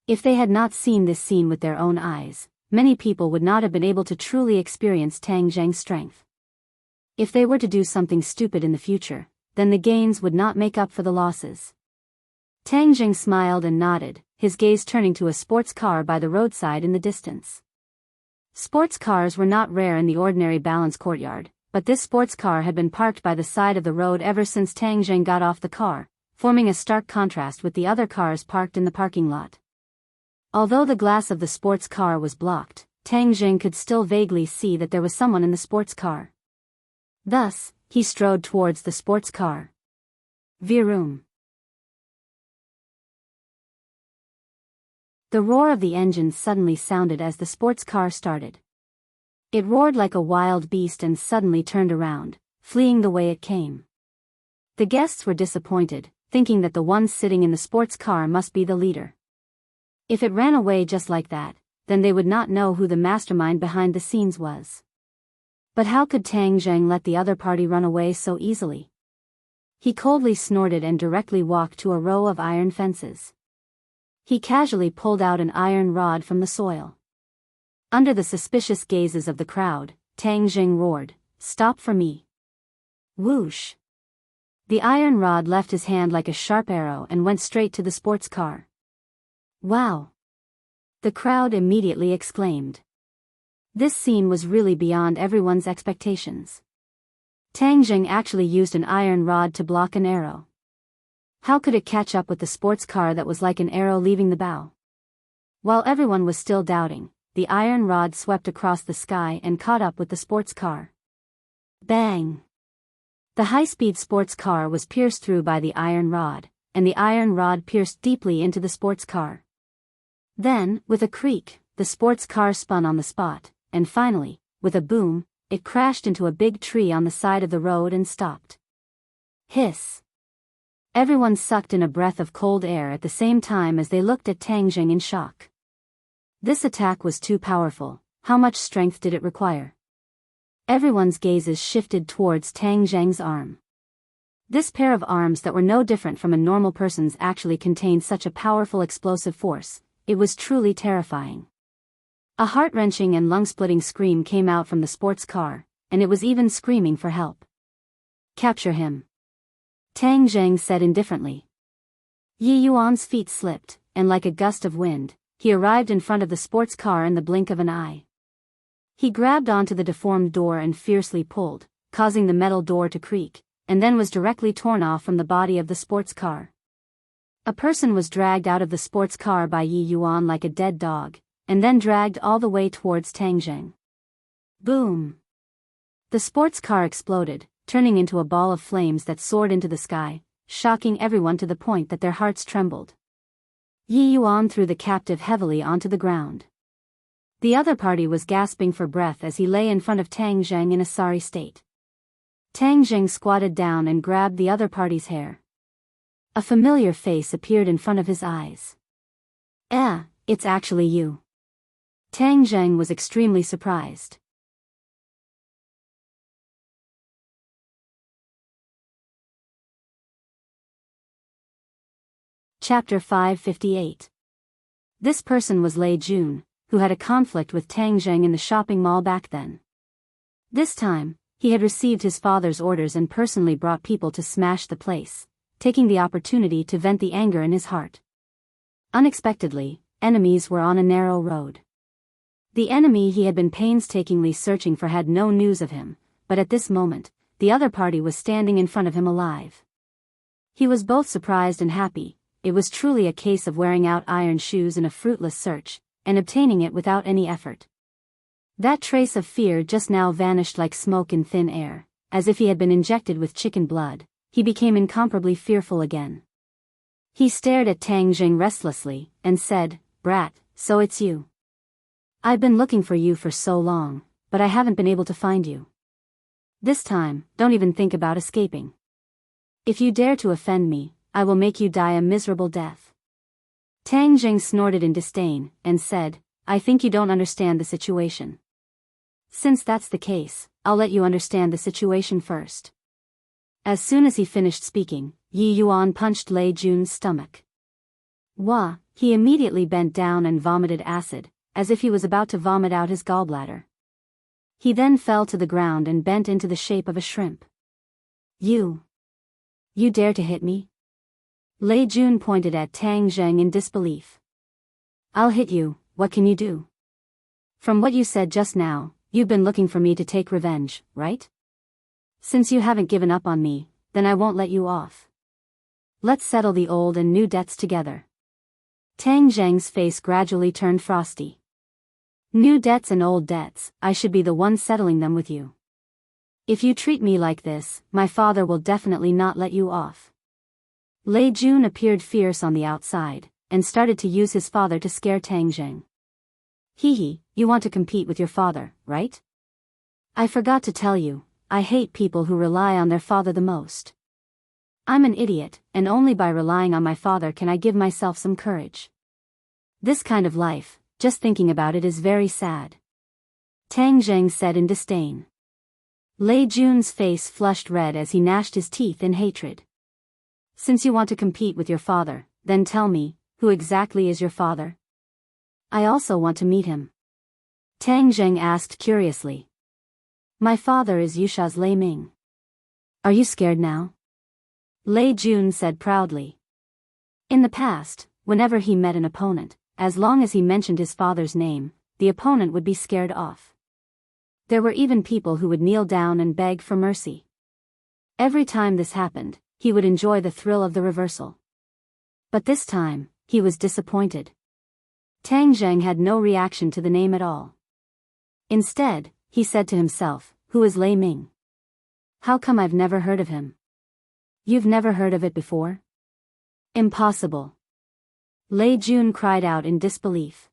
If they had not seen this scene with their own eyes, many people would not have been able to truly experience Tang Zheng's strength. If they were to do something stupid in the future, then the gains would not make up for the losses. Tang Zheng smiled and nodded, his gaze turning to a sports car by the roadside in the distance. Sports cars were not rare in the ordinary balance courtyard, but this sports car had been parked by the side of the road ever since Tang Zheng got off the car, forming a stark contrast with the other cars parked in the parking lot. Although the glass of the sports car was blocked, Tang Zheng could still vaguely see that there was someone in the sports car. Thus, he strode towards the sports car. Vroom. The roar of the engine suddenly sounded as the sports car started. It roared like a wild beast and suddenly turned around, fleeing the way it came. The guests were disappointed, thinking that the one sitting in the sports car must be the leader. If it ran away just like that, then they would not know who the mastermind behind the scenes was. But how could Tang Zheng let the other party run away so easily? He coldly snorted and directly walked to a row of iron fences. He casually pulled out an iron rod from the soil. Under the suspicious gazes of the crowd, Tang Zheng roared, "Stop for me." Whoosh! The iron rod left his hand like a sharp arrow and went straight to the sports car. "Wow!" the crowd immediately exclaimed. This scene was really beyond everyone's expectations. Tang Zheng actually used an iron rod to block an arrow. How could it catch up with the sports car that was like an arrow leaving the bow? While everyone was still doubting, the iron rod swept across the sky and caught up with the sports car. Bang! The high-speed sports car was pierced through by the iron rod, and the iron rod pierced deeply into the sports car. Then, with a creak, the sports car spun on the spot, and finally, with a boom, it crashed into a big tree on the side of the road and stopped. Hiss! Everyone sucked in a breath of cold air at the same time as they looked at Tang Zheng in shock. This attack was too powerful. How much strength did it require? Everyone's gazes shifted towards Tang Zheng's arm. This pair of arms that were no different from a normal person's actually contained such a powerful explosive force. It was truly terrifying. A heart-wrenching and lung-splitting scream came out from the sports car, and it was even screaming for help. "Capture him," Tang Zheng said indifferently. Yi Yuan's feet slipped, and like a gust of wind, he arrived in front of the sports car in the blink of an eye. He grabbed onto the deformed door and fiercely pulled, causing the metal door to creak, and then was directly torn off from the body of the sports car. A person was dragged out of the sports car by Yi Yuan like a dead dog, and then dragged all the way towards Tang Zheng. Boom! The sports car exploded, turning into a ball of flames that soared into the sky, shocking everyone to the point that their hearts trembled. Yi Yuan threw the captive heavily onto the ground. The other party was gasping for breath as he lay in front of Tang Zheng in a sorry state. Tang Zheng squatted down and grabbed the other party's hair. A familiar face appeared in front of his eyes. It's actually you. Tang Zheng was extremely surprised. Chapter 558. This person was Lei Jun, who had a conflict with Tang Zheng in the shopping mall back then. This time, he had received his father's orders and personally brought people to smash the place, taking the opportunity to vent the anger in his heart. Unexpectedly, enemies were on a narrow road. The enemy he had been painstakingly searching for had no news of him, but at this moment, the other party was standing in front of him alive. He was both surprised and happy. It was truly a case of wearing out iron shoes in a fruitless search, and obtaining it without any effort. That trace of fear just now vanished like smoke in thin air, as if he had been injected with chicken blood. He became incomparably fearful again. He stared at Tang Zheng restlessly, and said, "Brat, so it's you. I've been looking for you for so long, but I haven't been able to find you. This time, don't even think about escaping. If you dare to offend me, I will make you die a miserable death." Tang Zheng snorted in disdain, and said, "I think you don't understand the situation. Since that's the case, I'll let you understand the situation first." As soon as he finished speaking, Yi Yuan punched Lei Jun's stomach. Wah! He immediately bent down and vomited acid, as if he was about to vomit out his gallbladder. He then fell to the ground and bent into the shape of a shrimp. You dare to hit me?" Lei Jun pointed at Tang Zheng in disbelief. "I'll hit you, what can you do? From what you said just now, you've been looking for me to take revenge, right? Since you haven't given up on me, then I won't let you off. Let's settle the old and new debts together." Tang Zheng's face gradually turned frosty. "New debts and old debts, I should be the one settling them with you. If you treat me like this, my father will definitely not let you off." Lei Jun appeared fierce on the outside, and started to use his father to scare Tang Zheng. "Hee, you want to compete with your father, right? I forgot to tell you, I hate people who rely on their father the most. I'm an idiot, and only by relying on my father can I give myself some courage. This kind of life, just thinking about it is very sad," Tang Zheng said in disdain. Lei Jun's face flushed red as he gnashed his teeth in hatred. "Since you want to compete with your father, then tell me, who exactly is your father? I also want to meet him," Tang Zheng asked curiously. "My father is Yusha's Lei Ming." "Are you scared now?" Lei Jun said proudly. In the past, whenever he met an opponent, as long as he mentioned his father's name, the opponent would be scared off. There were even people who would kneel down and beg for mercy. Every time this happened, he would enjoy the thrill of the reversal. But this time, he was disappointed. Tang Zheng had no reaction to the name at all. Instead, he said to himself, "Who is Lei Ming? How come I've never heard of him?" "You've never heard of it before? Impossible." Lei Jun cried out in disbelief.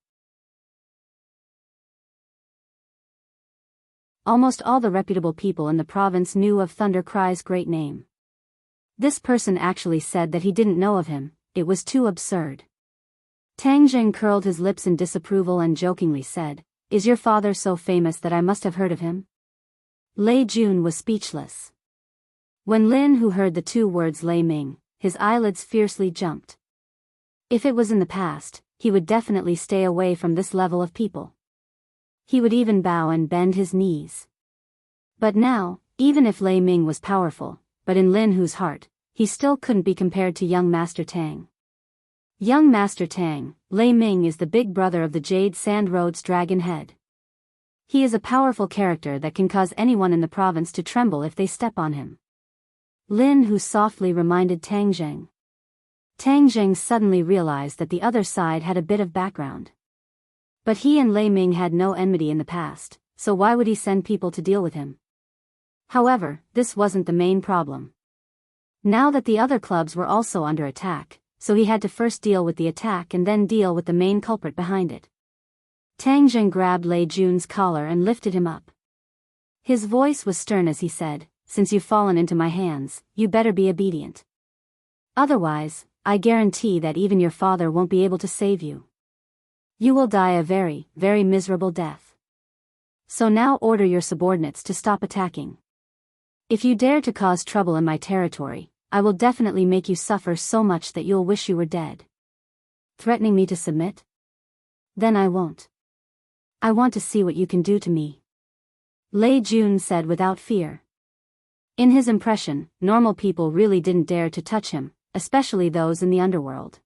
Almost all the reputable people in the province knew of Thunder Cry's great name. This person actually said that he didn't know of him, it was too absurd. Tang Zheng curled his lips in disapproval and jokingly said, "Is your father so famous that I must have heard of him?" Lei Jun was speechless. When Lin Hu heard the two words Lei Ming, his eyelids fiercely jumped. If it was in the past, he would definitely stay away from this level of people. He would even bow and bend his knees. But now, even if Lei Ming was powerful, but in Lin Hu's heart, he still couldn't be compared to young Master Tang. Young Master Tang, Lei Ming is the big brother of the Jade Sand Road's Dragon Head. He is a powerful character that can cause anyone in the province to tremble if they step on him. Lin Hu softly reminded Tang Zheng. Tang Jing suddenly realized that the other side had a bit of background. But he and Lei Ming had no enmity in the past, so why would he send people to deal with him? However, this wasn't the main problem. Now that the other clubs were also under attack, so he had to first deal with the attack and then deal with the main culprit behind it. Tang Jing grabbed Lei Jun's collar and lifted him up. His voice was stern as he said, "Since you've fallen into my hands, you better be obedient. Otherwise, I guarantee that even your father won't be able to save you. You will die a very, very miserable death. So now order your subordinates to stop attacking. If you dare to cause trouble in my territory, I will definitely make you suffer so much that you'll wish you were dead." Threatening me to submit? Then I won't. I want to see what you can do to me. Lei Jun said without fear. In his impression, normal people really didn't dare to touch him, especially those in the underworld.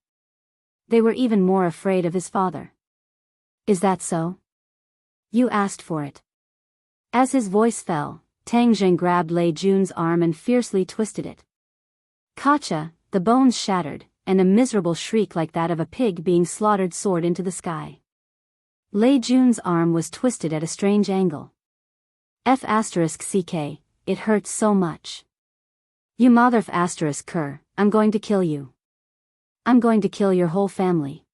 They were even more afraid of his father. Is that so? You asked for it. As his voice fell, Tang Jing grabbed Lei Jun's arm and fiercely twisted it. Kacha, the bones shattered, and a miserable shriek like that of a pig being slaughtered soared into the sky. Lei Jun's arm was twisted at a strange angle. F***ck, it hurts so much. You mother ***ker, I'm going to kill you. I'm going to kill your whole family.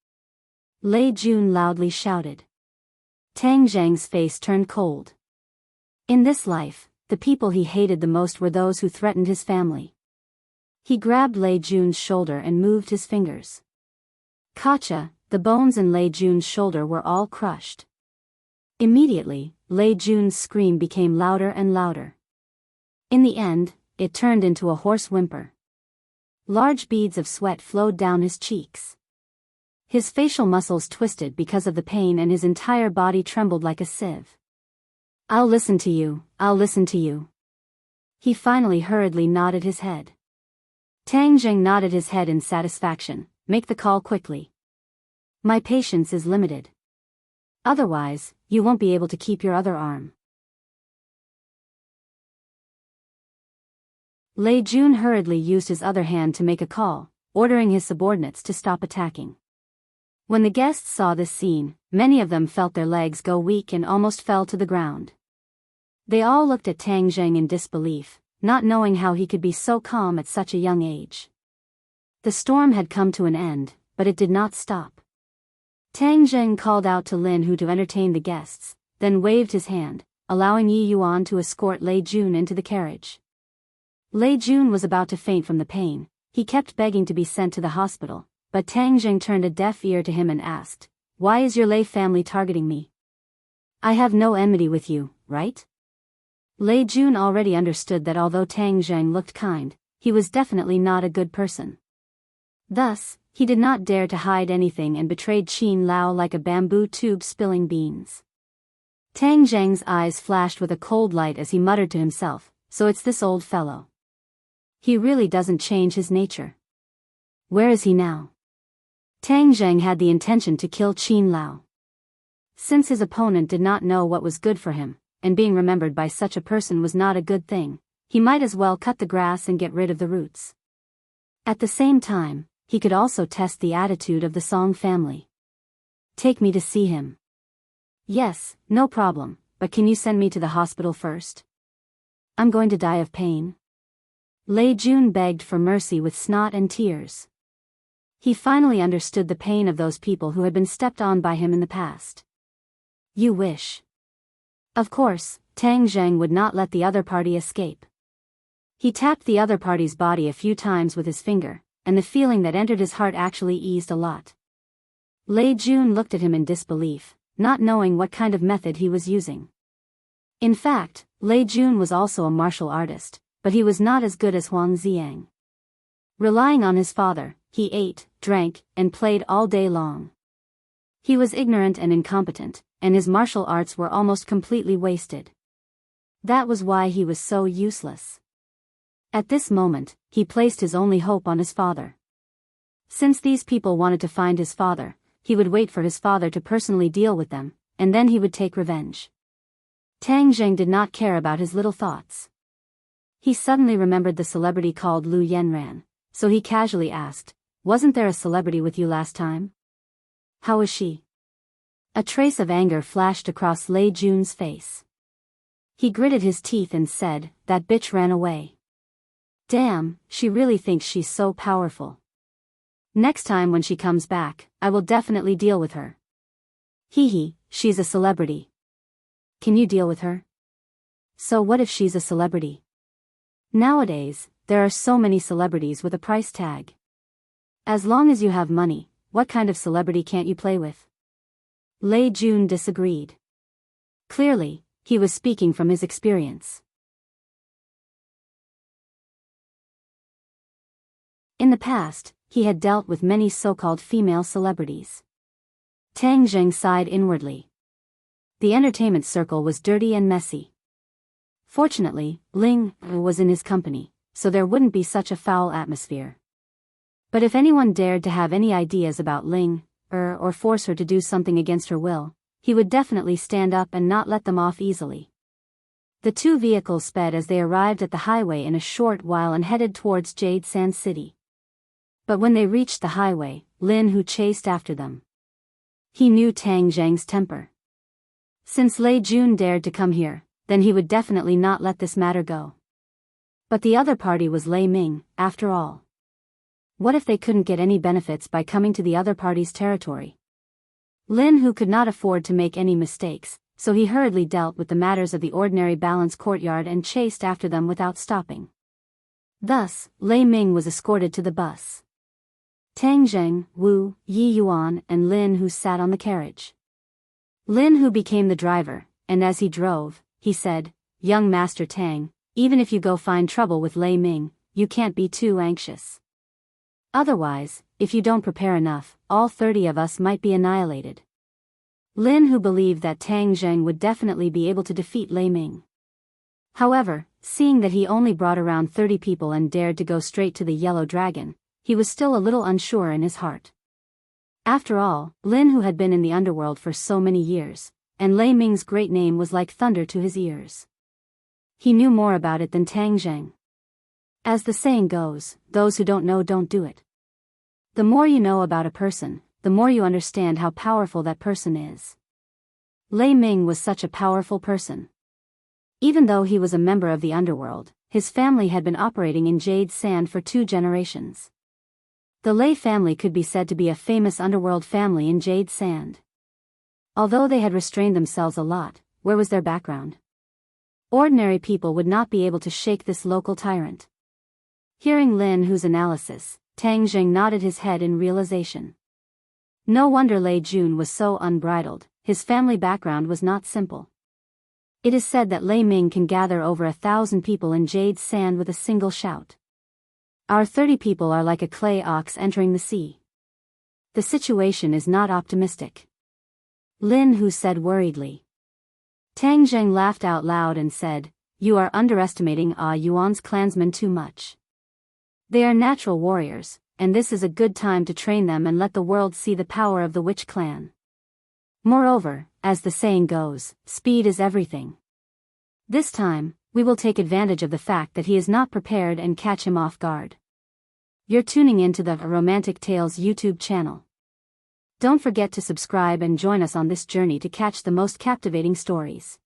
Lei Jun loudly shouted. Tang Jing's face turned cold. In this life, the people he hated the most were those who threatened his family. He grabbed Lei Jun's shoulder and moved his fingers. Kacha, the bones in Lei Jun's shoulder were all crushed. Immediately, Lei Jun's scream became louder and louder. In the end, it turned into a hoarse whimper. Large beads of sweat flowed down his cheeks. His facial muscles twisted because of the pain and his entire body trembled like a sieve. I'll listen to you, I'll listen to you. He finally hurriedly nodded his head. Tang Jing nodded his head in satisfaction. Make the call quickly. My patience is limited. Otherwise, you won't be able to keep your other arm. Lei Jun hurriedly used his other hand to make a call, ordering his subordinates to stop attacking. When the guests saw this scene, many of them felt their legs go weak and almost fell to the ground. They all looked at Tang Jing in disbelief, not knowing how he could be so calm at such a young age. The storm had come to an end, but it did not stop. Tang Jing called out to Lin Hu to entertain the guests, then waved his hand, allowing Yi Yuan to escort Lei Jun into the carriage. Lei Jun was about to faint from the pain. He kept begging to be sent to the hospital, but Tang Jing turned a deaf ear to him and asked, "Why is your Lei family targeting me? I have no enmity with you, right?" Lei Jun already understood that although Tang Jing looked kind, he was definitely not a good person. Thus, he did not dare to hide anything and betrayed Qin Lao like a bamboo tube spilling beans. Tang Jing's eyes flashed with a cold light as he muttered to himself, "So it's this old fellow. He really doesn't change his nature. Where is he now?" Tang Jing had the intention to kill Qin Lao. Since his opponent did not know what was good for him, and being remembered by such a person was not a good thing, he might as well cut the grass and get rid of the roots. At the same time, he could also test the attitude of the Song family. "Take me to see him." "Yes, no problem, but can you send me to the hospital first? I'm going to die of pain." Lei Jun begged for mercy with snot and tears. He finally understood the pain of those people who had been stepped on by him in the past. "You wish." Of course, Tang Jing would not let the other party escape. He tapped the other party's body a few times with his finger, and the feeling that entered his heart actually eased a lot. Lei Jun looked at him in disbelief, not knowing what kind of method he was using. In fact, Lei Jun was also a martial artist, but he was not as good as Huang Xiang. Relying on his father, he ate, drank, and played all day long. He was ignorant and incompetent, and his martial arts were almost completely wasted. That was why he was so useless. At this moment, he placed his only hope on his father. Since these people wanted to find his father, he would wait for his father to personally deal with them, and then he would take revenge. Tang Jing did not care about his little thoughts. He suddenly remembered the celebrity called Lu Yenran, so he casually asked, wasn't there a celebrity with you last time? How was she? A trace of anger flashed across Lei Jun's face. He gritted his teeth and said, that bitch ran away. Damn, she really thinks she's so powerful. Next time when she comes back, I will definitely deal with her. Hee, she's a celebrity. Can you deal with her? So what if she's a celebrity? Nowadays, there are so many celebrities with a price tag. As long as you have money, what kind of celebrity can't you play with? Lei Jun disagreed. Clearly, he was speaking from his experience. In the past, he had dealt with many so-called female celebrities. Tang Zheng sighed inwardly. The entertainment circle was dirty and messy. Fortunately, Ling was in his company, so there wouldn't be such a foul atmosphere. But if anyone dared to have any ideas about Ling, or force her to do something against her will, he would definitely stand up and not let them off easily. The two vehicles sped as they arrived at the highway in a short while and headed towards Jade Sand City. But when they reached the highway, Lin Hu chased after them. He knew Tang Zheng's temper. Since Lei Jun dared to come here, then he would definitely not let this matter go. But the other party was Lei Ming, after all. What if they couldn't get any benefits by coming to the other party's territory? Lin Hu could not afford to make any mistakes, so he hurriedly dealt with the matters of the ordinary balance courtyard and chased after them without stopping. Thus, Lei Ming was escorted to the bus. Tang Zheng, Wu, Yi Yuan and Lin Hu sat on the carriage. Lin Hu became the driver, and as he drove, he said, "Young Master Tang, even if you go find trouble with Lei Ming, you can't be too anxious. Otherwise, if you don't prepare enough, all 30 of us might be annihilated." Lin Hu believed that Tang Zheng would definitely be able to defeat Lei Ming. However, seeing that he only brought around 30 people and dared to go straight to the Yellow Dragon, he was still a little unsure in his heart. After all, Lin Hu had been in the underworld for so many years, and Lei Ming's great name was like thunder to his ears. He knew more about it than Tang Zheng. As the saying goes, those who don't know don't do it. The more you know about a person, the more you understand how powerful that person is. Lei Ming was such a powerful person. Even though he was a member of the underworld, his family had been operating in Jade Sand for 2 generations. The Lei family could be said to be a famous underworld family in Jade Sand. Although they had restrained themselves a lot, where was their background? Ordinary people would not be able to shake this local tyrant. Hearing Lin Hu's analysis, Tang Zheng nodded his head in realization. No wonder Lei Jun was so unbridled, his family background was not simple. It is said that Lei Ming can gather over 1,000 people in Jade Sand with a single shout. Our 30 people are like a clay ox entering the sea. The situation is not optimistic. Lin Hu said worriedly. Tang Zheng laughed out loud and said, "You are underestimating Yuan's clansmen too much. They are natural warriors, and this is a good time to train them and let the world see the power of the Witch clan. Moreover, as the saying goes, speed is everything. This time, we will take advantage of the fact that he is not prepared and catch him off guard." You're tuning into the Romantic Tales YouTube channel. Don't forget to subscribe and join us on this journey to catch the most captivating stories.